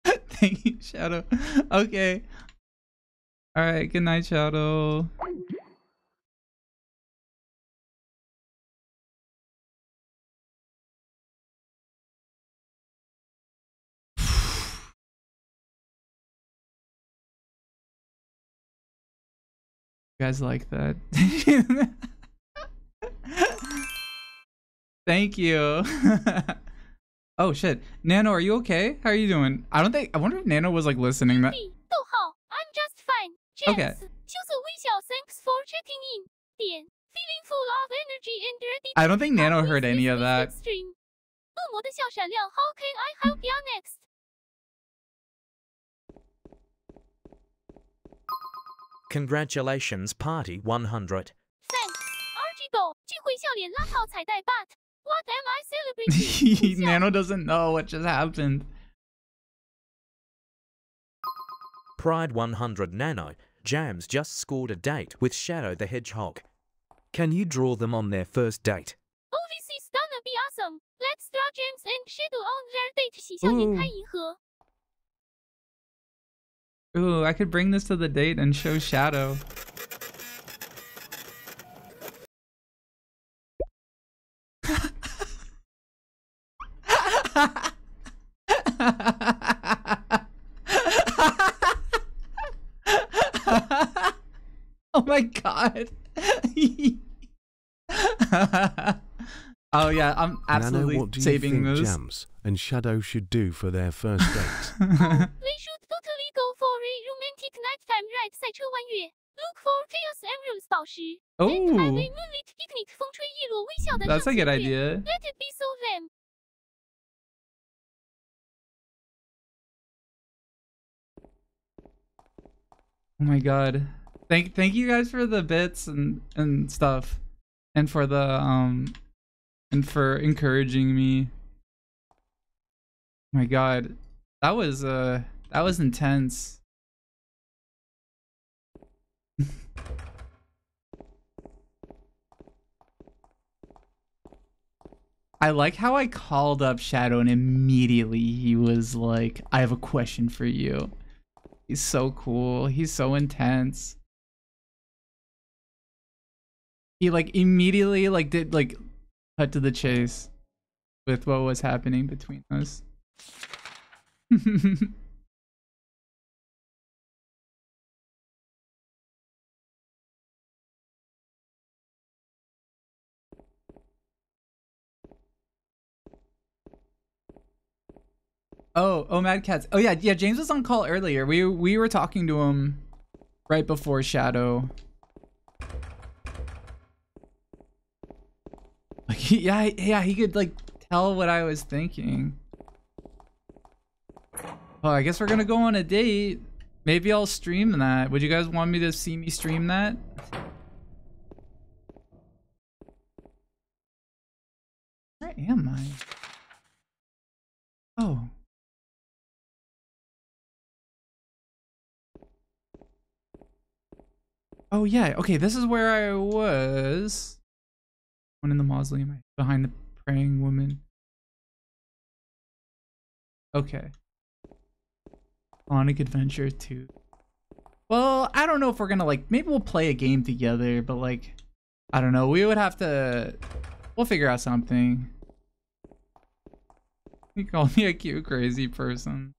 Speaker 8: Thank you, Shadow. Okay. Alright, good night, Shadow. You guys like that? Thank you. Oh shit, Nano, are you okay? How are you doing? I wonder if Nano was like listening. That.
Speaker 2: I'm just fine. James,
Speaker 8: Okay.
Speaker 2: 就是微笑 thanks for checking in. 点 feeling full of energy and ready.
Speaker 8: I don't think Nano heard any of that.
Speaker 2: Stream. 恶魔的笑闪亮 How can I help you next?
Speaker 3: Congratulations, Party 100.
Speaker 2: Thanks, Archibald. 聚会笑脸拉套彩带 but what am I celebrating?
Speaker 8: Nano doesn't know what just happened.
Speaker 3: Pride 100 Nano. Jams just scored a date with Shadow the Hedgehog. Can you draw them on their first date?
Speaker 2: Oh, this is gonna be awesome. Let's draw James and Shadow on their date. 喜笑颜开银河.
Speaker 8: Ooh, I could bring this to the date and show Shadow. Oh my god. Oh yeah, I'm absolutely
Speaker 7: Nano, what do you
Speaker 8: saving
Speaker 7: think
Speaker 8: this.
Speaker 7: Jams and Shadow should do for their first date?
Speaker 2: We should totally go for a romantic nighttime ride 赛车弯月. Look for chaos emeralds 宝石. And have a moonlit picnic 风吹日落微笑的
Speaker 8: That's a good
Speaker 2: 上弦月.
Speaker 8: idea.
Speaker 2: Let it be so them.
Speaker 8: Oh my god. Thank you guys for the bits and stuff. And for the and for encouraging me. Oh my god. That was intense. I like how I called up Shadow and immediately he was like, I have a question for you. He's so cool. He's so intense. He like immediately like did like cut to the chase with what was happening between us. Oh, Mad Cats. Oh yeah, James was on call earlier. We were talking to him right before Shadow. Like he could like tell what I was thinking. Oh, I guess we're gonna go on a date. Maybe I'll stream that. Would you guys want me to see me stream that? Where am I? Oh. Oh yeah, okay, this is where I was. One in the mausoleum, behind the praying woman. Okay. Sonic Adventure 2. Well, I don't know if we're gonna like, maybe we'll play a game together, but like, I don't know, we would have to, we'll figure out something. You call me a cute crazy person.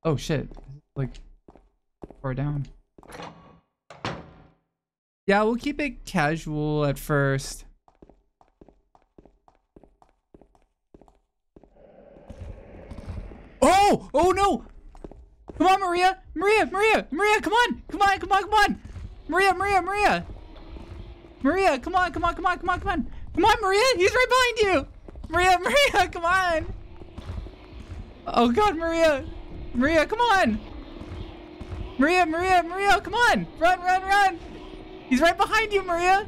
Speaker 8: Oh shit, like far down. Yeah, we'll keep it casual at first. Oh no, come on, Maria, come on, Maria, come on, Maria, he's right behind you. Maria, come on. Oh god, Maria, come on. Maria, come on. Run. He's right behind you, Maria.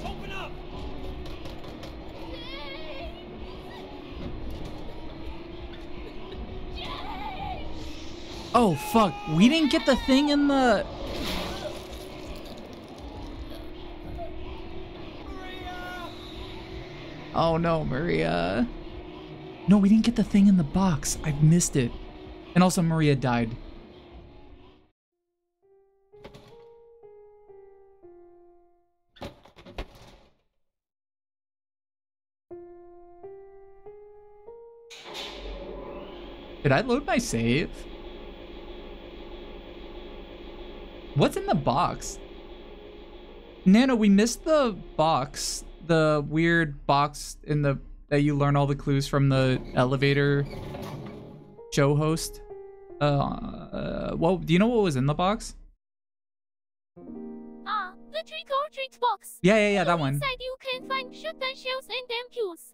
Speaker 16: Open up.
Speaker 8: Oh fuck, we didn't get the thing in the... Oh no, Maria. No, we didn't get the thing in the box. I've missed it. And also Maria died. Did I load my save? What's in the box? Nano, we missed the box. The weird box in the that you learn all the clues from the elevator show host. Well, do you know what was in the box?
Speaker 2: The trick or treat box.
Speaker 8: Yeah, that one.
Speaker 2: Inside you can find shotgun shells and ampoules.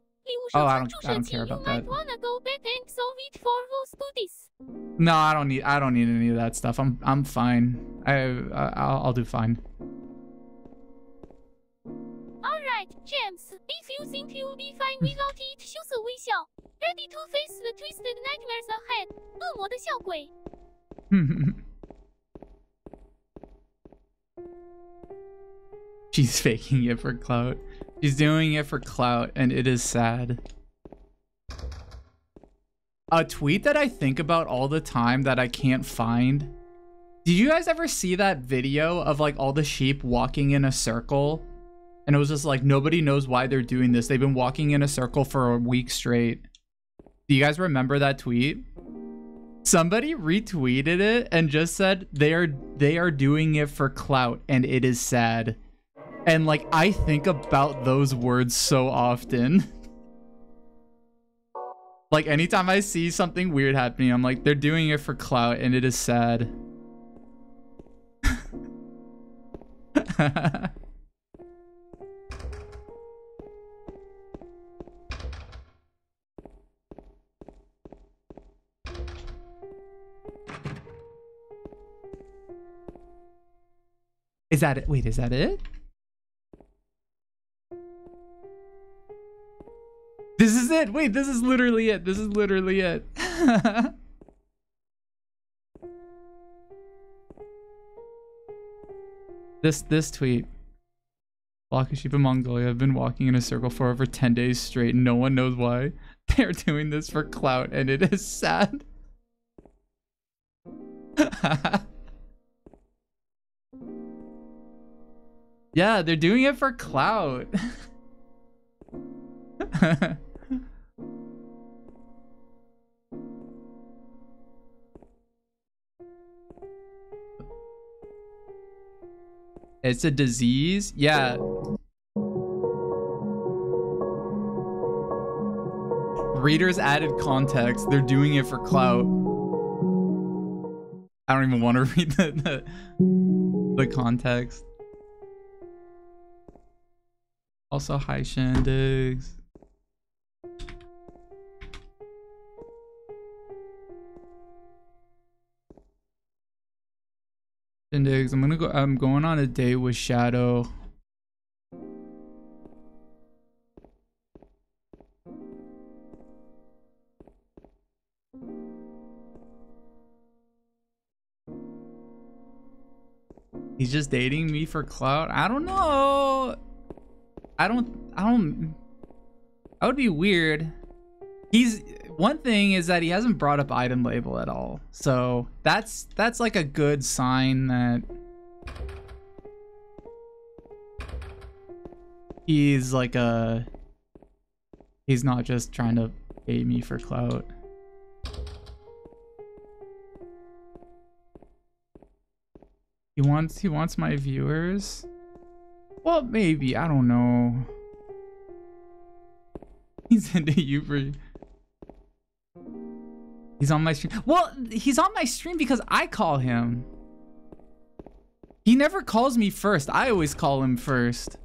Speaker 8: Oh, I don't care about that.
Speaker 2: You might wanna go back and solve it for those goodies.
Speaker 8: No, I don't need any of that stuff. I'm fine. I'll do fine.
Speaker 2: Alright, James. If you think you'll be fine without it, 羞涩微笑. Ready to face the twisted nightmares ahead. 恶魔的笑鬼.
Speaker 8: She's faking it for clout. She's doing it for clout, and it is sad. A tweet that I think about all the time that I can't find. Did you guys ever see that video of like all the sheep walking in a circle? And it was just like, nobody knows why they're doing this. They've been walking in a circle for a week straight. Do you guys remember that tweet? Somebody retweeted it and just said they are doing it for clout, and it is sad. And like, I think about those words so often. Like, anytime I see something weird happening, I'm like, they're doing it for clout, and it is sad. Is that it? Wait, is that it? This is it. Wait, this is literally it. This is literally it. This tweet. Flock of sheep in Mongolia have been walking in a circle for over 10 days straight. No one knows why. They're doing this for clout, and it is sad. Yeah, they're doing it for clout. It's a disease? Yeah. Readers added context. They're doing it for clout. I don't even want to read the context. Also, hi Shandigs. Shandigs, I'm going on a date with Shadow. He's just dating me for clout? I don't know. I would be weird. One thing is that he hasn't brought up item label at all. So that's like a good sign that he's not just trying to pay me for clout. He wants my viewers. Well, maybe, I don't know. He's into you for... He's on my stream. Well, he's on my stream because I call him. He never calls me first. I always call him first.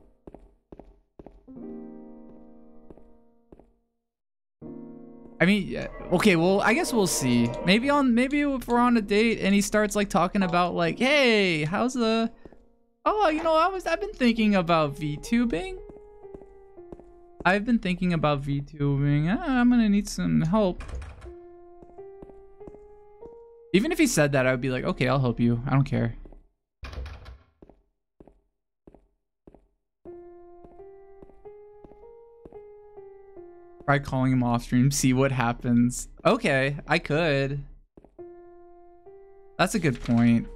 Speaker 8: I mean, okay, well, I guess we'll see. Maybe if we're on a date and he starts like talking about like, hey, how's the... Oh, you know, I've been thinking about VTubing. I'm gonna need some help. Even if he said that, I would be like, okay, I'll help you. I don't care. Try calling him off stream, see what happens. Okay, I could. That's a good point.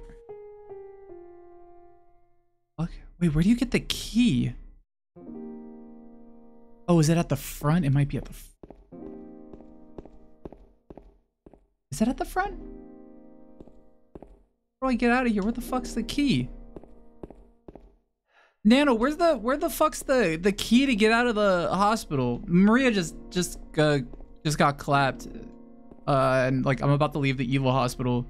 Speaker 8: Okay, wait, where do you get the key? Oh, is it at the front? It might be at the... Is it at the front? How do I get out of here? Where the fuck's the key? Nano, where the fuck's the key to get out of the hospital? Maria just got clapped. And like I'm about to leave the evil hospital.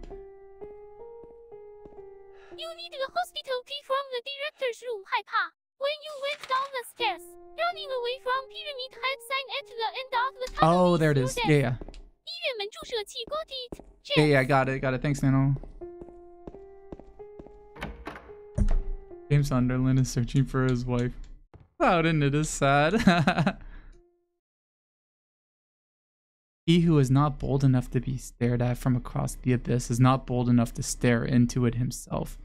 Speaker 2: You need the hospital key from the director's room, 害怕. When you went down the stairs, running away from Pyramid Head sign at the end of the tunnel.
Speaker 8: Oh, there it is. Yeah. Yeah, I got it. Thanks, Nano. James Sunderland is searching for his wife. Cloud, and it is sad. He who is not bold enough to be stared at from across the abyss is not bold enough to stare into it himself.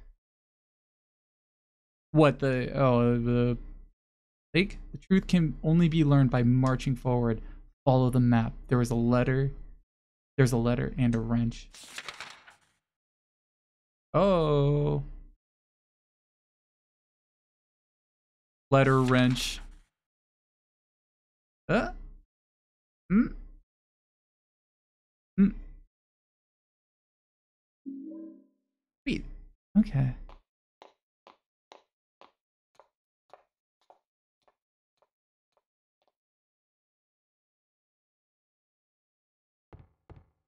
Speaker 8: What the fake? The truth can only be learned by marching forward. Follow the map. There's a letter and a wrench. Oh. Letter wrench. Sweet. Okay.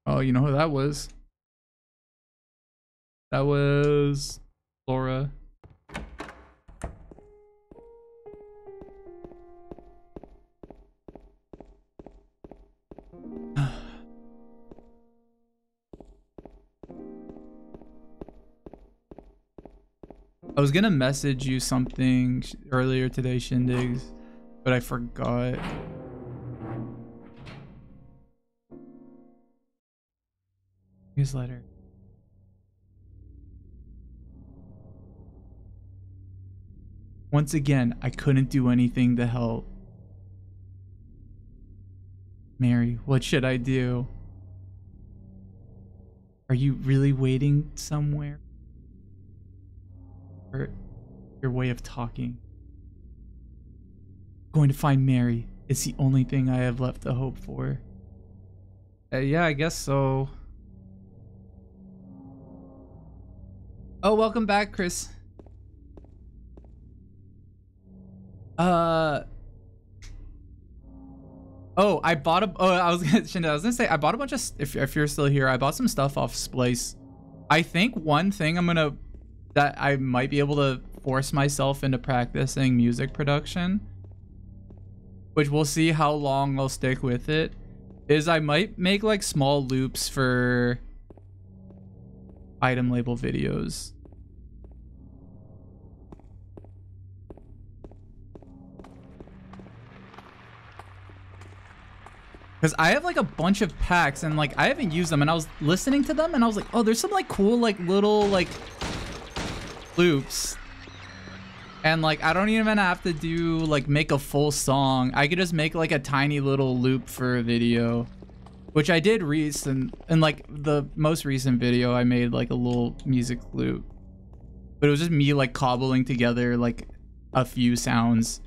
Speaker 8: Oh, you know who that was? That was Laura. I was gonna message you something earlier today, Shindigs, but I forgot. Newsletter. Once again, I couldn't do anything to help. Mary, what should I do? Are you really waiting somewhere? Or your way of talking? Going to find Mary. It's the only thing I have left to hope for. Yeah, I guess so. Oh, welcome back, Chris. Oh, I bought a. Oh, I was gonna say I bought a bunch of. If you're still here, I bought some stuff off Splice. I think one thing that I might be able to force myself into practicing music production, which we'll see how long I'll stick with it, is I might make like small loops for item label videos. Because I have like a bunch of packs and like I haven't used them, and I was listening to them and I was like, oh, there's some like cool like little like loops, and like I don't even have to do like make a full song. I could just make like a tiny little loop for a video, which I did recent. And like the most recent video I made like a little music loop, but it was just me like cobbling together like a few sounds.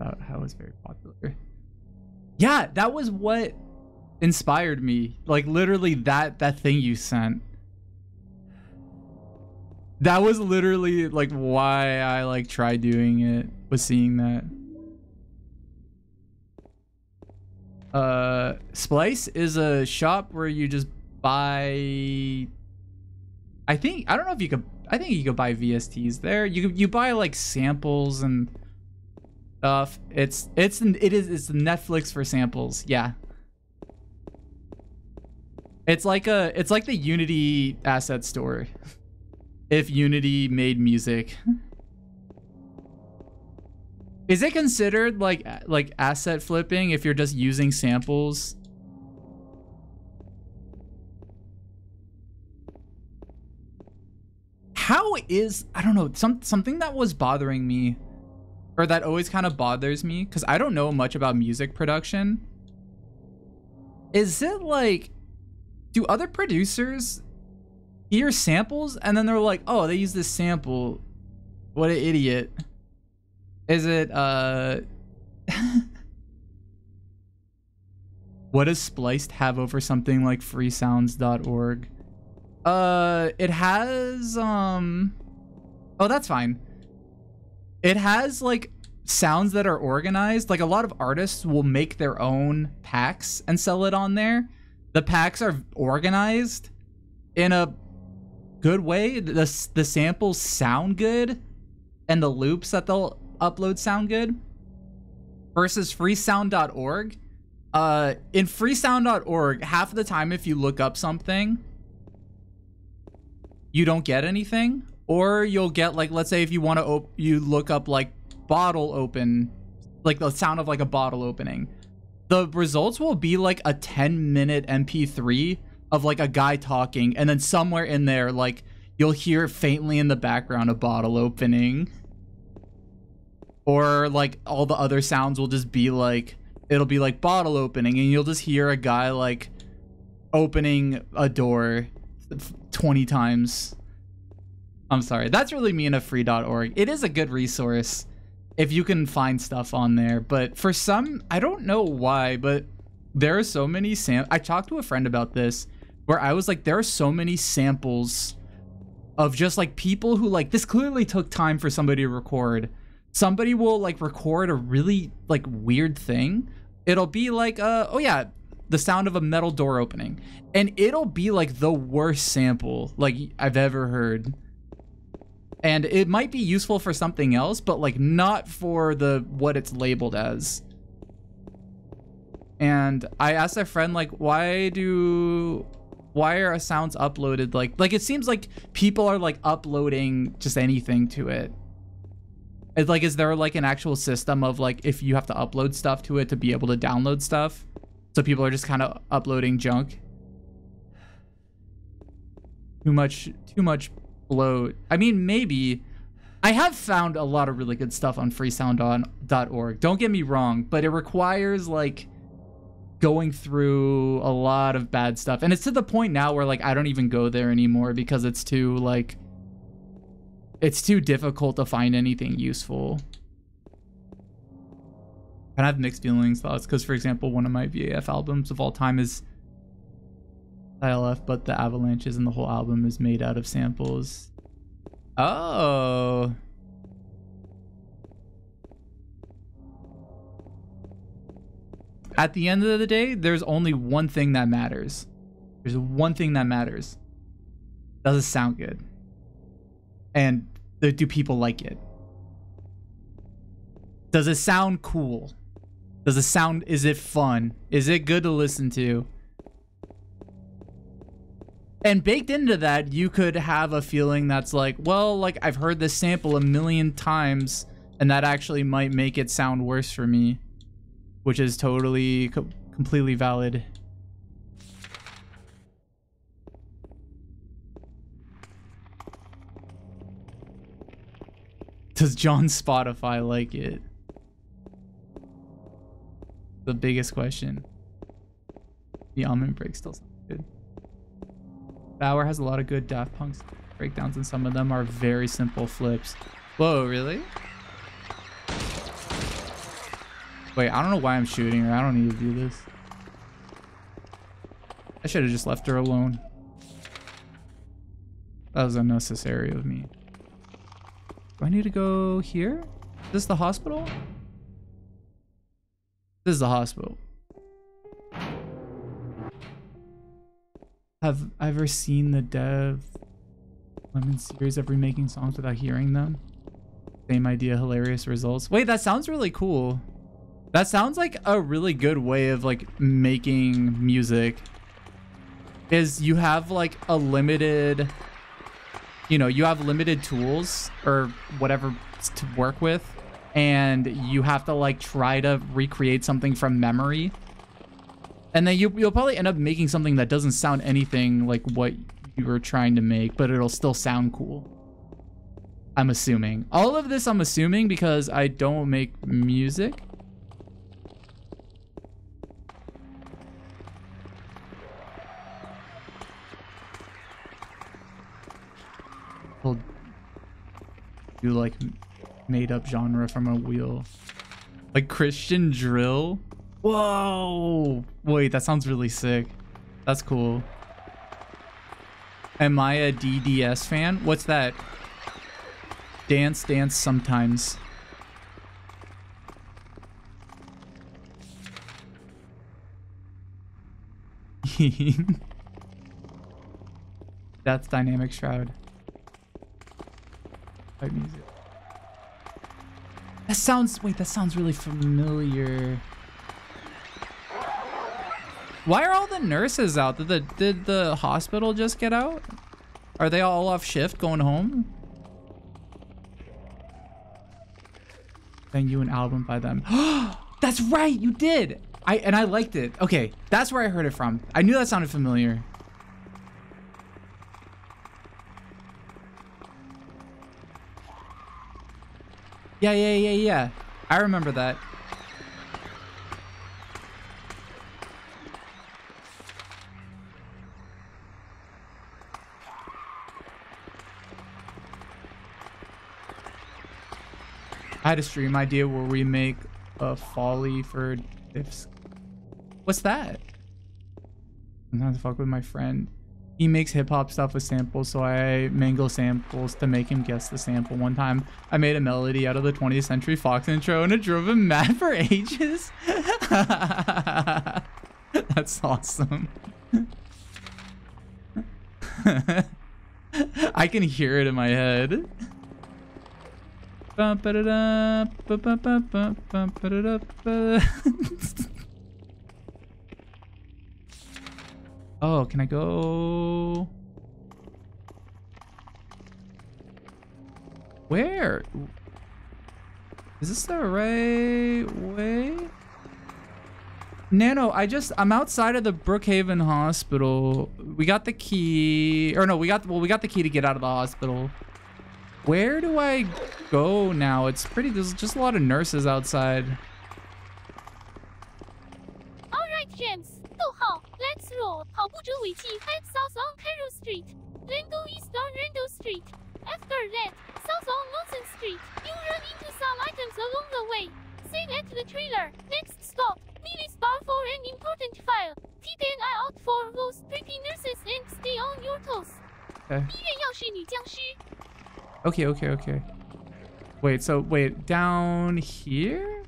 Speaker 8: About how it's very popular. Yeah, that was what inspired me. Like literally that thing you sent. That was literally like why I like tried doing it, was seeing that. Splice is a shop where you just buy, I think you could buy VSTs there. You buy like samples and stuff. It's Netflix for samples. Yeah. It's like the Unity asset store. If Unity made music. Is it considered like asset flipping if you're just using samples? How is, I don't know, something that was bothering me, or that always kind of bothers me, because I don't know much about music production. Is it like, do other producers hear samples and then they're like, oh, they use this sample, what an idiot? Is it what does Spliced have over something like freesounds.org? It has oh, that's fine. It has like sounds that are organized. Like a lot of artists will make their own packs and sell it on there. The packs are organized in a good way. The samples sound good, and the loops that they'll upload sound good. Versus freesound.org. In freesound.org, half of the time if you look up something, you don't get anything. Or you'll get like, let's say if you want to you look up like bottle open, like the sound of like a bottle opening, the results will be like a 10-minute MP3 of like a guy talking, and then somewhere in there like you'll hear faintly in the background a bottle opening. Or like all the other sounds will just be like, it'll be like bottle opening, and you'll just hear a guy like opening a door 20 times. I'm sorry, that's really mean of free.org. It is a good resource if you can find stuff on there, but for some, I don't know why, but there are so many I talked to a friend about this, where I was like, there are so many samples of just like people who like, this clearly took time for somebody to record, somebody will like record a really like weird thing. It'll be like, oh yeah, the sound of a metal door opening. And it'll be like the worst sample like I've ever heard. And it might be useful for something else, but like not for the what it's labeled as. And I asked a friend, like, why are sounds uploaded? Like it seems like people are like uploading just anything to it. It's like, is there like an actual system of like, if you have to upload stuff to it to be able to download stuff? So people are just kind of uploading junk. Too much bloat. I mean, maybe. I have found a lot of really good stuff on freesound.org. Don't get me wrong, but it requires like going through a lot of bad stuff. And it's to the point now where like I don't even go there anymore because it's too like it's too difficult to find anything useful. And I have mixed feelings, thoughts, because for example, one of my VAF albums of all time is ILF, but the avalanches and the whole album is made out of samples. Oh. At the end of the day, there's only one thing that matters. There's one thing that matters. Does it sound good? And do people like it? Does it sound cool? Does it sound, is it fun? Is it good to listen to? And baked into that, you could have a feeling that's like, well, like I've heard this sample a million times and that actually might make it sound worse for me, which is totally, completely valid. Does John's Spotify like it? The biggest question. The almond break still sounds good. Bauer has a lot of good Daft Punk breakdowns, and some of them are very simple flips. Whoa, really? Wait, I don't know why I'm shooting her. I don't need to do this. I should have just left her alone. That was unnecessary of me. Do I need to go here? Is this the hospital? This is the hospital. Have I ever seen the Dev Lemon series of remaking songs without hearing them? Same idea, hilarious results. Wait, that sounds really cool. That sounds like a really good way of like making music. Is you have like a limited, you know, you have limited tools or whatever to work with, and you have to like try to recreate something from memory. And then you'll probably end up making something that doesn't sound anything like what you were trying to make, but it'll still sound cool. I'm assuming. All of this I'm assuming because I don't make music. We'll do like made up genre from a wheel. Like Christian drill. Whoa! Wait, that sounds really sick. That's cool. Am I a DDS fan? What's that? Dance, dance sometimes. That's Dynamic Shroud. Fight music. That sounds, wait, that sounds really familiar. Why are all the nurses out? Did the hospital just get out? Are they all off shift going home? Then you an album by them. That's right, you did. I liked it. Okay, that's where I heard it from. I knew that sounded familiar. Yeah. I remember that. I had a stream idea where we make a folly for ifs. What's that? Sometimes I fuck with my friend. He makes hip-hop stuff with samples, so I mangle samples to make him guess the sample. One time, I made a melody out of the 20th Century Fox intro, and it drove him mad for ages. That's awesome. I can hear it in my head. Oh, can I go? Where? Is this the right way? Nano, I'm outside of the Brookhaven Hospital. We got the key, or no, we got the key to get out of the hospital. Where do I go now? There's just a lot of nurses outside.
Speaker 2: Alright, James. 逗号 Let's roll. 跑步者尾气 head south on Carroll Street. Then go east on Randall Street. After that, south on Lawson Street. You run into some items along the way. Save at the trailer. Next stop, Millie's bar for an important file. Keep an eye out for those creepy nurses and stay on your toes.
Speaker 8: Okay.
Speaker 2: 医院钥匙女僵尸.
Speaker 8: Okay. Wait, down here?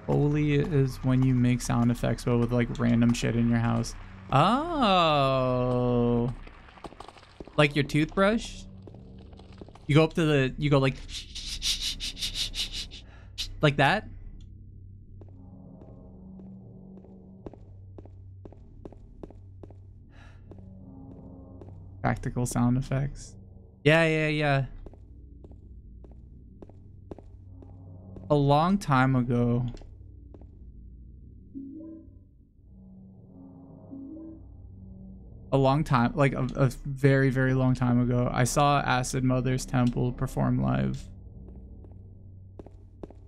Speaker 8: Foley is when you make sound effects but with like random shit in your house. Oh. Like your toothbrush? You go up to you go like like that? Practical sound effects. Yeah. A long time ago. Like a very, very long time ago, I saw Acid Mother's Temple perform live.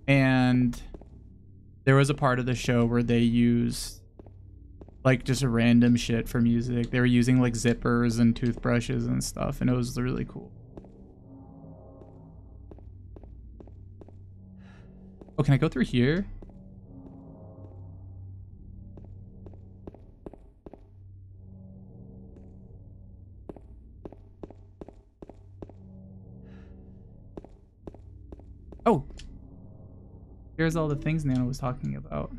Speaker 8: And there was a part of the show where they used like just random shit for music. They were using like zippers and toothbrushes and stuff, and it was really cool. Oh, can I go through here? Oh, here's all the things Nana was talking about.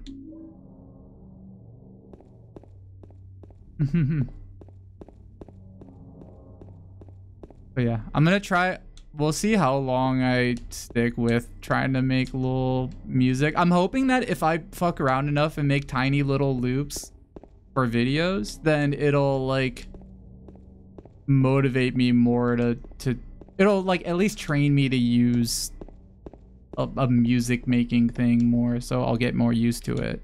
Speaker 8: But yeah, I'm gonna try. We'll see how long I stick with trying to make little music. I'm hoping that if I fuck around enough and make tiny little loops for videos, then it'll like motivate me more to it'll like at least train me to use a music making thing more, so I'll get more used to it.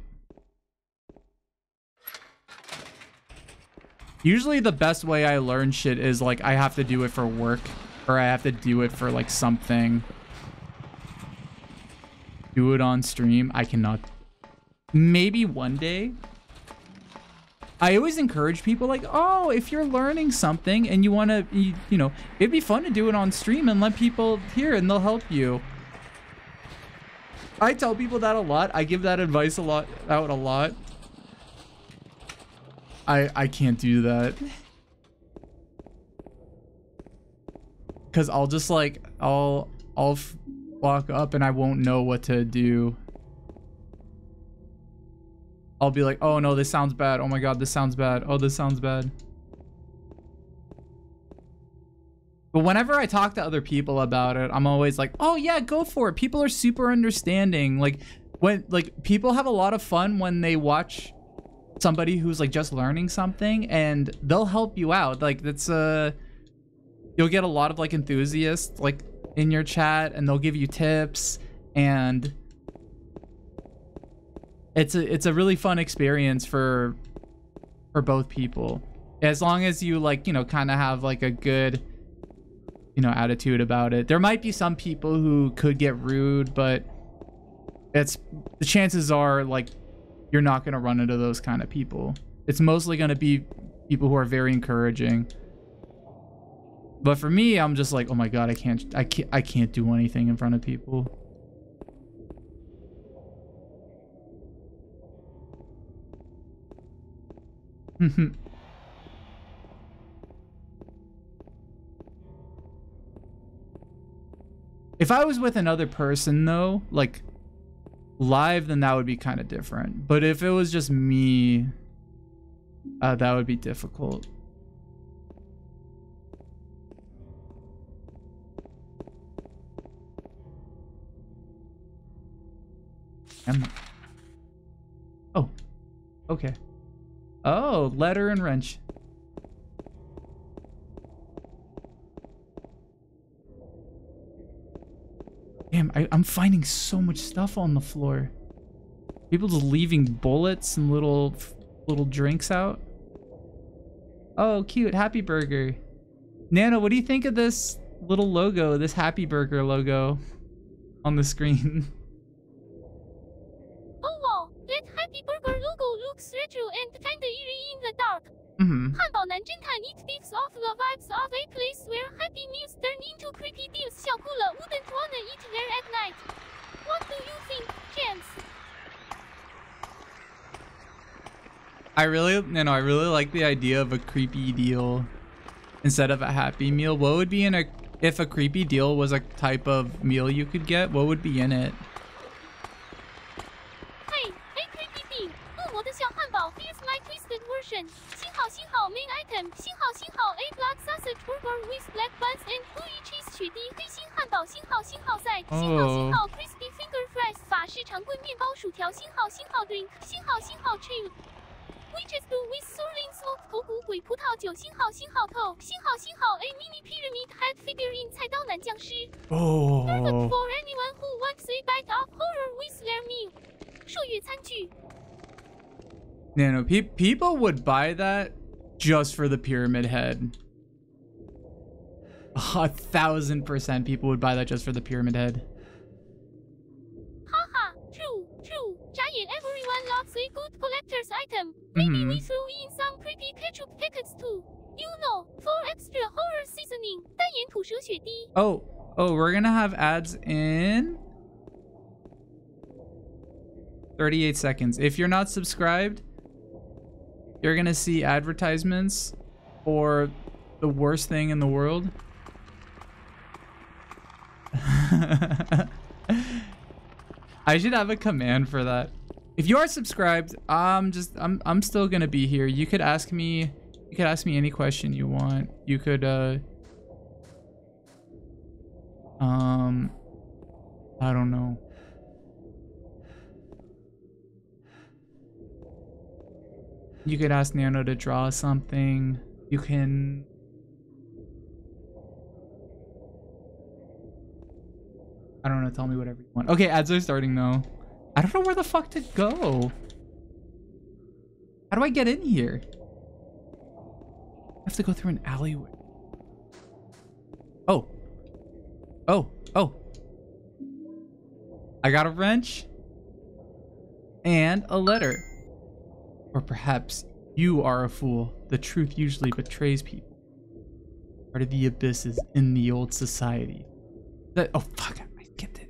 Speaker 8: Usually the best way I learn shit is like I have to do it for work, or I have to do it for like something. Do it on stream. I cannot. Maybe one day. I always encourage people like, oh, if you're learning something and you want to, you know, it'd be fun to do it on stream and let people hear and they'll help you. I tell people that a lot. I give that advice out a lot. I can't do that. Cause I'll just like, I'll walk up and I won't know what to do. I'll be like, oh no, this sounds bad. Oh my God, this sounds bad. Oh, this sounds bad. But whenever I talk to other people about it, I'm always like, oh yeah, go for it. People are super understanding. Like people have a lot of fun when they watch somebody who's like just learning something and they'll help you out. Like that's you'll get a lot of like enthusiasts like in your chat and they'll give you tips, and it's a really fun experience for both people, as long as you like, you know, kind of have like a good, you know, attitude about it. There might be some people who could get rude, but the chances are like you're not going to run into those kind of people. It's mostly going to be people who are very encouraging. But for me, I'm just like, oh my god, I can't do anything in front of people. If I was with another person though, like live, then that would be kind of different. But if it was just me, that would be difficult. Oh, okay. Oh, letter and wrench. Damn, I'm finding so much stuff on the floor. People just leaving bullets and little drinks out. Oh, cute. Happy Burger. Nana, what do you think of this little logo, this Happy Burger logo on the screen?
Speaker 2: Oh wow, that Happy Burger logo looks retro and kinda eerie in the dark.
Speaker 8: Mm-hmm.
Speaker 2: 汉堡男侦探 it gives off the vibes of a place where happy meals turn into creepy deals. 小哭了 wouldn't wanna eat there at night. What do you think, James?
Speaker 8: I really like the idea of a creepy deal instead of a happy meal. What would be in if a creepy deal was a type of meal you could get? What would be in it?
Speaker 2: Hey, a creepy deal. 恶魔的小汉堡 feels like twisted version. 星号 main item. 星号 a black sausage burger with black buns and gooey cheese 雪滴黑心汉堡。星号 side. 星号 crispy finger fries. 法式长棍面包薯条。星号 drink. 星号 chill. Witches brew with sirloin smoked 头骨鬼葡萄酒。星号扣。星号 a mini pyramid head figurine 菜刀男僵尸。
Speaker 8: Oh.
Speaker 2: Perfect for anyone who wants a bite of horror with their meal. 朔月餐具。
Speaker 8: No, people would buy that just for the pyramid head. 1000% people would buy that just for the pyramid head.
Speaker 2: Haha, true. 眨眼 everyone loves a good collector's item. Maybe we throw in some creepy ketchup packets too. You know, for extra horror seasoning. 单眼吐舌雪滴。
Speaker 8: Oh, we're gonna have ads in 38 seconds. If you're not subscribed, you're gonna see advertisements for the worst thing in the world. I should have a command for that. If you are subscribed, I'm still gonna be here. You could ask me any question you want. You could I don't know. You could ask Nano to draw something. You can... I don't know, tell me whatever you want. Okay, ads are starting though. I don't know where the fuck to go. How do I get in here? I have to go through an alleyway. Oh. I got a wrench. And a letter. Or perhaps you are a fool. The truth usually betrays people. Part of the abysses in the old society. Oh fuck, I skipped it.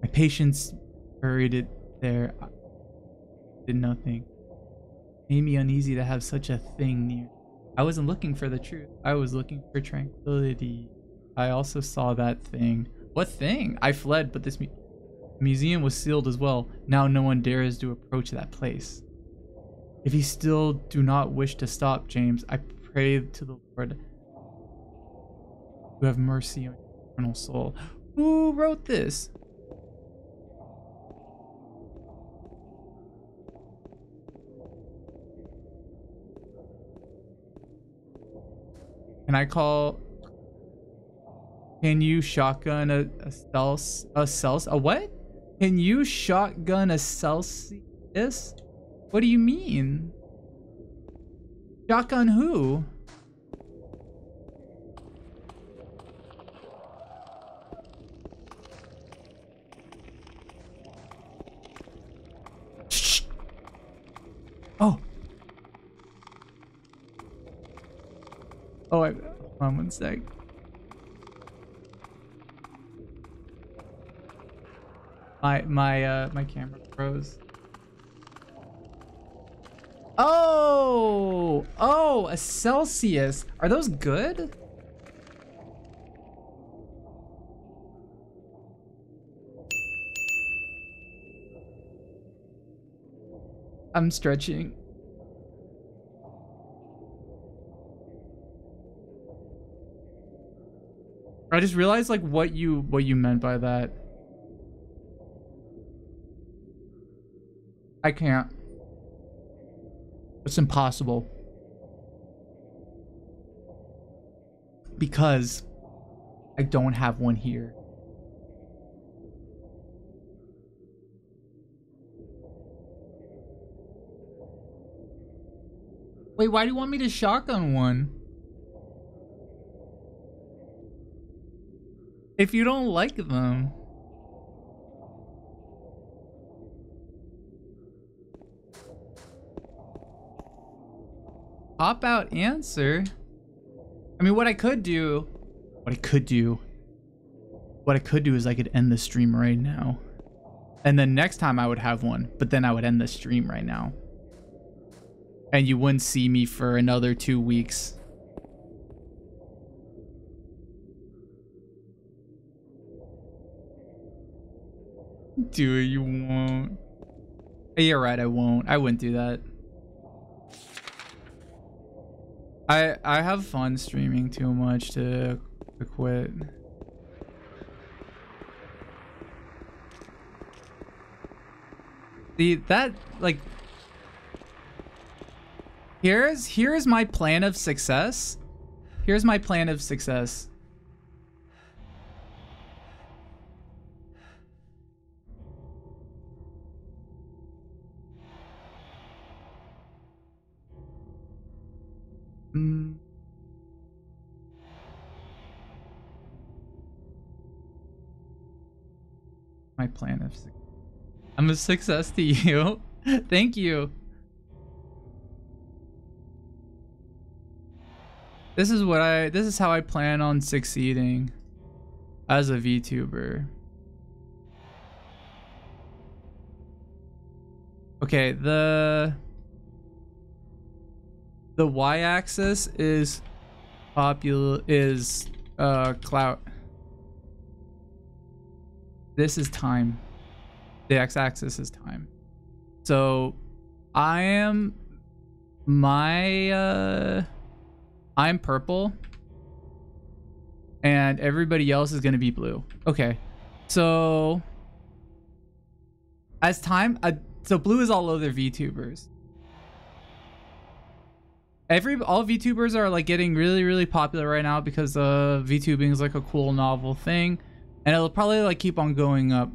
Speaker 8: My patience buried it there. I did nothing. Made me uneasy to have such a thing near. I wasn't looking for the truth. I was looking for tranquility. I also saw that thing. What thing? I fled, but this museum was sealed as well. Now no one dares to approach that place. If you still do not wish to stop, James, I pray to the Lord to have mercy on your eternal soul. Who wrote this? Can I call... Can you shotgun a what? Can you shotgun a Celsius? What do you mean? Shotgun who? Shh. Oh. Oh, hold on one sec. My camera froze. Oh, a Celsius. Are those good? I'm stretching. I just realized like what you meant by that. I can't. It's impossible. Because I don't have one here. Wait, why do you want me to shotgun one? If you don't like them. Pop out answer. I mean, what I could do is I could end the stream right now. And then next time I would have one, but then I would end the stream right now. And you wouldn't see me for another 2 weeks. Do it, you won't. You're right, I won't. I wouldn't do that. I have fun streaming too much to quit. See, that, like... Here's my plan of success. Here's my plan of success. My plan of success. I'm a success to you. Thank you. This is how I plan on succeeding as a VTuber. Okay, the y-axis is clout. This is time. The x-axis is time. So I'm purple and everybody else is gonna be blue. Okay, so as time, so blue is all other VTubers. All VTubers are like getting really popular right now because VTubing is like a cool novel thing, and it'll probably like keep on going up.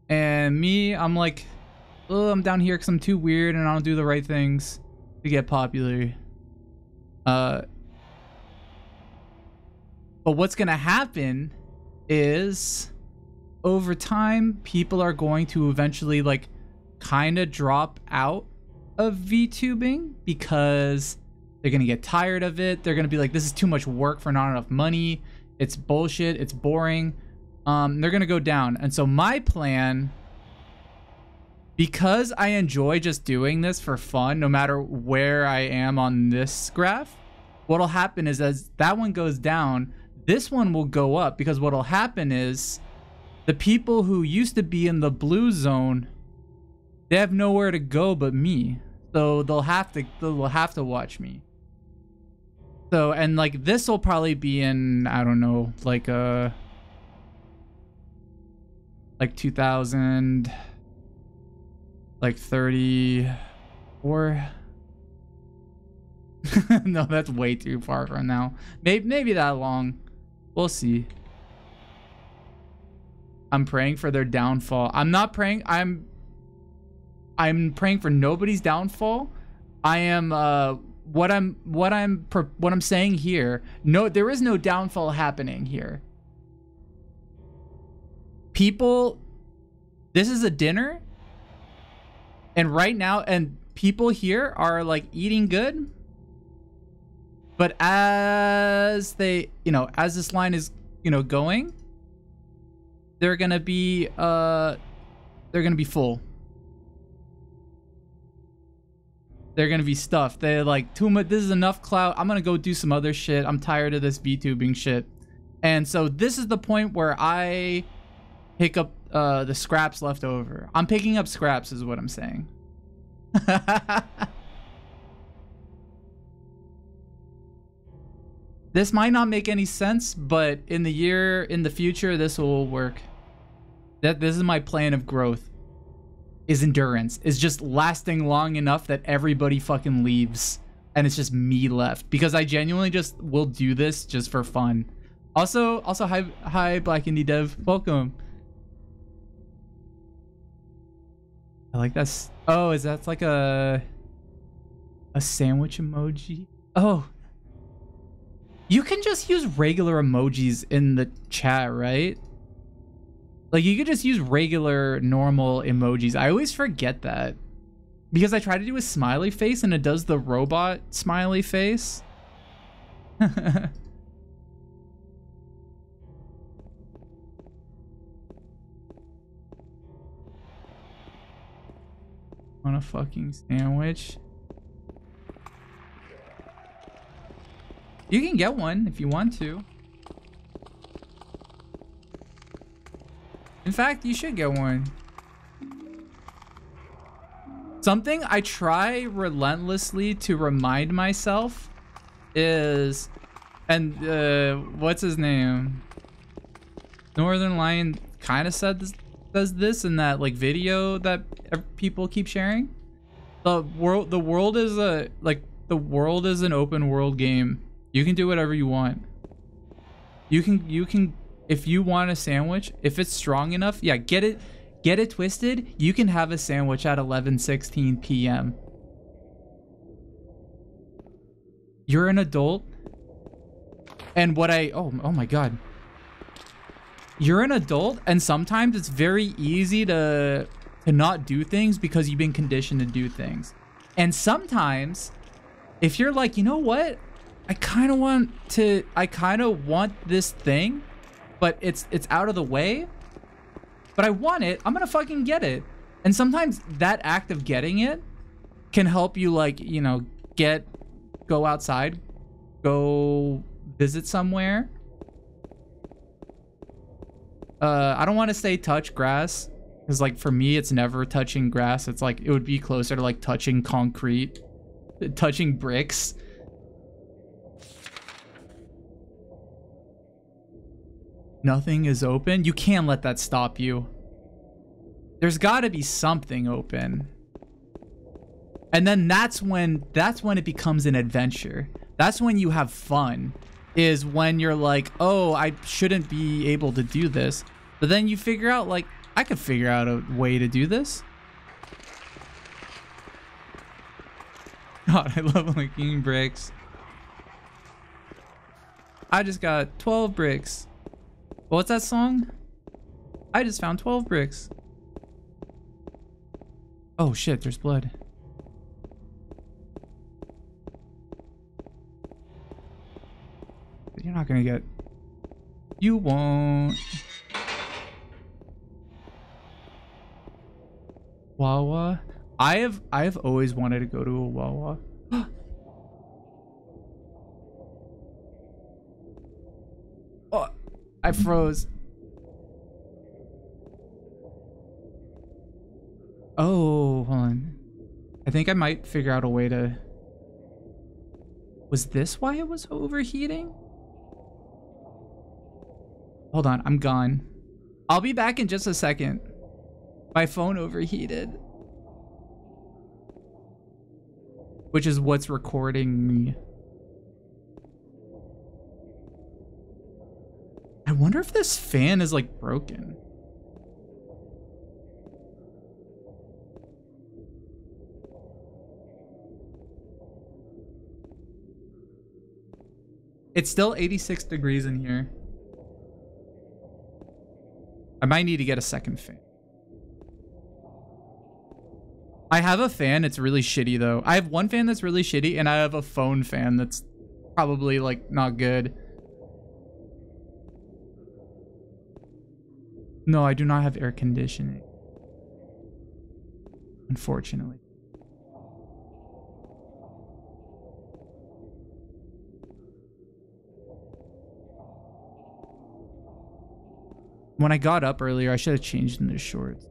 Speaker 8: And me, I'm like, oh, I'm down here because I'm too weird and I don't do the right things to get popular. But what's gonna happen is over time people are going to eventually like kind of drop out of VTubing because they're gonna get tired of it. They're gonna be like, this is too much work for not enough money, it's bullshit, it's boring. They're gonna go down. And so my plan, because I enjoy just doing this for fun, no matter where I am on this graph, what'll happen is as that one goes down, this one will go up, because what'll happen is the people who used to be in the blue zone, they have nowhere to go but me. So they'll have to watch me. So, and like this will probably be in, I don't know, like 2000, like 34. No, that's way too far from now. Maybe that long. We'll see. I'm praying for their downfall. I'm not praying. I'm praying for nobody's downfall. I am what I'm saying here. No, there is no downfall happening here. People, this is a dinner, and right now, and people here are like eating good. But as they, you know, as this line is, you know, going, they're gonna be full. They're gonna be stuffed. They're like, too much. This is enough clout. I'm gonna go do some other shit. I'm tired of this VTubing shit. And so this is the point where I pick up the scraps left over. I'm picking up scraps, is what I'm saying. This might not make any sense, but in the future, this will work. This is my plan of growth. Is endurance. Is just lasting long enough that everybody fucking leaves. And it's just me left. Because I genuinely just will do this just for fun. Also hi Black Indie Dev. Welcome. I like that. Oh, is that like a sandwich emoji? Oh. You can just use regular emojis in the chat, right? Like, you could just use regular, normal emojis. I always forget that. Because I try to do a smiley face and it does the robot smiley face. Want a fucking sandwich? You can get one if you want to. In fact, you should get one. Something I try relentlessly to remind myself is, and what's his name? Northern Lion kind of says this in that like video that people keep sharing. The world is an open world game. You can do whatever you want. You can if you want a sandwich, if it's strong enough, yeah, get it twisted. You can have a sandwich at 11:16 p.m. You're an adult. And what oh my god. You're an adult, and sometimes it's very easy to not do things because you've been conditioned to do things. And sometimes if you're like, you know what? I kind of want this thing, but it's out of the way, but I want it. I'm gonna fucking get it. And sometimes that act of getting it can help you, like, you know, go outside, go visit somewhere. I don't want to say touch grass, because like for me it's never touching grass. It's like it would be closer to like touching concrete, touching bricks. Nothing is open. You can't let that stop you. There's got to be something open. And then that's when it becomes an adventure. That's when you have fun. Is when you're like, oh, I shouldn't be able to do this. But then you figure out, like, I could figure out a way to do this. God, I love licking bricks. I just got 12 bricks. What's that song? I just found 12 bricks. Oh shit, there's blood. You're not gonna get... You won't. Wawa? I have always wanted to go to a Wawa. Oh, I froze. Oh, hold on. I think I might figure out a way to... Was this why it was overheating? Hold on, I'm gone. I'll be back in just a second. My phone overheated. Which is what's recording me. I wonder if this fan is like broken. It's still 86 degrees in here. I might need to get a second fan. I have a fan, it's really shitty though. I have one fan that's really shitty and I have a phone fan that's probably like not good. No, I do not have air conditioning, unfortunately. When I got up earlier, I should have changed into shorts.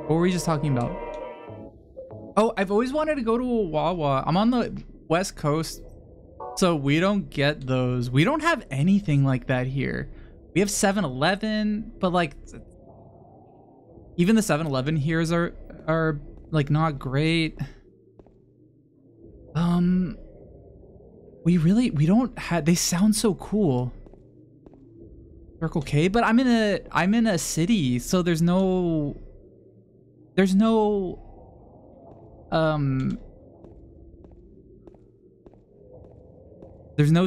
Speaker 8: What were we just talking about? Oh, I've always wanted to go to a Wawa. I'm on the West Coast, so we don't get those. We don't have anything like that here. We have 7-Eleven, but like even the 7-Eleven here are like not great. We don't have, they sound so cool. Circle K, but I'm in a city, so there's no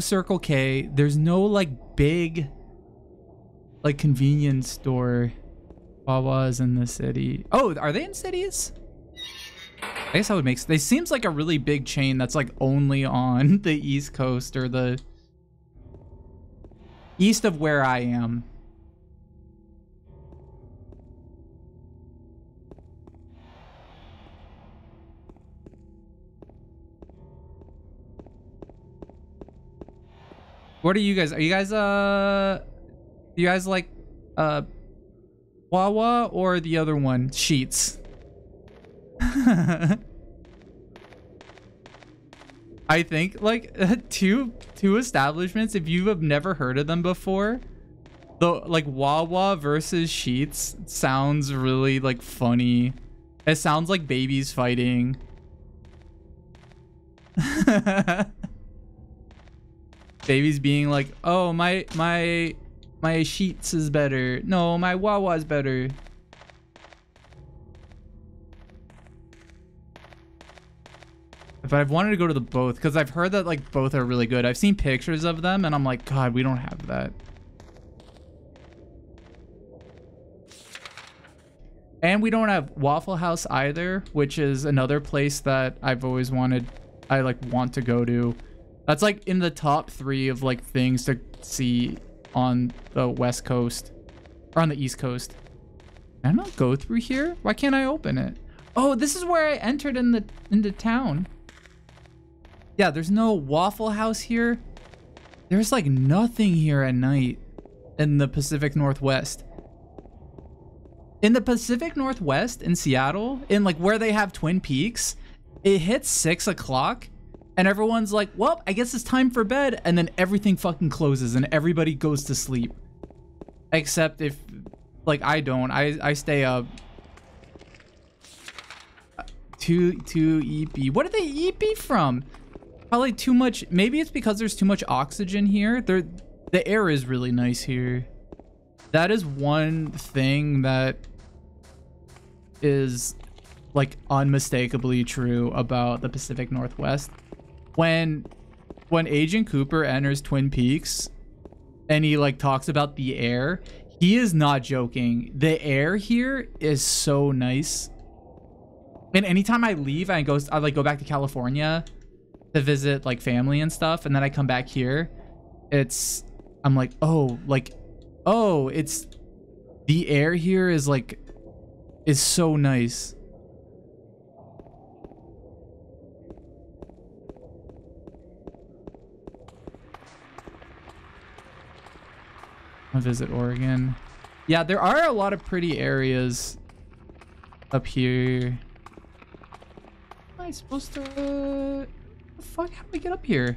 Speaker 8: Circle K. There's no like big like convenience store Wawas in the city. Oh, are they in cities? I guess that would make sense. They seems like a really big chain that's like only on the East Coast or the east of where I am. What are you guys? Are you guys do you guys like Wawa or the other one, Sheets? I think like two establishments, if you have never heard of them before, the like Wawa versus Sheets sounds really like funny. It sounds like babies fighting. Babies being like, oh, my Sheets is better. No, my Wawa is better. But I've wanted to go to the both because I've heard that like both are really good. I've seen pictures of them and I'm like, God, we don't have that. And we don't have Waffle House either, which is another place that I've always wanted. I like want to go to. That's like in the top 3 of like things to see on the West Coast or on the East Coast. Can I not go through here? Why can't I open it? Oh, this is where I entered into town. Yeah, there's no Waffle House here. There's like nothing here at night in the Pacific Northwest. In the Pacific Northwest in Seattle, in like where they have Twin Peaks, it hits 6 o'clock and everyone's like, well, I guess it's time for bed. And then everything fucking closes and everybody goes to sleep. Except if like I don't, I stay up. To EP. What did they EP from? Probably too much. Maybe it's because there's too much oxygen here. The air is really nice here. That is one thing that is like unmistakably true about the Pacific Northwest. When Agent Cooper enters Twin Peaks and he like talks about the air, he is not joking. The air here is so nice. And anytime I leave, I like go back to California to visit like family and stuff, and then I come back here, I'm like, oh, it's the air here is so nice. I'll visit Oregon. Yeah, there are a lot of pretty areas up here. Am I supposed to... the fuck? How do we get up here?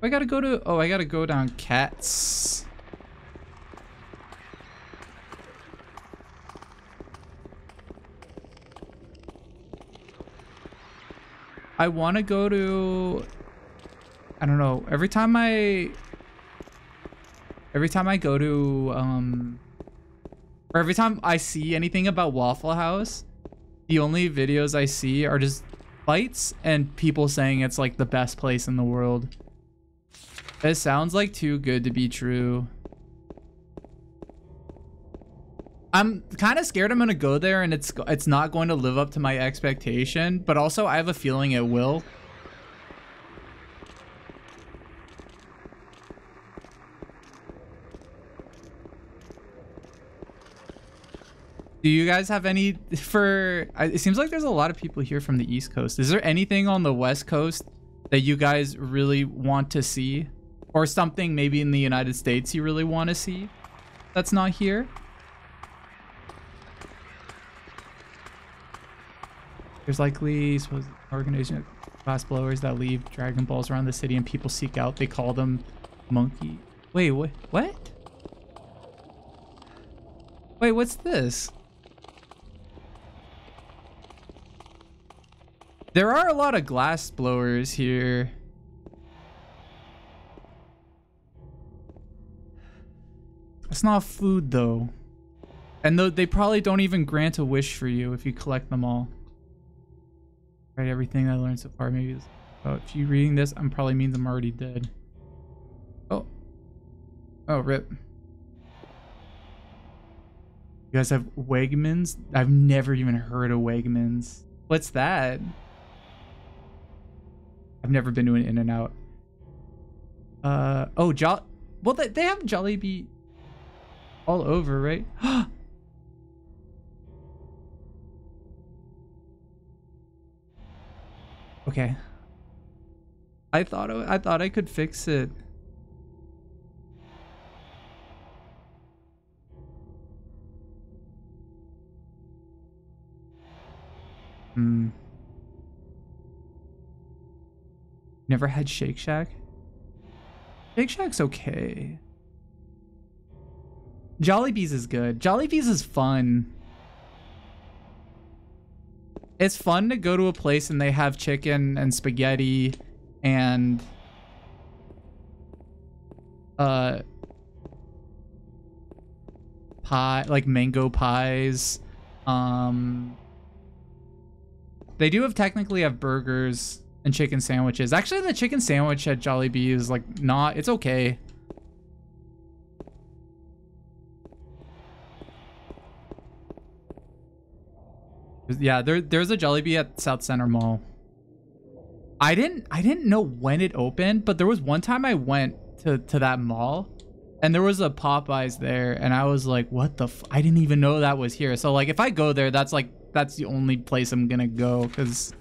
Speaker 8: I gotta go to... oh, I gotta go down Cats. I want to go to... I don't know. Every time I go to... or every time I see anything about Waffle House, the only videos I see are just fights and people saying it's like the best place in the world. It sounds like too good to be true. I'm kind of scared I'm gonna go there and it's not going to live up to my expectation, but also I have a feeling it will. Do you guys have any it seems like there's a lot of people here from the East Coast. Is there anything on the West Coast that you guys really want to see? Or something maybe in the United States you really want to see that's not here? There's likely supposed organization of glass blowers that leave Dragon Balls around the city and people seek out. They call them monkey. Wait, what? Wait, what's this? There are a lot of glass blowers here. It's not food though. And they probably don't even grant a wish for you if you collect them all. Right, everything I learned so far maybe is... Oh, if you reading this, I'm probably means I'm already dead. Oh. Oh, rip. You guys have Wegmans? I've never even heard of Wegmans. What's that? I've never been to an In-N-Out. Oh, well, they have Jollibee all over, right? Okay. I thought I could fix it. Never had Shake Shack? Shake Shack's okay. Jollibee's is good. Jollibee's is fun. It's fun to go to a place and they have chicken and spaghetti and pie, like mango pies. They do technically have burgers and chicken sandwiches. Actually, the chicken sandwich at Jollibee is like it's okay. Yeah, there's a Jollibee at South Center Mall. I didn't know when it opened, but there was one time I went to that mall and there was a Popeyes there and I was like, what the I didn't even know that was here. So like if I go there, that's the only place I'm gonna go, because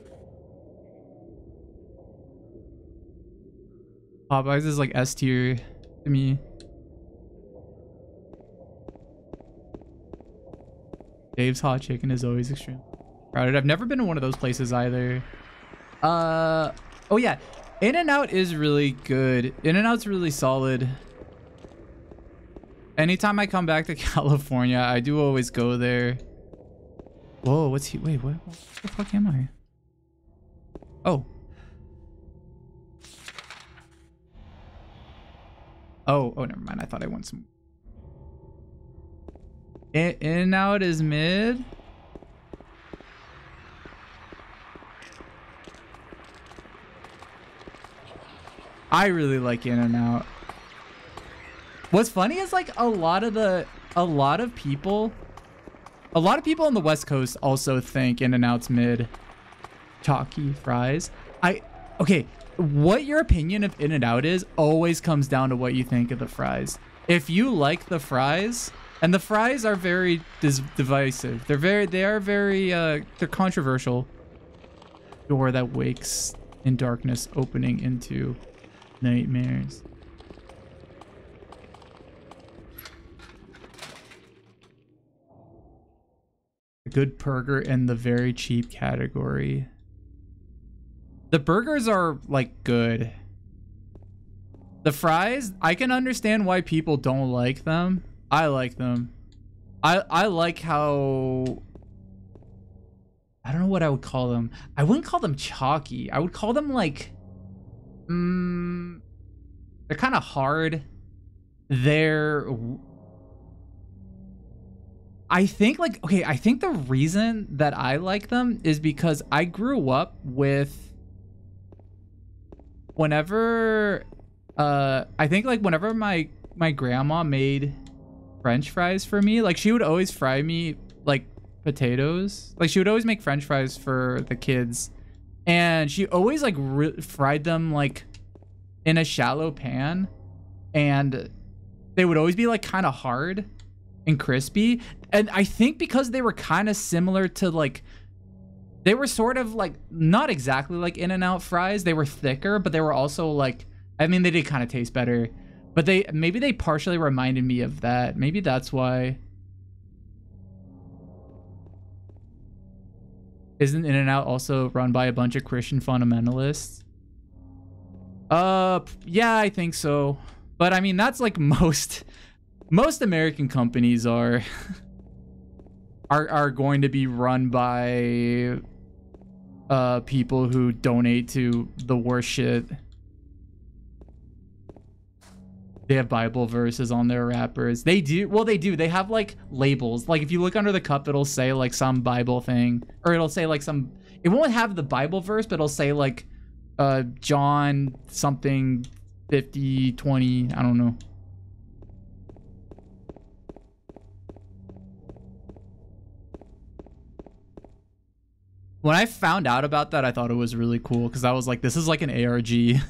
Speaker 8: Popeyes is like S tier to me. Dave's hot chicken is always extreme crowded. I've never been to one of those places either. Oh yeah, In-N-Out is really good. In-N-Out's really solid. Anytime I come back to California, I do always go there. Whoa, wait, what the fuck am I? Oh. Oh, never mind. I thought I went some. In-N-Out is mid. I really like In-N-Out. What's funny is like a lot of people on the West Coast also think In-N-Out's mid. Chalky fries. Okay, what your opinion of In-N-Out is always comes down to what you think of the fries. If you like the fries, and the fries are very divisive. They're controversial. Door that wakes in darkness, opening into nightmares. A good burger in the very cheap category. The burgers are like good. The fries, I can understand why people don't like them. I like them. I like how, I don't know what I would call them. I wouldn't call them chalky. I would call them like, they're kind of hard. I think the reason that I like them is because I grew up with, whenever my grandma made French fries for me. Like, she would always fry me like potatoes. Like, she would always make French fries for the kids, and she always like fried them like in a shallow pan, and they would always be like kind of hard and crispy. And I think because they were kind of similar to like, they were sort of like not exactly like In-N-Out fries. They were thicker, but they were also like, I mean, they did kind of taste better, but maybe they partially reminded me of that. Maybe that's why. Isn't In-N-Out also run by a bunch of Christian fundamentalists? Yeah, I think so. But I mean, that's like most American companies are going to be run by people who donate to the worst shit. They have Bible verses on their wrappers. They do. Well, they do. They have like labels. Like if you look under the cup, it'll say like some Bible thing, or it'll say like some, it won't have the Bible verse, but it'll say like John something 50, 20, I don't know. When I found out about that, I thought it was really cool because I was like, this is like an ARG.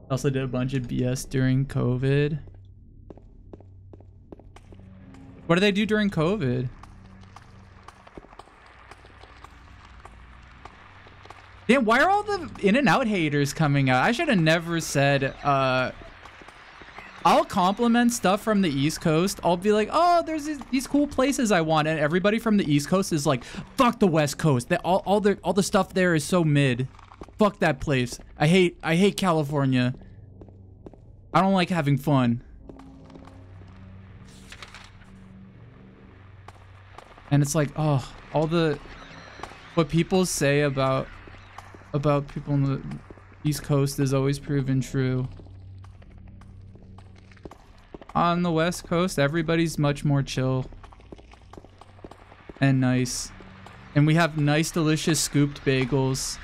Speaker 8: Also did a bunch of BS during COVID. What do they do during COVID? Damn, why are all the In-N-Out haters coming out? I should have never said, I'll compliment stuff from the East Coast. I'll be like, oh, there's these cool places I want. And everybody from the East Coast is like, fuck the West Coast. All the stuff there is so mid. Fuck that place. I hate California. I don't like having fun. And it's like, oh, what people say about people on the East Coast is always proven true. On the West Coast, everybody's much more chill and nice. And we have nice, delicious scooped bagels.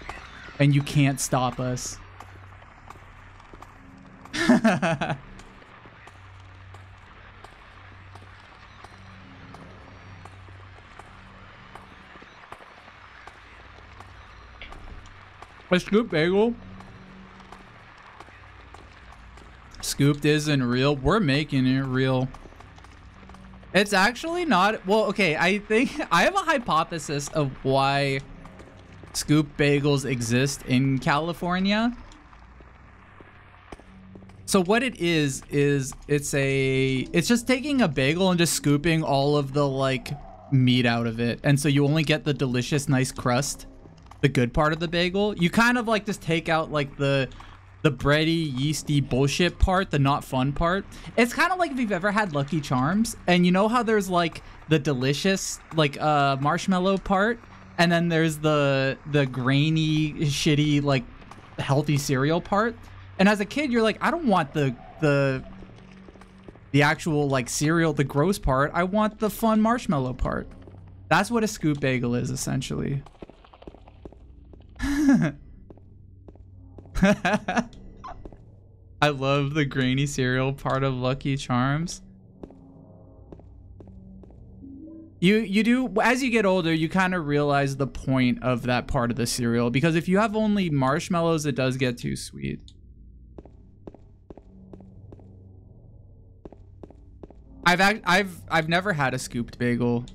Speaker 8: And you can't stop us. A scooped bagel. Scooped isn't real. We're making it real. It's actually not. Well, okay, I think I have a hypothesis of why scoop bagels exist in California. So what it is it's just taking a bagel and just scooping all of the like meat out of it, and so you only get the delicious nice crust, the good part of the bagel. You kind of like just take out like the bready, yeasty bullshit part, the not fun part. It's kind of like if you've ever had Lucky Charms, and you know how there's like the delicious like marshmallow part, and then there's the grainy, shitty, like healthy cereal part. And as a kid, you're like, I don't want the actual like cereal, the gross part. I want the fun marshmallow part. That's what a scoop bagel is, essentially. I love the grainy cereal part of Lucky Charms. You do, as you get older, you kind of realize the point of that part of the cereal, because if you have only marshmallows, it does get too sweet. I've never had a scooped bagel.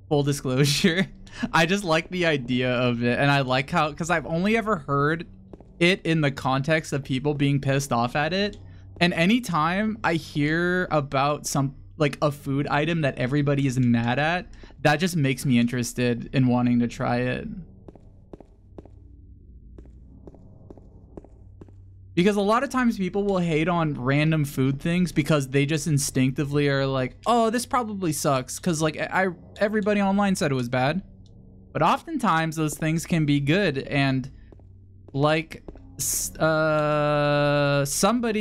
Speaker 8: Full disclosure. I just like the idea of it, and I like how, because I've only ever heard it in the context of people being pissed off at it. And anytime I hear about some like a food item that everybody is mad at, that just makes me interested in wanting to try it. Because a lot of times people will hate on random food things because they just instinctively are like, oh, this probably sucks, because like everybody online said it was bad. But oftentimes those things can be good, and like somebody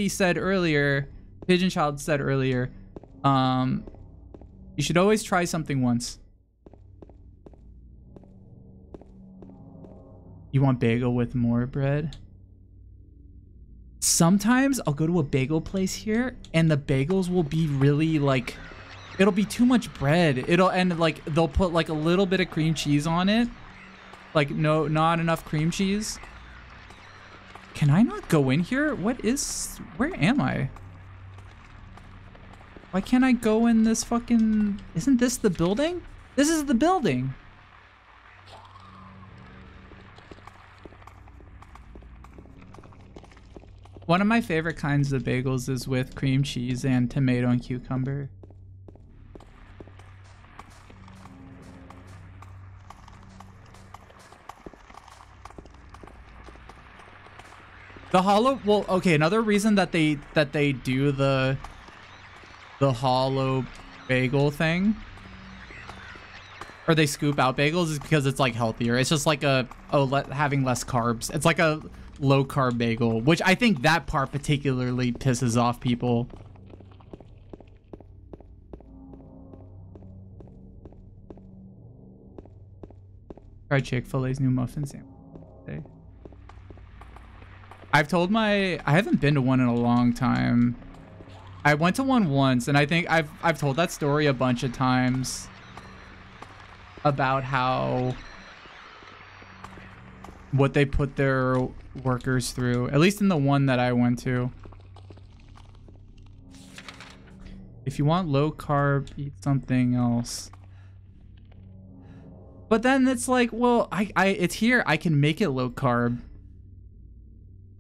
Speaker 8: said earlier, Pigeon Child said earlier, you should always try something once. You want bagel with more bread? sometimes I'll go to a bagel place here and the bagels will be really like, it'll be too much bread. And like they'll put like a little bit of cream cheese on it. Like not enough cream cheese. Can I not go in here? Where am I? Why can't I go in this fucking, isn't this the building? This is the building. One of my favorite kinds of bagels is with cream cheese and tomato and cucumber. The hollow, well, okay, another reason that they do the hollow bagel thing, or they scoop out bagels, is because it's like healthier. It's just like having less carbs. It's like a low carb bagel, which I think that part particularly pisses off people. Tried Chick-fil-A's new muffin sandwich today. I haven't been to one in a long time. I went to one once, and I think I've told that story a bunch of times about what they put their workers through, at least in the one that I went to. If you want low carb, eat something else. But then it's like, well, it's here. I can make it low carb.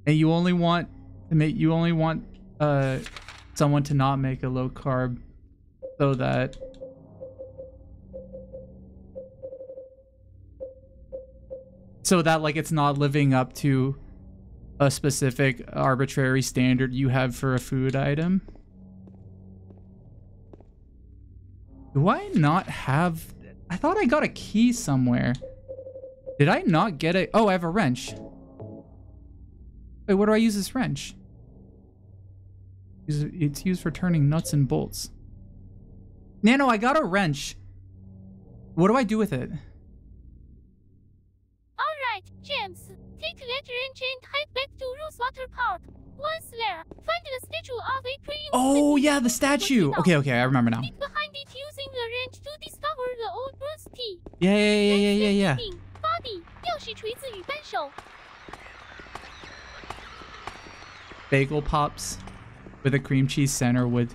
Speaker 8: And you only want someone to not make a low carb so that like it's not living up to a specific arbitrary standard you have for a food item. Do I not have, I thought I got a key somewhere. Did I not get it? Oh, I have a wrench. Wait, what do I use this wrench? It's used for turning nuts and bolts. Nano, I got a wrench. What do I do with it?
Speaker 2: Alright, James. Take that wrench and head back to Rosewater Park. Once there, find the statue of a praying.
Speaker 8: Oh, yeah, the statue. Okay, I remember now.
Speaker 2: Dig behind it using the wrench to discover the old bronze tea.
Speaker 8: Yeah.
Speaker 2: Body, 吊饰锤子与扳手.
Speaker 8: Bagel pops with a cream cheese center with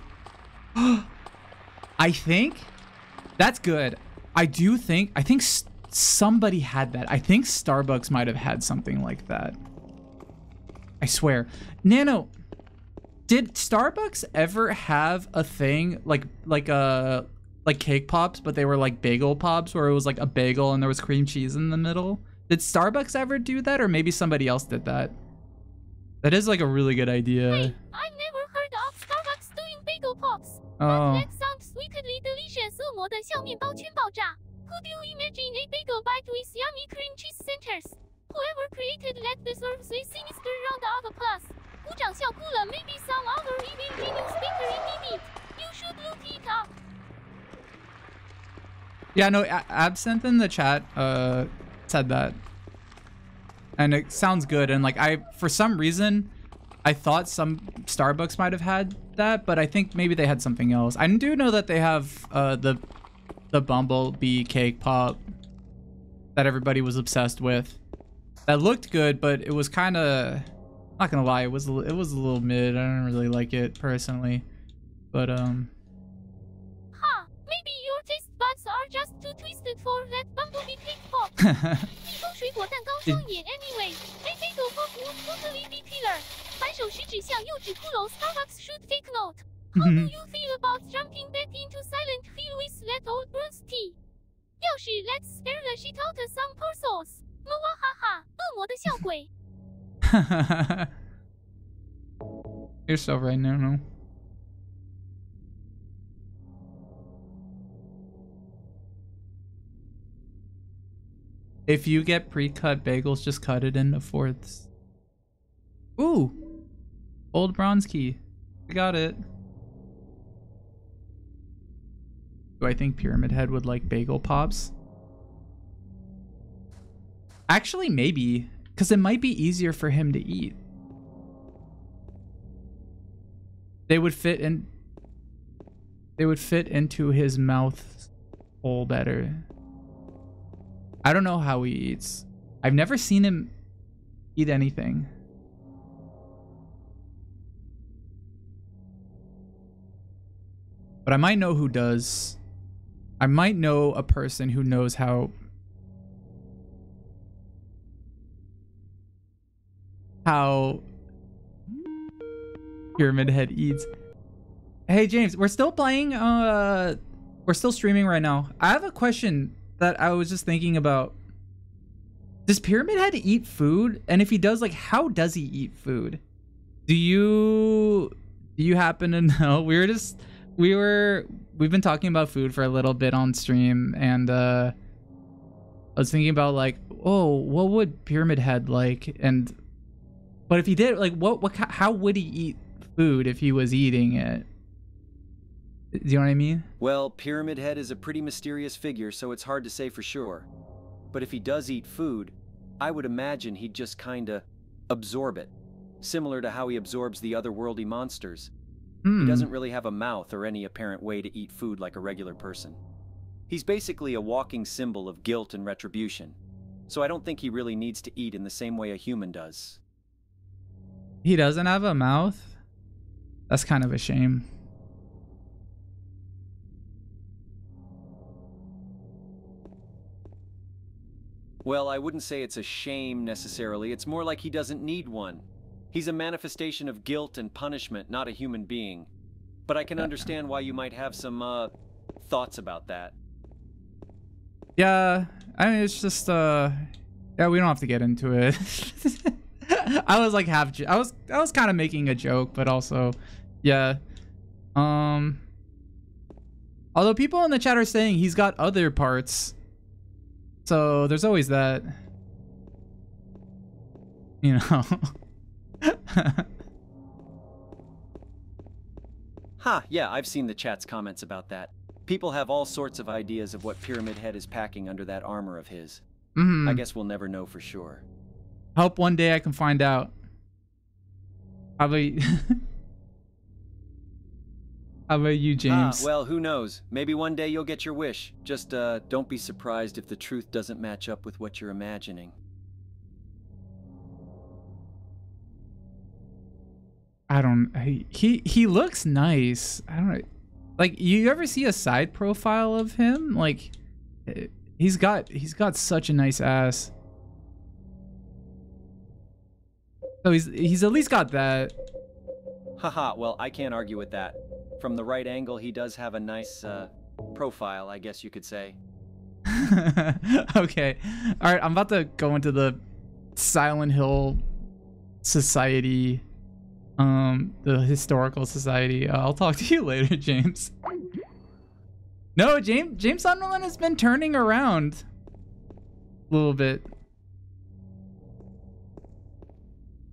Speaker 8: I think that's good. I think somebody had that. I think Starbucks might have had something like that. I swear. Nano, did Starbucks ever have a thing like cake pops, but they were like bagel pops, where it was like a bagel and there was cream cheese in the middle? Did Starbucks ever do that, or maybe somebody else did that? That is like a really good idea.
Speaker 2: Hey, I've never heard of Starbucks doing bagel pops.
Speaker 8: Oh.
Speaker 2: But that sounds wickedly delicious. 恶魔的笑面包圈爆炸. Could you imagine a bagel bite with yummy cream cheese centers? Whoever created that deserves a sinister round of applause. 鼓掌笑哭了. Maybe some other evil genius bakery did it. You should look it up.
Speaker 8: Yeah, no, Absinthe in the chat said that. And it sounds good, and like for some reason I thought some Starbucks might have had that, but I think maybe they had something else. I do know that they have the Bumblebee cake pop that everybody was obsessed with. That looked good, but it was kind of, not gonna lie, it was a little mid. I don't really like it personally, but
Speaker 2: maybe your taste buds are just too twisted for that Bumblebee cake pop. 水果蛋糕双眼 anyway, a bagel pop would totally be killer. 反手食指向右指骷髅 Starbucks should take note. How do you feel about jumping back into Silent Hill with that old bronze tea? 要是 let's scare the shit out of some poor souls. 么哇哈哈，恶魔的笑鬼.
Speaker 8: You're so right, no. If you get pre-cut bagels, just cut it into fourths. Ooh! Old bronze key. I got it. Do I think Pyramid Head would like bagel pops? Actually, maybe. Because it might be easier for him to eat. They would fit in. They would fit into his mouth hole better. I don't know how he eats. I've never seen him eat anything. But I might know who does. I might know a person who knows how Pyramid Head eats. Hey James, we're still playing, we're still streaming right now. I have a question that I was just thinking about. Does Pyramid Head eat food? And if he does, like, how does he eat food? Do you happen to know? We've been talking about food for a little bit on stream, and I was thinking about, like, oh, what would Pyramid Head like? But if he did, like, how would he eat food if he was eating it? Do you know what I mean?
Speaker 6: Well, Pyramid Head is a pretty mysterious figure, so it's hard to say for sure. But if he does eat food, I would imagine he'd just kinda absorb it, similar to how he absorbs the otherworldly monsters. He doesn't really have a mouth or any apparent way to eat food like a regular person. He's basically a walking symbol of guilt and retribution, so I don't think he really needs to eat in the same way a human does.
Speaker 8: He doesn't have a mouth? That's kind of a shame.
Speaker 6: Well, I wouldn't say it's a shame necessarily. It's more like he doesn't need one. He's a manifestation of guilt and punishment, not a human being. But I can understand why you might have some thoughts about that.
Speaker 8: Yeah, I mean, it's just yeah, we don't have to get into it. I was like I was kind of making a joke, but also, yeah. Although people in the chat are saying he's got other parts, so there's always that, you know.
Speaker 6: Yeah, I've seen the chat's comments about that. People have all sorts of ideas of what Pyramid Head is packing under that armor of his. I guess we'll never know for sure.
Speaker 8: Hope one day I can find out. Probably. How about you, James?
Speaker 6: Well, who knows? Maybe one day you'll get your wish. Just don't be surprised if the truth doesn't match up with what you're imagining.
Speaker 8: I don't. He looks nice. I don't know. Like, you ever see a side profile of him? Like, he's got such a nice ass. So he's at least got that.
Speaker 6: Haha, well, I can't argue with that. From the right angle, he does have a nice profile, I guess you could say.
Speaker 8: Okay. All right, I'm about to go into the Silent Hill Society, the Historical Society. I'll talk to you later, James. No, James Sunderland has been turning around a little bit.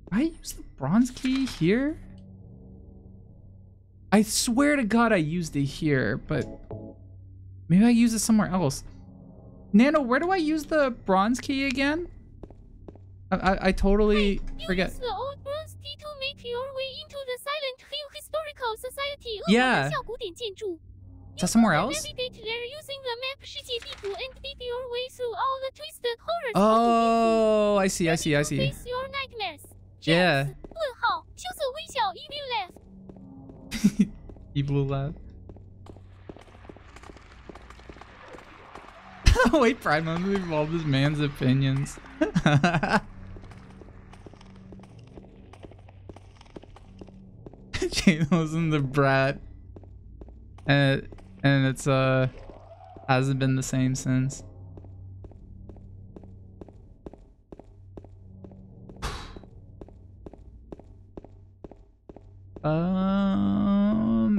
Speaker 8: I use the bronze key here? I swear to God I used it here, but maybe I use it somewhere else. Nano, where do I use the bronze key again? I totally forget.
Speaker 2: Use the old bronze key to make your way into the Silent Hill Historical Society.
Speaker 8: Yeah. Is that somewhere else?
Speaker 2: Navigate there using the map 世界地图 and dig your way through all the twisted horrors.
Speaker 8: Oh, I see.
Speaker 2: Face your nightmares.
Speaker 8: Yeah.
Speaker 2: 问号，羞涩微笑 evil laugh.
Speaker 8: Evil laugh. Wait, Prime, I'm gonna leave all this man's opinions. James and the brat, and it's hasn't been the same since.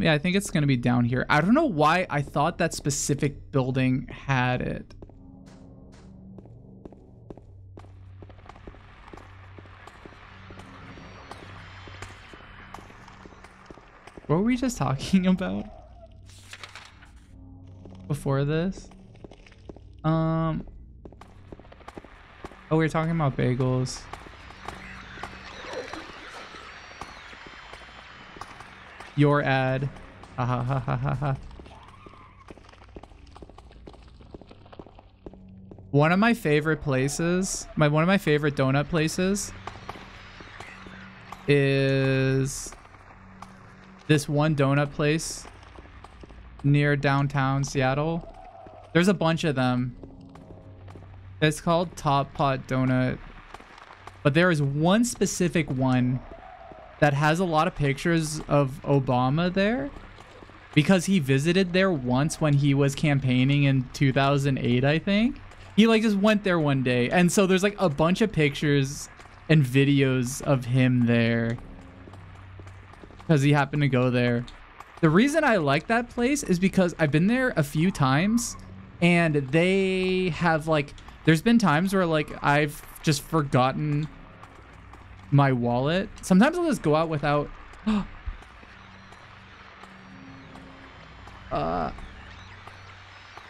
Speaker 8: Yeah, I think it's gonna be down here. I don't know why I thought that specific building had it. What were we just talking about before this? Oh, we were talking about bagels. Your ad. Ha ha ha ha ha ha. One of my favorite places, one of my favorite donut places is this one donut place near downtown Seattle. There's a bunch of them. It's called Top Pot Donut. But there is one specific one that has a lot of pictures of Obama there because he visited there once when he was campaigning in 2008, I think. He like just went there one day. And so there's like a bunch of pictures and videos of him there because he happened to go there. The reason I like that place is because I've been there a few times and they have like, there's been times where like I've just forgotten my wallet. Sometimes I'll just go out without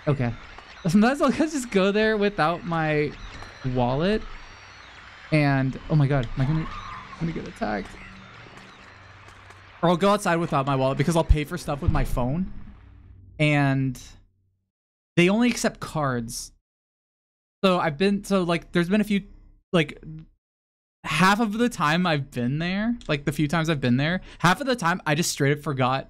Speaker 8: okay. Sometimes I'll just go there without my wallet and oh my god, I'm gonna get attacked. Or I'll go outside without my wallet because I'll pay for stuff with my phone and they only accept cards. So like there's been a few, like half of the time I've been there, like the few times I've been there, half of the time I just straight up forgot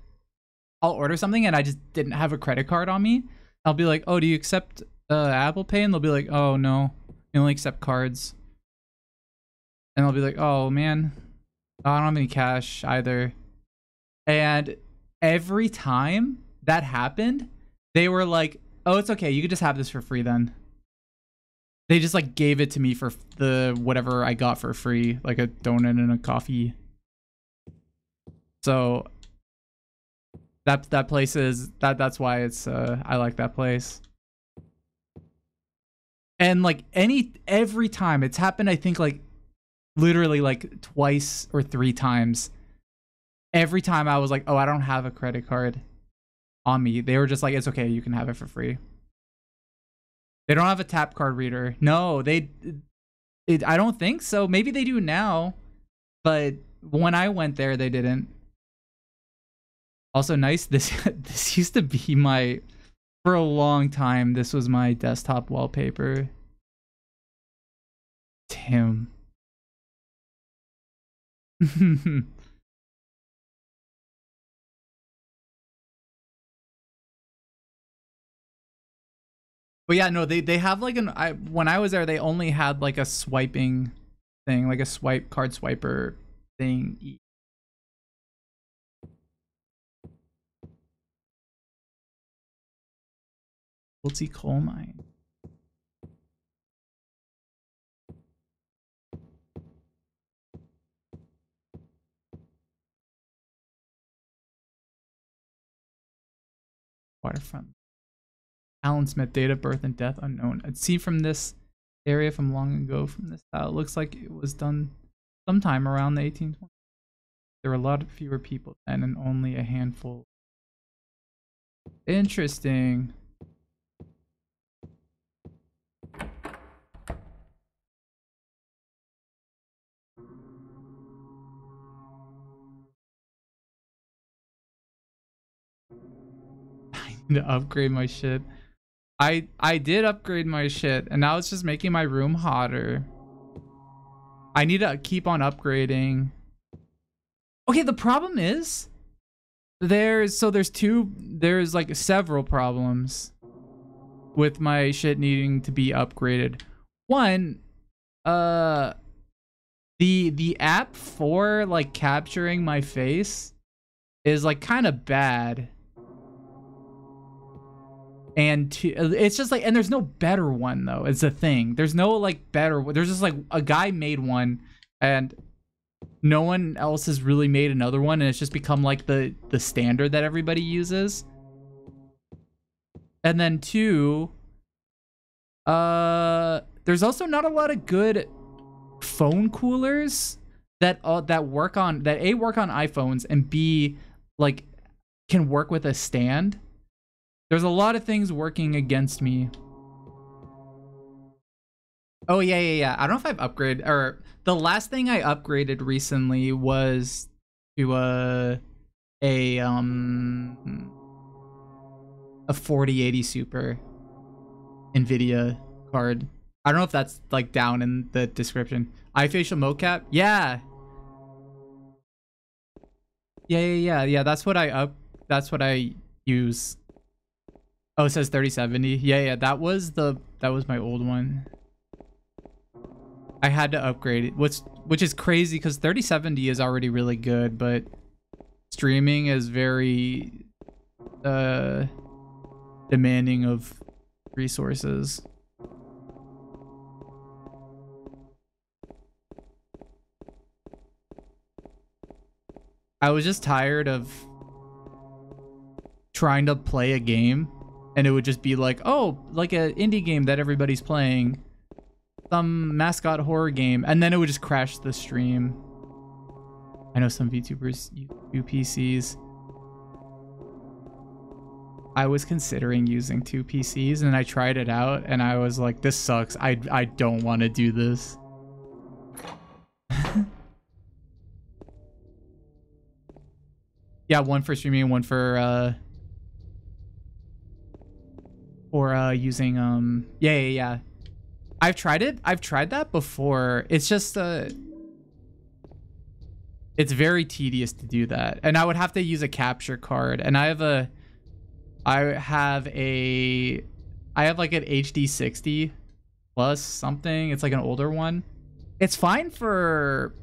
Speaker 8: I'll order something and I just didn't have a credit card on me. I'll be like, oh, do you accept Apple Pay? And they'll be like, oh no, they only accept cards. And I'll be like, oh man, I don't have any cash either. And every time that happened, they were like, oh, it's okay, you could just have this for free then. They just like gave it to me for the whatever I got for free, like a donut and a coffee. So that place is that's why it's I like that place. And like every time it's happened, I think like literally like twice or three times. Every time I was like, oh, I don't have a credit card on me. They were just like, it's okay, you can have it for free. They don't have a tap card reader. No, I don't think so. Maybe they do now, but when I went there, they didn't. Also nice, this used to be my, for a long time, this was my desktop wallpaper. Damn. But yeah, no, they have like when I was there, they only had like a swiping thing, like a card swiper thing. Multi coal mine. Waterfront. Alan Smith, date of birth and death unknown. I'd see from this area from long ago from this style. It looks like it was done sometime around the 1820s. There were a lot fewer people then and only a handful. Interesting. I need to upgrade my shit. I did upgrade my shit and now it's just making my room hotter. I need to keep on upgrading. Okay, the problem is there's like several problems with my shit needing to be upgraded. One, the app for like capturing my face is like kind of bad. And it's just like, and there's no better one though. It's a thing. There's no like better. There's just like a guy made one, and no one else has really made another one, and it's just become like the standard that everybody uses. And then two, there's also not a lot of good phone coolers that work on iPhones and B like can work with a stand. There's a lot of things working against me. Oh, yeah. I don't know if I've upgraded, or the last thing I upgraded recently was to a 4080 Super NVIDIA card. I don't know if that's like down in the description. iFacial mocap? Yeah. Yeah. That's what I use. Oh, it says 3070. Yeah. That was my old one. I had to upgrade it, which is crazy because 3070 is already really good, but streaming is very demanding of resources. I was just tired of trying to play a game and it would just be like, oh, like an indie game that everybody's playing, some mascot horror game, and then it would just crash the stream. I know some VTubers use PCs. I was considering using 2 PCs and I tried it out and I was like, this sucks. I don't want to do this. Yeah, one for streaming and one for using yeah. I've tried it. I've tried that before. It's just it's very tedious to do that. And I would have to use a capture card, and I have like an HD 60 plus something. It's like an older one. It's fine for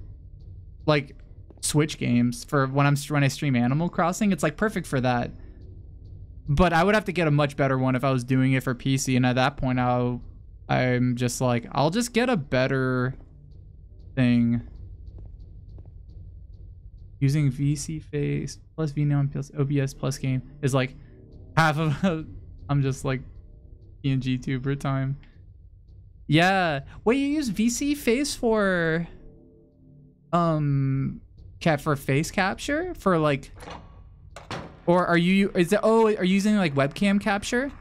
Speaker 8: like Switch games, for when I stream Animal Crossing. It's like perfect for that. But I would have to get a much better one if I was doing it for PC, and at that point I'm just like, I'll just get a better thing. Using VC Face plus VNeon plus OBS plus game is like half of I'm just like PNG tuber time. Yeah. Wait, you use VC Face for for face capture? For like, or are you are you using like webcam capture?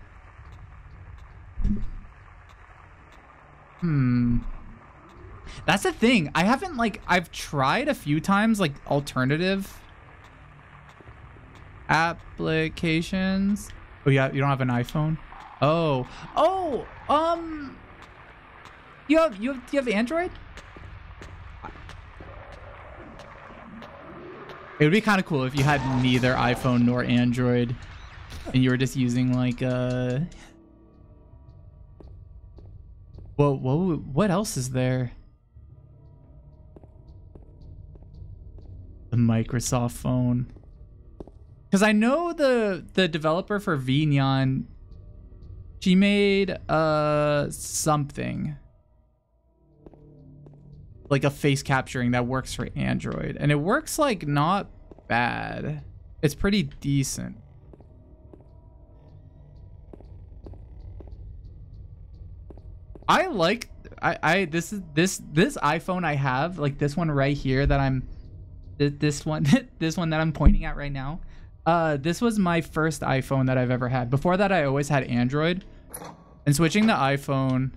Speaker 8: That's the thing. I haven't I've tried a few times like alternative applications. Oh yeah, you don't have an iPhone? Oh. You have Android? It would be kind of cool if you had neither iPhone nor Android and you were just using like what else is there? The Microsoft phone. Because I know the developer for VNeon, she made something like a face capturing that works for Android, and it works like not bad. It's pretty decent. I like this iPhone I have, like this one right here that I'm this one that I'm pointing at right now. This was my first iPhone that I've ever had. Before that, I always had Android. And switching to iPhone,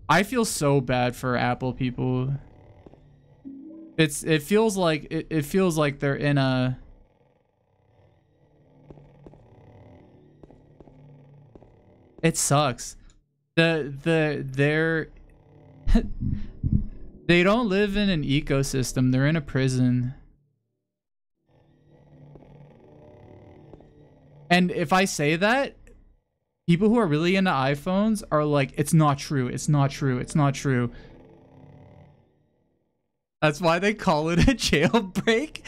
Speaker 8: I feel so bad for Apple people. It feels like they're in a it sucks. They're they don't live in an ecosystem. They're in a prison. And if I say that, people who are really into iPhones are like, it's not true. It's not true. It's not true. That's why they call it a jailbreak.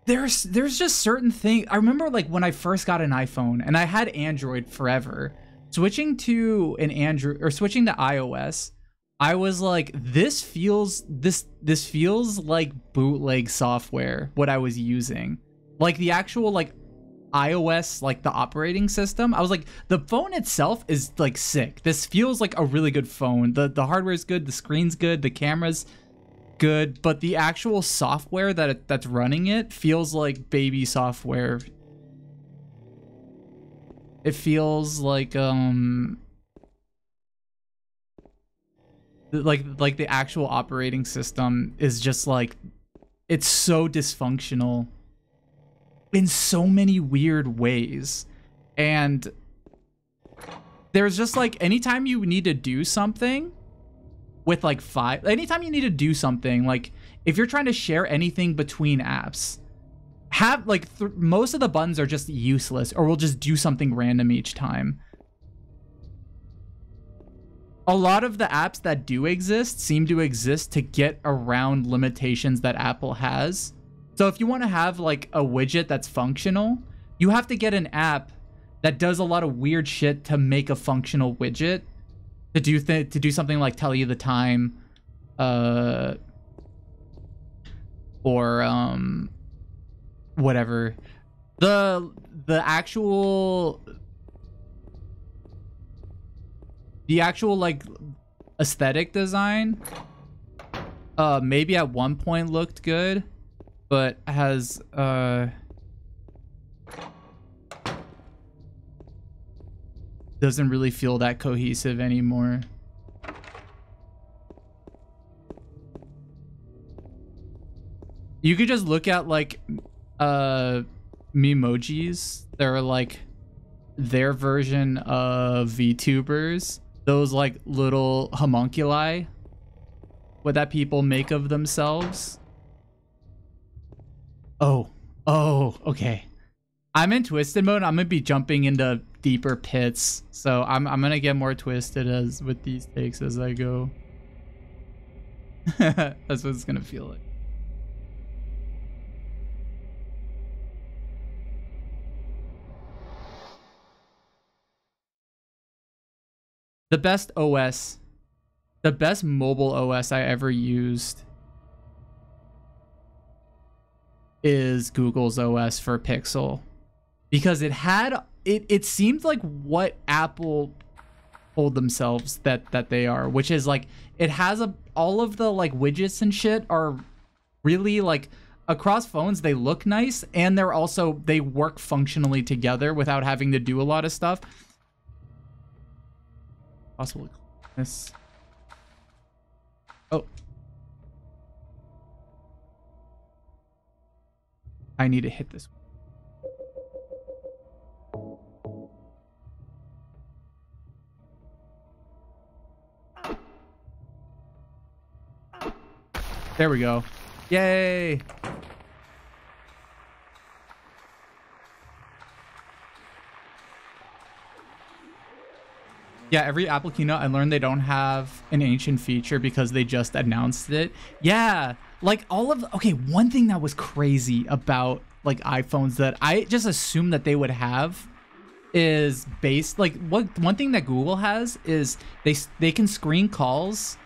Speaker 8: There's just certain things. I remember like when I first got an iPhone and I had Android forever. Switching to an Android or switching to iOS, I was like, this feels like bootleg software, what I was using. Like the actual like iOS, like the operating system. I was like, the phone itself is like sick. This feels like a really good phone. The hardware is good, the screen's good, the camera's good, but the actual software that's running it feels like baby software. It feels like the actual operating system is just like it's so dysfunctional in so many weird ways. And there's just like, anytime you need to do something with like anytime you need to do something, like if you're trying to share anything between apps, have like most of the buttons are just useless, or will just do something random each time. A lot of the apps that do exist seem to exist to get around limitations that Apple has. So if you want to have like a widget that's functional, you have to get an app that does a lot of weird shit to make a functional widget, to do something like tell you the time, or whatever. The actual like aesthetic design maybe at one point looked good, but has doesn't really feel that cohesive anymore. You could just look at like Memojis. They're like their version of VTubers. Those like little homunculi that people make of themselves. Oh, okay. I'm in twisted mode. I'm gonna be jumping into deeper pits, so I'm gonna get more twisted with these takes as I go. That's what it's gonna feel like. The best OS, the best mobile OS I ever used is Google's OS for Pixel, because it seemed like what Apple told themselves that they are, which is like, it has all of the like widgets and shit are really like across phones, they look nice, and they work functionally together without having to do a lot of stuff. Possibly this. Oh, I need to hit this. There we go. Yay! Yeah, every Apple keynote I learned they don't have an ancient feature because they just announced it. Yeah, like okay, one thing that was crazy about like iPhones that I just assumed that they would have is one thing that Google has is they can screen calls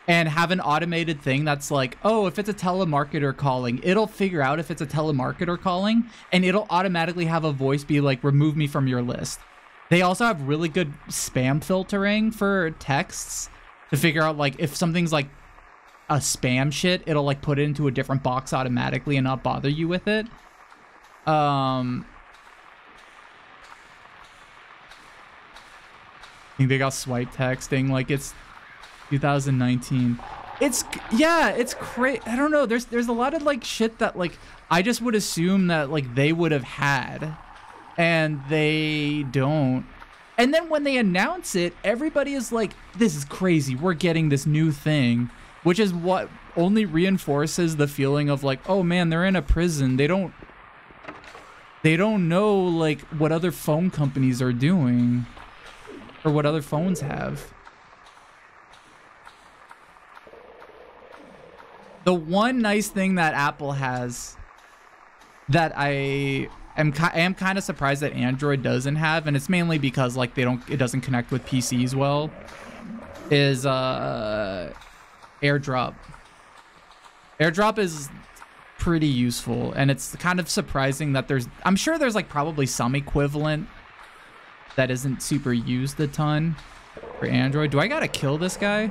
Speaker 8: and have an automated thing that's like, oh, if it's a telemarketer calling, it'll figure out if it's a telemarketer calling, and it'll automatically have a voice be like, remove me from your list. They also have really good spam filtering for texts to figure out like if something's like a spam shit, it'll like put it into a different box automatically and not bother you with it. I think they got swipe texting like it's 2019. It's great. I don't know. There's a lot of like shit that like I just would assume that like they would have had, and they don't. And then when they announce it, everybody is like, this is crazy, we're getting this new thing, which is what only reinforces the feeling of like, oh man, they're in a prison. They don't know like what other phone companies are doing or what other phones have. The one nice thing that Apple has that I am kind of surprised that Android doesn't have, and it's mainly because like it doesn't connect with PCs well, is AirDrop. AirDrop is pretty useful, and it's kind of surprising that I'm sure there's like probably some equivalent that isn't super used a ton for Android. Do I gotta kill this guy?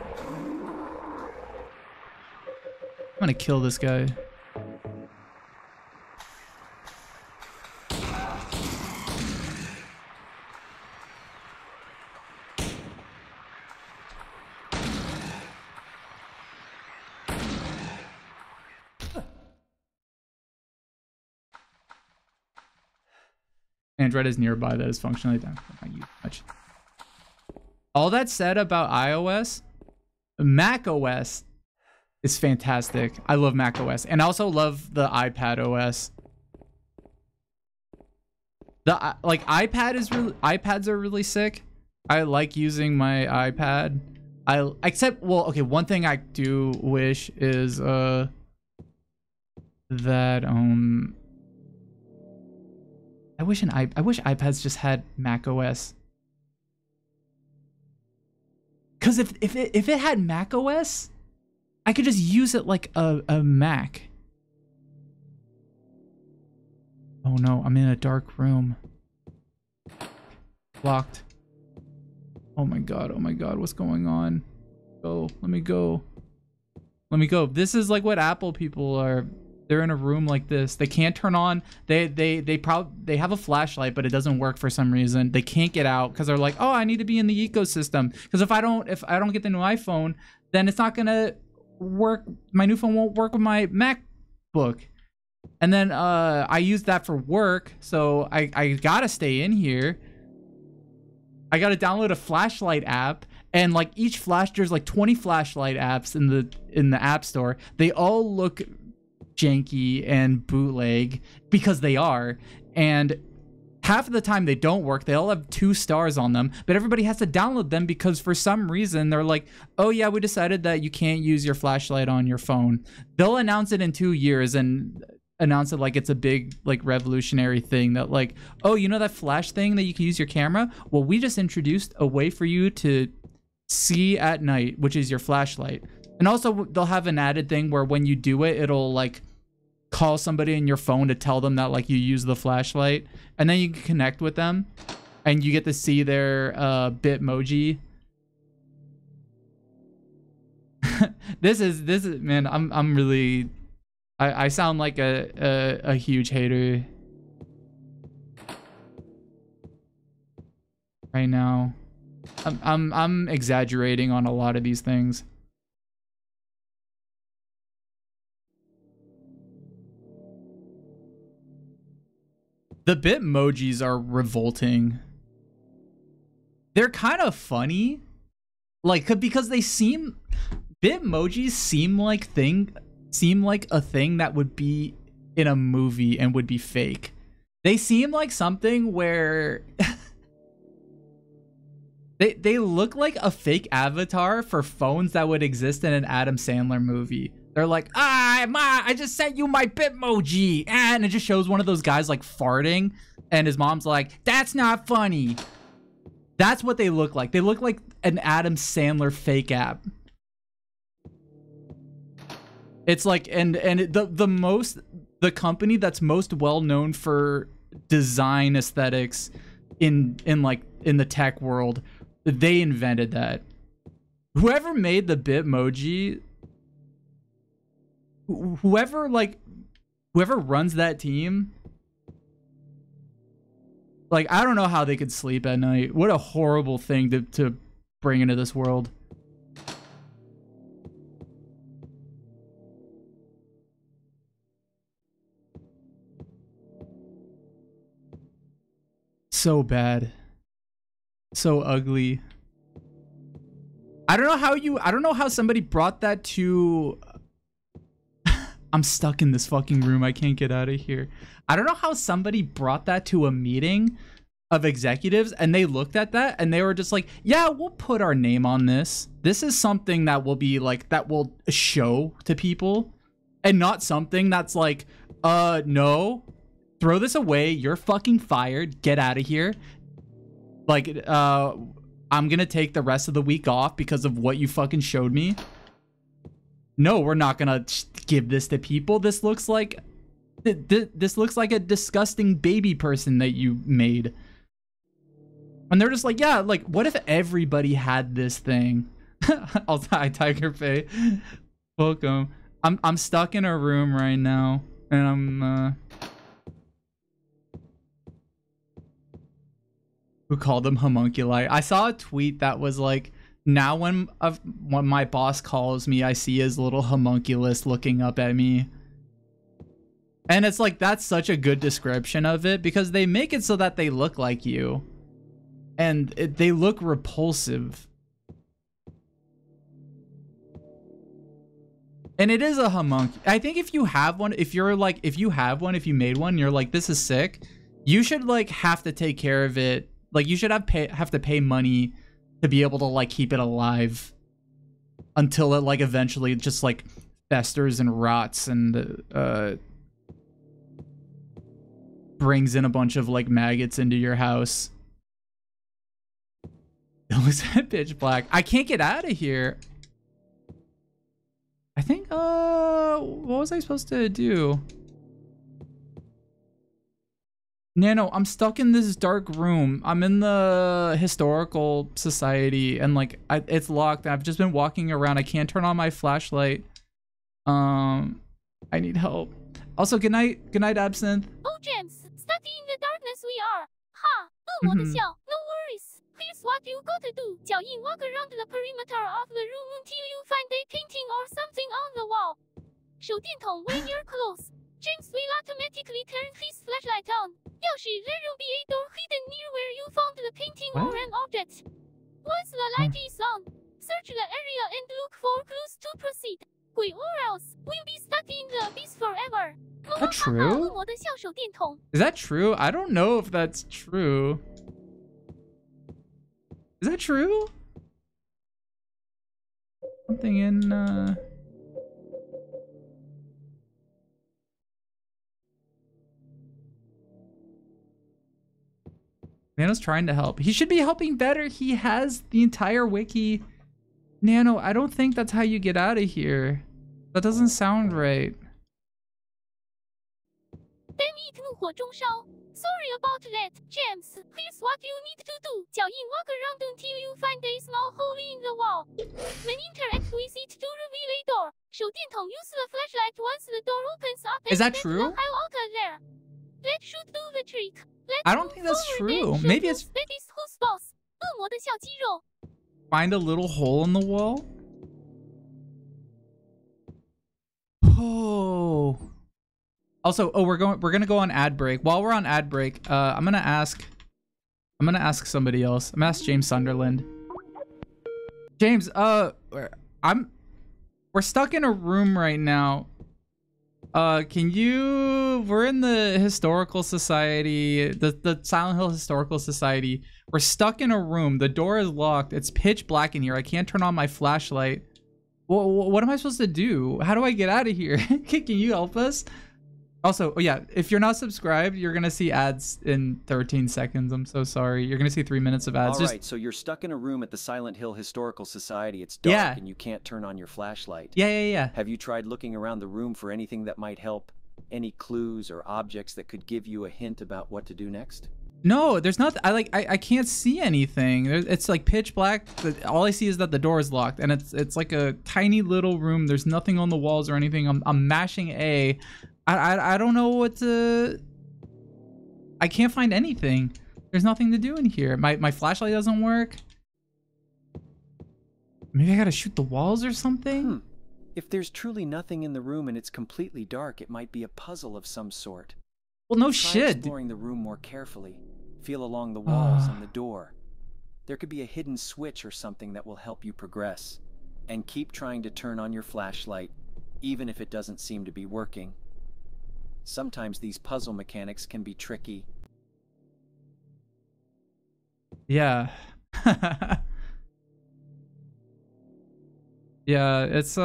Speaker 8: I'm gonna kill this guy. Android is nearby that is functionally done. Not use much. All that said about iOS, Mac OS is fantastic. I love Mac OS, and I also love the iPad OS. The like iPads are really sick. I like using my iPad. Except, well, okay, one thing I do wish is that I wish iPads just had Mac OS. Cause if it had Mac OS, I could just use it like a Mac. Oh no, I'm in a dark room. Locked. Oh my god, what's going on? Go, let me go. Let me go. This is like what Apple people are. They're in a room like this. They can't turn on. They have a flashlight, but it doesn't work for some reason. They can't get out because they're like, oh, I need to be in the ecosystem. Because if I don't get the new iPhone, then it's not gonna work. My new phone won't work with my MacBook. And then I use that for work, so I gotta stay in here. I gotta download a flashlight app, and like there's like 20 flashlight apps in the App Store. They all look janky and bootleg because they are, and half of the time they don't work. They all have 2 stars on them, but everybody has to download them because for some reason they're like, oh yeah, we decided that you can't use your flashlight on your phone. They'll announce it in 2 years and announce it like it's a big like revolutionary thing that like, oh, you know that flash thing that you can use your camera? Well, we just introduced a way for you to see at night, which is your flashlight. And also they'll have an added thing where when you do it, it'll like call somebody in your phone to tell them that like you use the flashlight, and then you can connect with them and you get to see their Bitmoji. This is man, I'm really, I sound like a huge hater right now. I'm exaggerating on a lot of these things. The Bitmojis are revolting. They're kind of funny, like because they seem, Bitmojis seem like a thing that would be in a movie and would be fake. They seem like something where they look like a fake avatar for phones that would exist in an Adam Sandler movie. They're like, I just sent you my Bitmoji, and it just shows one of those guys like farting, and his mom's like, that's not funny. That's what they look like. They look like an Adam Sandler fake app. It's like, and the company that's most well known for design aesthetics in the tech world, they invented that. Whoever made the Bitmoji, whoever runs that team, like, I don't know how they could sleep at night. What a horrible thing to bring into this world. So bad. So ugly. I don't know how somebody brought that to... I'm stuck in this fucking room. I can't get out of here. I don't know how somebody brought that to a meeting of executives and they looked at that and they were just like, yeah, we'll put our name on this. This is something that will be like, that will show to people, and not something that's like, no, throw this away. You're fucking fired. Get out of here. Like, I'm gonna take the rest of the week off because of what you fucking showed me. No, we're not gonna give this to people. This looks like this looks like a disgusting baby person that you made. And they're just like, yeah, like, what if everybody had this thing? I'll die, Tiger Faye. Welcome. I'm stuck in a room right now, and I'm who called them homunculi. I saw a tweet that was like, now when my boss calls me, I see his little homunculus looking up at me. And it's like, that's such a good description of it because they make it so that they look like you. And they look repulsive. And it is a homunculus. I think if you have one, if you made one, you're like, this is sick. You should like have to take care of it. Like you should have to pay money to be able to like keep it alive until it like eventually just like festers and rots and brings in a bunch of like maggots into your house. It was pitch black. I can't get out of here. I think what was I supposed to do? Nano, I'm stuck in this dark room. I'm in the historical society and like it's locked. I've just been walking around. I can't turn on my flashlight. I need help. Also, good night, Absinthe.
Speaker 2: Oh, James, stuck in the darkness we are. Ha, 恶魔的笑. No worries. Here's what you gotta do. 脚印 walk around the perimeter of the room until you find a painting or something on the wall. 手电筒 when you're close. James will automatically turn his flashlight on. 钥匙 there will be a door hidden near where you found the painting or an object. Once the light is on, search the area and look for clues to proceed. 鬼 or else we'll be stuck in the abyss forever.
Speaker 8: Is that true?
Speaker 2: 恶魔的笑手电筒.
Speaker 8: Is that true? I don't know if that's true. Is that true? Something in Nano's trying to help. He should be helping better. He has the entire wiki. Nano, I don't think that's how you get out of here. That doesn't sound right.
Speaker 2: Damn it, 怒火中烧. Sorry about that, James. Here's what you need to do. 脚印 walk around until you find a small hole in the wall. Then interact with it to reveal a door. 手电筒 use the flashlight once the door opens up.
Speaker 8: Is that true?
Speaker 2: There. That should do the trick.
Speaker 8: I don't think that's true. Maybe it's
Speaker 2: that is who's boss. 恶魔的小肌肉.
Speaker 8: Find a little hole in the wall. Oh. Also, we're gonna go on ad break. While we're on ad break, I'm gonna ask somebody else. I'm gonna ask James Sunderland. James, we're stuck in a room right now. We're in the historical society, the Silent Hill Historical Society. We're stuck in a room. The door is locked. It's pitch black in here. I can't turn on my flashlight. What am I supposed to do? How do I get out of here? Can you help us? Also, oh yeah, if you're not subscribed, you're gonna see ads in 13 seconds. I'm so sorry. You're gonna see 3 minutes of ads.
Speaker 6: All right, so you're stuck in a room at the Silent Hill Historical Society. It's dark and you can't turn on your flashlight.
Speaker 8: Yeah.
Speaker 6: Have you tried looking around the room for anything that might help? Any clues or objects that could give you a hint about what to do next?
Speaker 8: No, there's not. I can't see anything. It's like pitch black. All I see is that the door is locked, and it's like a tiny little room. There's nothing on the walls or anything. I'm mashing A. I don't know what to. I can't find anything. There's nothing to do in here. My flashlight doesn't work. Maybe I gotta shoot the walls or something?
Speaker 6: If there's truly nothing in the room and it's completely dark, it might be a puzzle of some sort.
Speaker 8: Well, no
Speaker 6: Try
Speaker 8: shit.
Speaker 6: exploring the room more carefully. Feel along the walls and the door. There could be a hidden switch or something that will help you progress. And keep trying to turn on your flashlight, even if it doesn't seem to be working. Sometimes these puzzle mechanics can be tricky.
Speaker 8: Yeah. Yeah, it's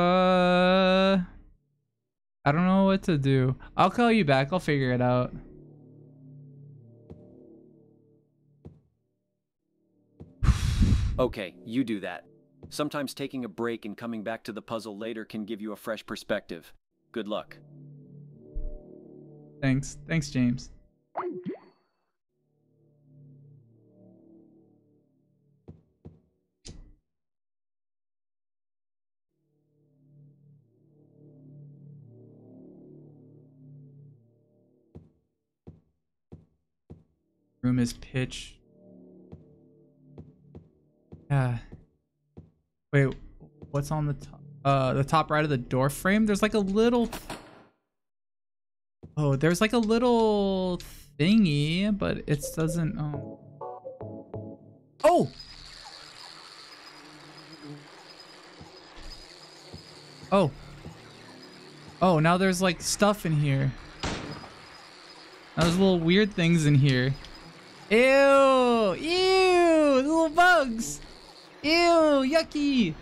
Speaker 8: I don't know what to do. I'll call you back. I'll figure it out.
Speaker 6: Okay, you do that. Sometimes taking a break and coming back to the puzzle later can give you a fresh perspective. Good luck.
Speaker 8: Thanks, James. Room is pitch. Yeah. Wait, what's on the top? The top right of the door frame? There's like a little... Oh, there's like a little thingy, but it doesn't. Oh! Oh. Oh, now there's like stuff in here. Now there's little weird things in here. Ew! Ew! Little bugs! Ew! Yucky!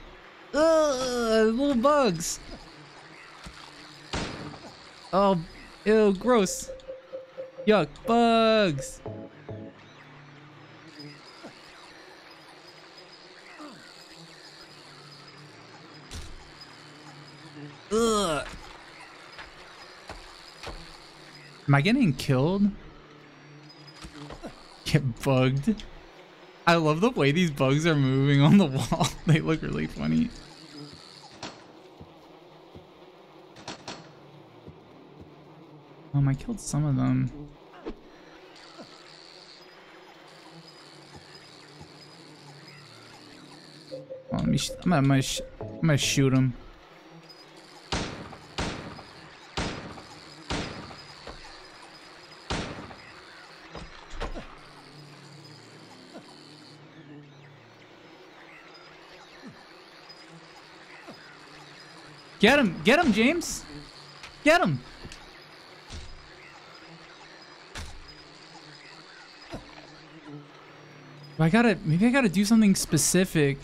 Speaker 8: Ugh! Little bugs! Oh, ew, gross. Yuck, bugs. Ugh. Am I getting killed? Get bugged. I love the way these bugs are moving on the wall. They look really funny. I killed some of them. Oh, let me I'm gonna shoot him. Get him, James. Get him. Maybe I gotta do something specific.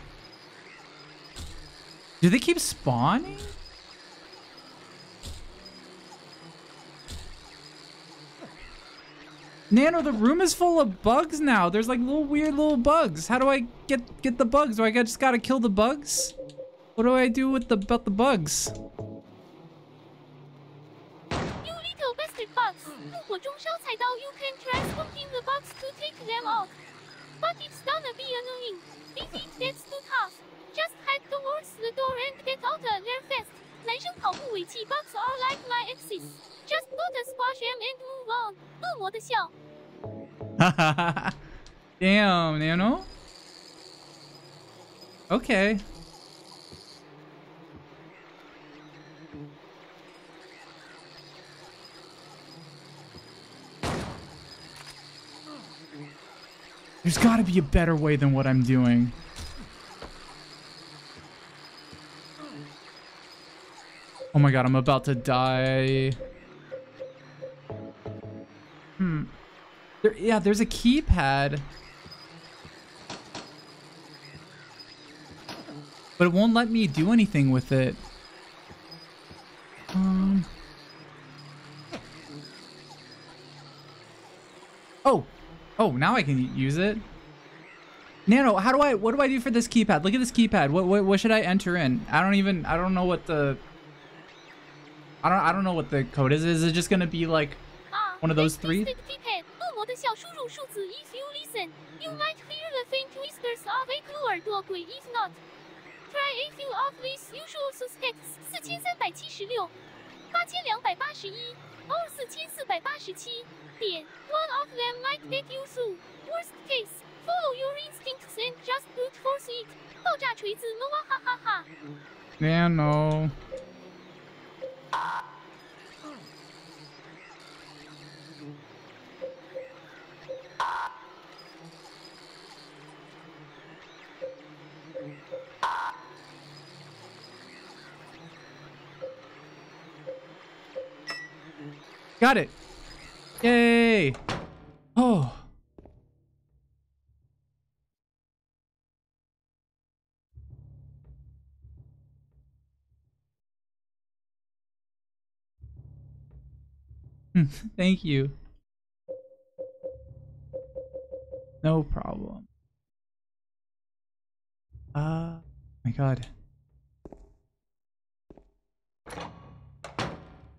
Speaker 8: Do they keep spawning? Nano, the room is full of bugs now. There's like weird little bugs. How do I get the bugs? Do I just gotta kill the bugs? What do I do with about the bugs?
Speaker 2: You little bastard bugs! 怒火中烧菜刀 you can try smoking the bugs to take them out. But it's gonna be annoying. If it gets too tough, just head towards the door and get out there fast. 男生跑步尾气 bugs are like my exes. Just gotta squash them and move on. 恶魔的笑。
Speaker 8: Damn, Nano. Okay. There's got to be a better way than what I'm doing. Oh my god, I'm about to die. Yeah, there's a keypad. But it won't let me do anything with it. Oh, now I can use it. Nano, what do I do for this keypad? Look at this keypad. What should I enter in? I don't know what the code is. Is it just gonna be like one of those three?
Speaker 2: If you listen, you might hear the faint whispers of a clue or doorway. If not, try a few of these usual suspects. 4376, 8281, or 4487. One of them might get you through. Worst case, follow your instincts and just brute force it. 爆炸锤子 Noah 哈哈哈。
Speaker 8: Nano. Got it. Yay. Oh. Thank you. No problem. My god.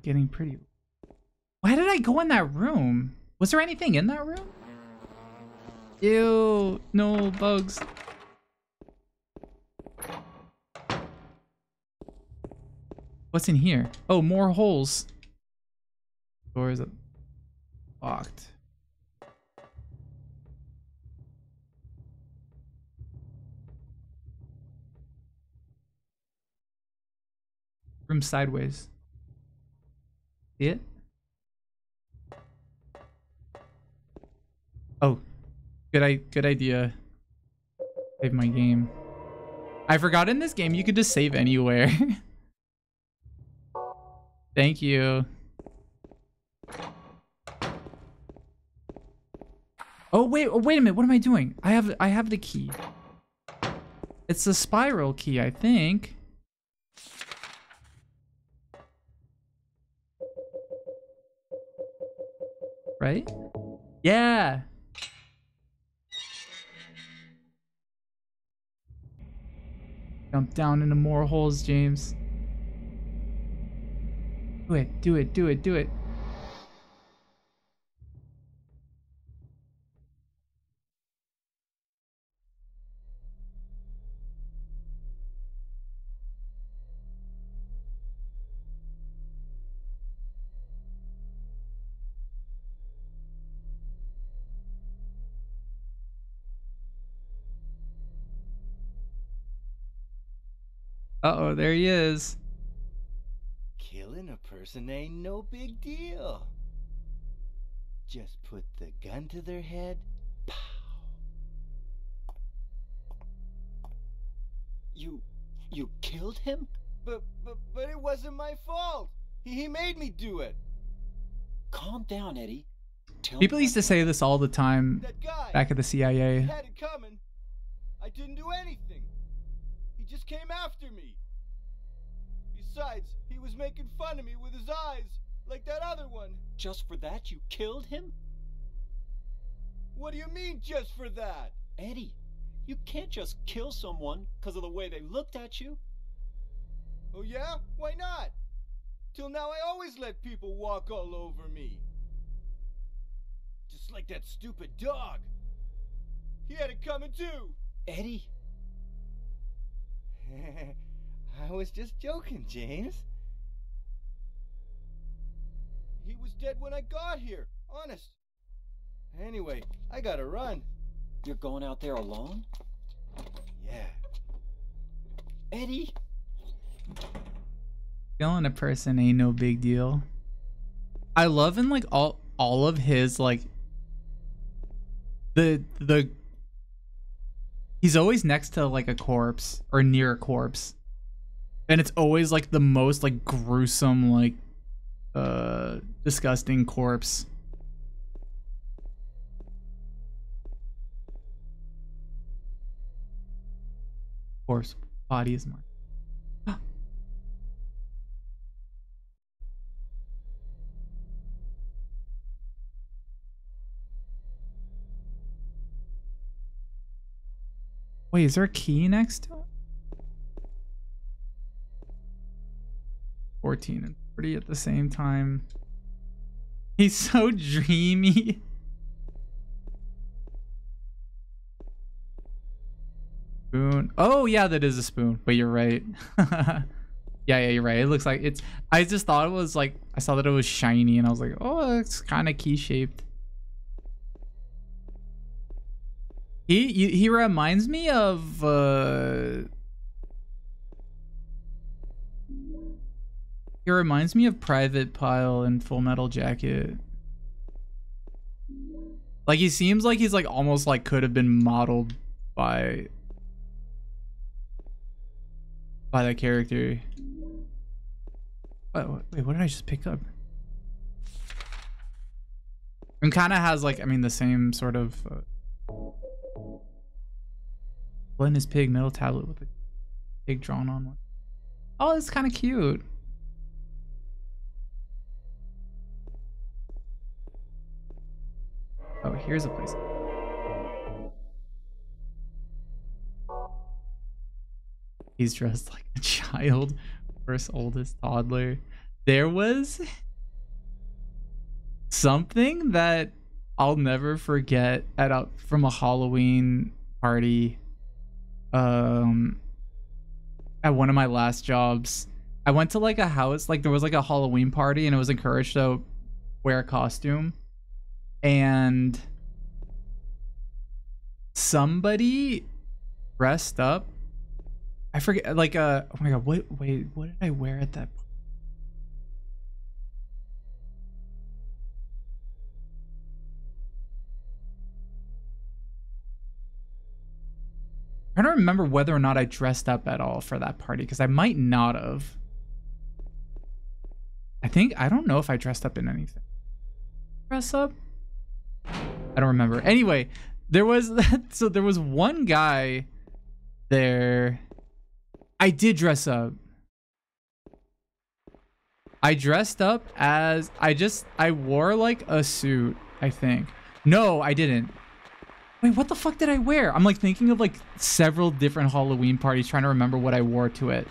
Speaker 8: Getting pretty. Why did I go in that room? Was there anything in that room? Ew, no bugs. What's in here? Oh, more holes. Door is locked. Room sideways. See it? Oh, good idea. Save my game. I forgot in this game you could just save anywhere. Thank you. Oh wait a minute. What am I doing? I have the key. It's the spiral key, I think. Right? Yeah. Jump down into more holes, James. Do it, do it, do it, do it. Uh-oh, there he is.
Speaker 18: Killing a person ain't no big deal. Just put the gun to their head. Pow.
Speaker 12: You killed him?
Speaker 18: But it wasn't my fault. He made me do it.
Speaker 12: Calm down, Eddie.
Speaker 8: People used to say this all the time back at the CIA.
Speaker 18: He had it coming. I didn't do anything. He just came after me. Besides, he was making fun of me with his eyes, like that other one.
Speaker 12: Just for that, you killed him?
Speaker 18: What do you mean, just for that?
Speaker 12: Eddie, you can't just kill someone because of the way they looked at you.
Speaker 18: Oh yeah? Why not? Till now I always let people walk all over me. Just like that stupid dog. He had it coming too.
Speaker 12: Eddie.
Speaker 18: I was just joking, James. He was dead when I got here, honest. Anyway, I gotta run.
Speaker 12: You're going out there alone?
Speaker 18: Yeah.
Speaker 12: Eddie?
Speaker 8: Killing a person ain't no big deal. I love in like all of his like the he's always next to like a corpse or near a corpse. And it's always like the most like gruesome, like disgusting corpse. Of course, body is marked. Wait, is there a key next to it? 14 and 40 at the same time. He's so dreamy. Spoon. Oh yeah, that is a spoon, but you're right. Yeah, you're right. It looks like it's, I just thought it was like, I saw that it was shiny and I was like, oh, it's kind of key shaped. He reminds me of he reminds me of Private Pile in Full Metal Jacket. Like he seems like he's like almost like could have been modeled by that character. Wait, what did I just pick up? And kind of has like, I mean, the same sort of Blood in his pig metal tablet with a pig drawn on one. Oh, it's kind of cute. Oh, here's a place. He's dressed like a child. First oldest toddler. There was something that I'll never forget from a Halloween party. At one of my last jobs, I went to like a house, like there was like a Halloween party and it was encouraged to wear a costume, and somebody dressed up. I forget, like oh my god, what did I wear at that point? I'm trying to remember whether or not I dressed up at all for that party, because I might not have. I don't know if I dressed up in anything. Dress up? I don't remember. Anyway, there was one guy there. I did dress up. I dressed up as I wore like a suit, I think. No, I didn't. Wait, what the fuck did I wear? I'm like thinking of like several different Halloween parties, trying to remember what I wore to it.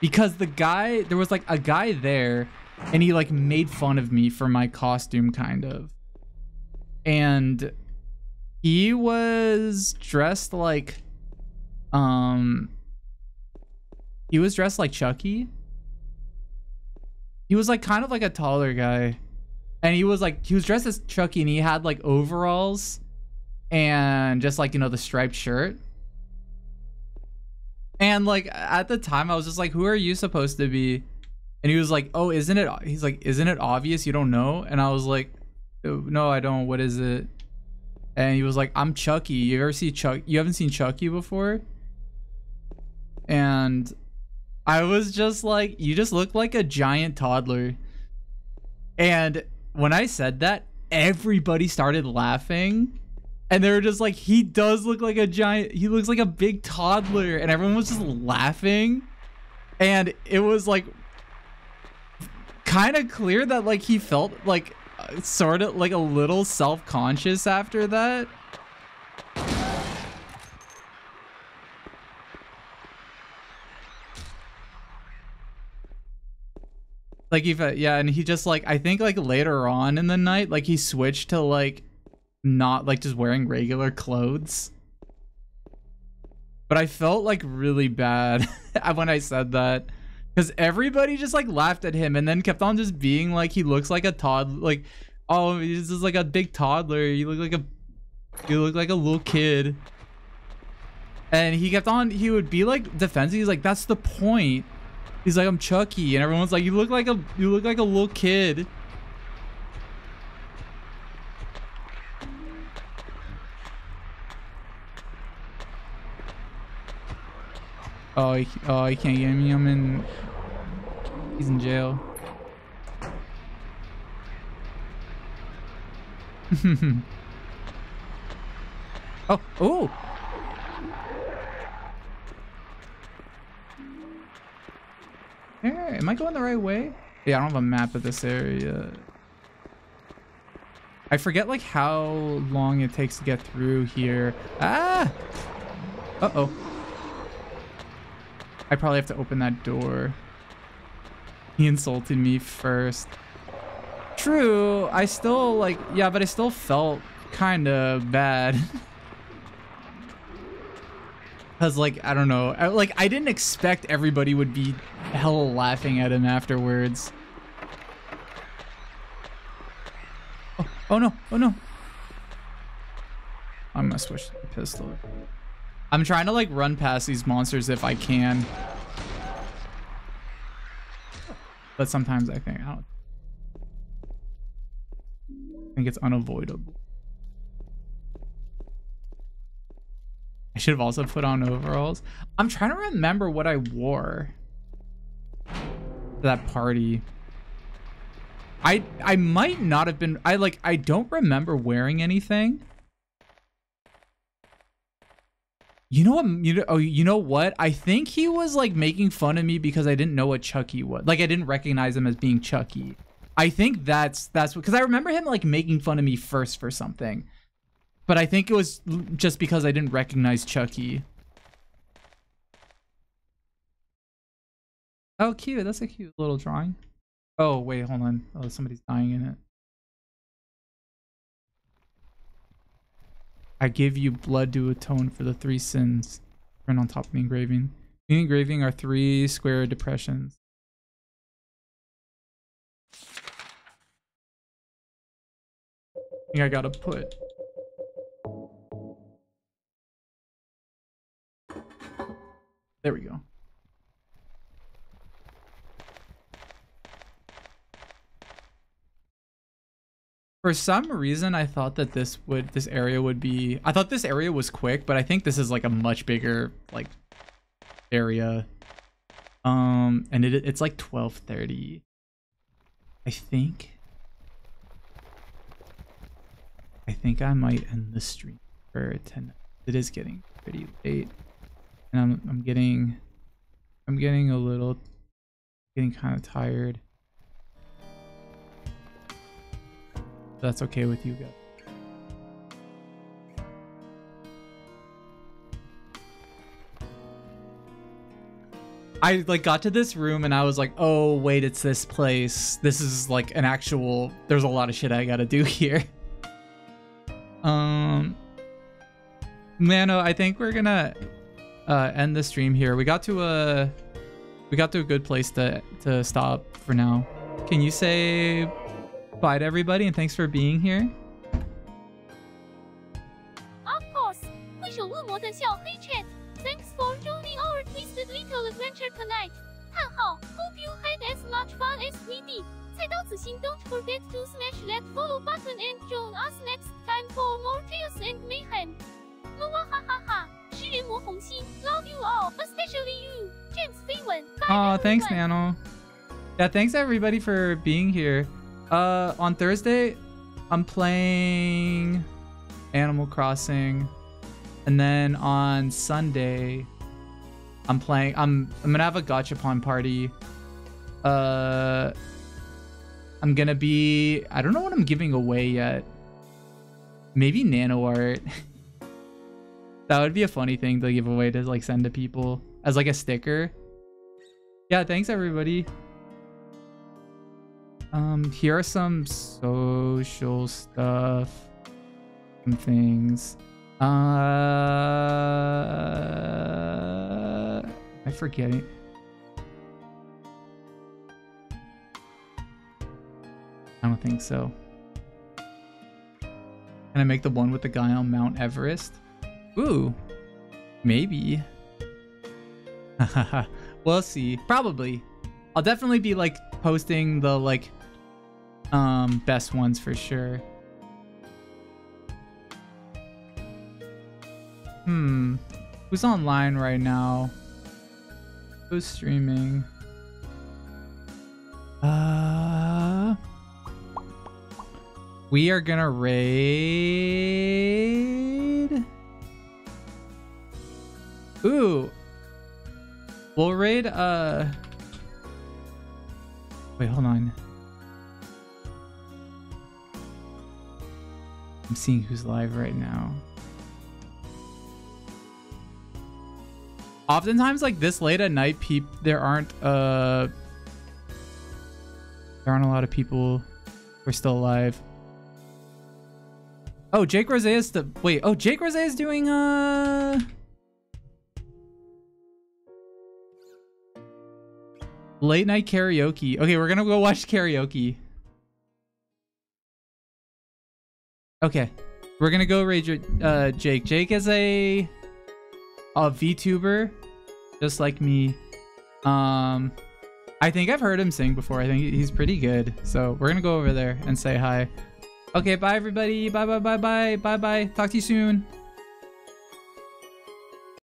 Speaker 8: Because there was like a guy there, and he like made fun of me for my costume, kind of. And he was dressed like, he was dressed like Chucky. He was like kind of like a taller guy. And he was dressed as Chucky, and he had like overalls and just like, you know, the striped shirt. And like at the time I was just like, who are you supposed to be? And he was like, oh, isn't it obvious you don't know? And I was like, no, I don't. What is it? And he was like, I'm Chucky. You ever see Chuck? You haven't seen Chucky before? And I was just like, you just look like a giant toddler. And when I said that, everybody started laughing. And they were just like, he does look like a giant, he looks like a big toddler. And everyone was just laughing. And it was like kind of clear that like he felt like sort of like a little self-conscious after that. Like yeah, and he just like, I think like later on in the night, like he switched to like not like just wearing regular clothes. But I felt like really bad when I said that, because everybody just like laughed at him and then kept on just being like, he looks like a toddler, like, oh, he's just like a big toddler, you look like a little kid. And he kept on, he would be like defensive. He's like, that's the point. He's like, I'm Chucky, and everyone's like, you look like a little kid. Oh, he can't get me. He's in jail. Oh. Hey, am I going the right way? Yeah, I don't have a map of this area. I forget like how long it takes to get through here. Ah! Uh-oh. I probably have to open that door. He insulted me first. True, I still like, yeah, but I still felt kind of bad. Cause like, I don't know, I didn't expect everybody would be hella laughing at him afterwards. Oh no, oh no. I'm gonna switch to the pistol. I'm trying to like run past these monsters if I can. But sometimes I think it's unavoidable. I should have also put on overalls. I'm trying to remember what I wore to that party. I might not have been, I don't remember wearing anything. You know what? I think he was like making fun of me because I didn't know what Chucky was. Like I didn't recognize him as being Chucky. I think that's because I remember him like making fun of me first for something. But I think it was just because I didn't recognize Chucky. Oh, cute. That's a cute little drawing. Oh, wait, hold on. Oh, somebody's dying in it. I give you blood to atone for the 3 sins. Written on top of the engraving. The engraving are 3 square depressions. I think I gotta put... There we go. For some reason, I thought that this area would be... I thought this area was quick, but I think this is like a much bigger like area. And it's like 12:30. I think I might end the stream for 10. It is getting pretty late, and I'm getting kind of tired. That's okay with you guys. I like got to this room and I was like, oh wait, it's this place. This is like an actual, there's a lot of shit I gotta do here. Mano, I think we're gonna end the stream here. We got to a good place to stop for now. Can you say bye to everybody and thanks for being here?
Speaker 2: Of course. 会手恶魔的小黑 chat. Thanks for joining our twisted little adventure tonight. 叹号 Hope you had as much fun as we did. 菜刀子心 Don't forget to smash that follow button and join us next time for more chaos and mayhem. 么哇哈哈哈！食人魔红心 Love you all, especially you, James飞吻。
Speaker 8: Oh, thanks, Nano. Yeah, thanks everybody for being here. On Thursday, I'm playing Animal Crossing, and then on Sunday, I'm gonna have a gachapon party. I'm gonna be, I don't know what I'm giving away yet. Maybe nano art. That would be a funny thing to give away to like send to people as like a sticker. Yeah, thanks everybody. Here are some social stuff. Some things. Am I forgetting? I don't think so. Can I make the one with the guy on Mount Everest? Ooh, maybe. We'll see. Probably. I'll definitely be like posting the like best ones for sure. Who's online right now? Who's streaming? We are gonna raid. Ooh. We'll raid wait, hold on. I'm seeing who's live right now. Oftentimes, like this late at night, there aren't a lot of people who are still alive. Oh, Jake Rose is the wait. Oh, Jake Rose is doing late night karaoke. Okay, we're gonna go watch karaoke. Okay, we're gonna go raid Jake. Jake is a VTuber, just like me. I think I've heard him sing before. I think he's pretty good. So we're gonna go over there and say hi. Okay, bye everybody. Bye bye bye bye bye bye. Talk to you soon.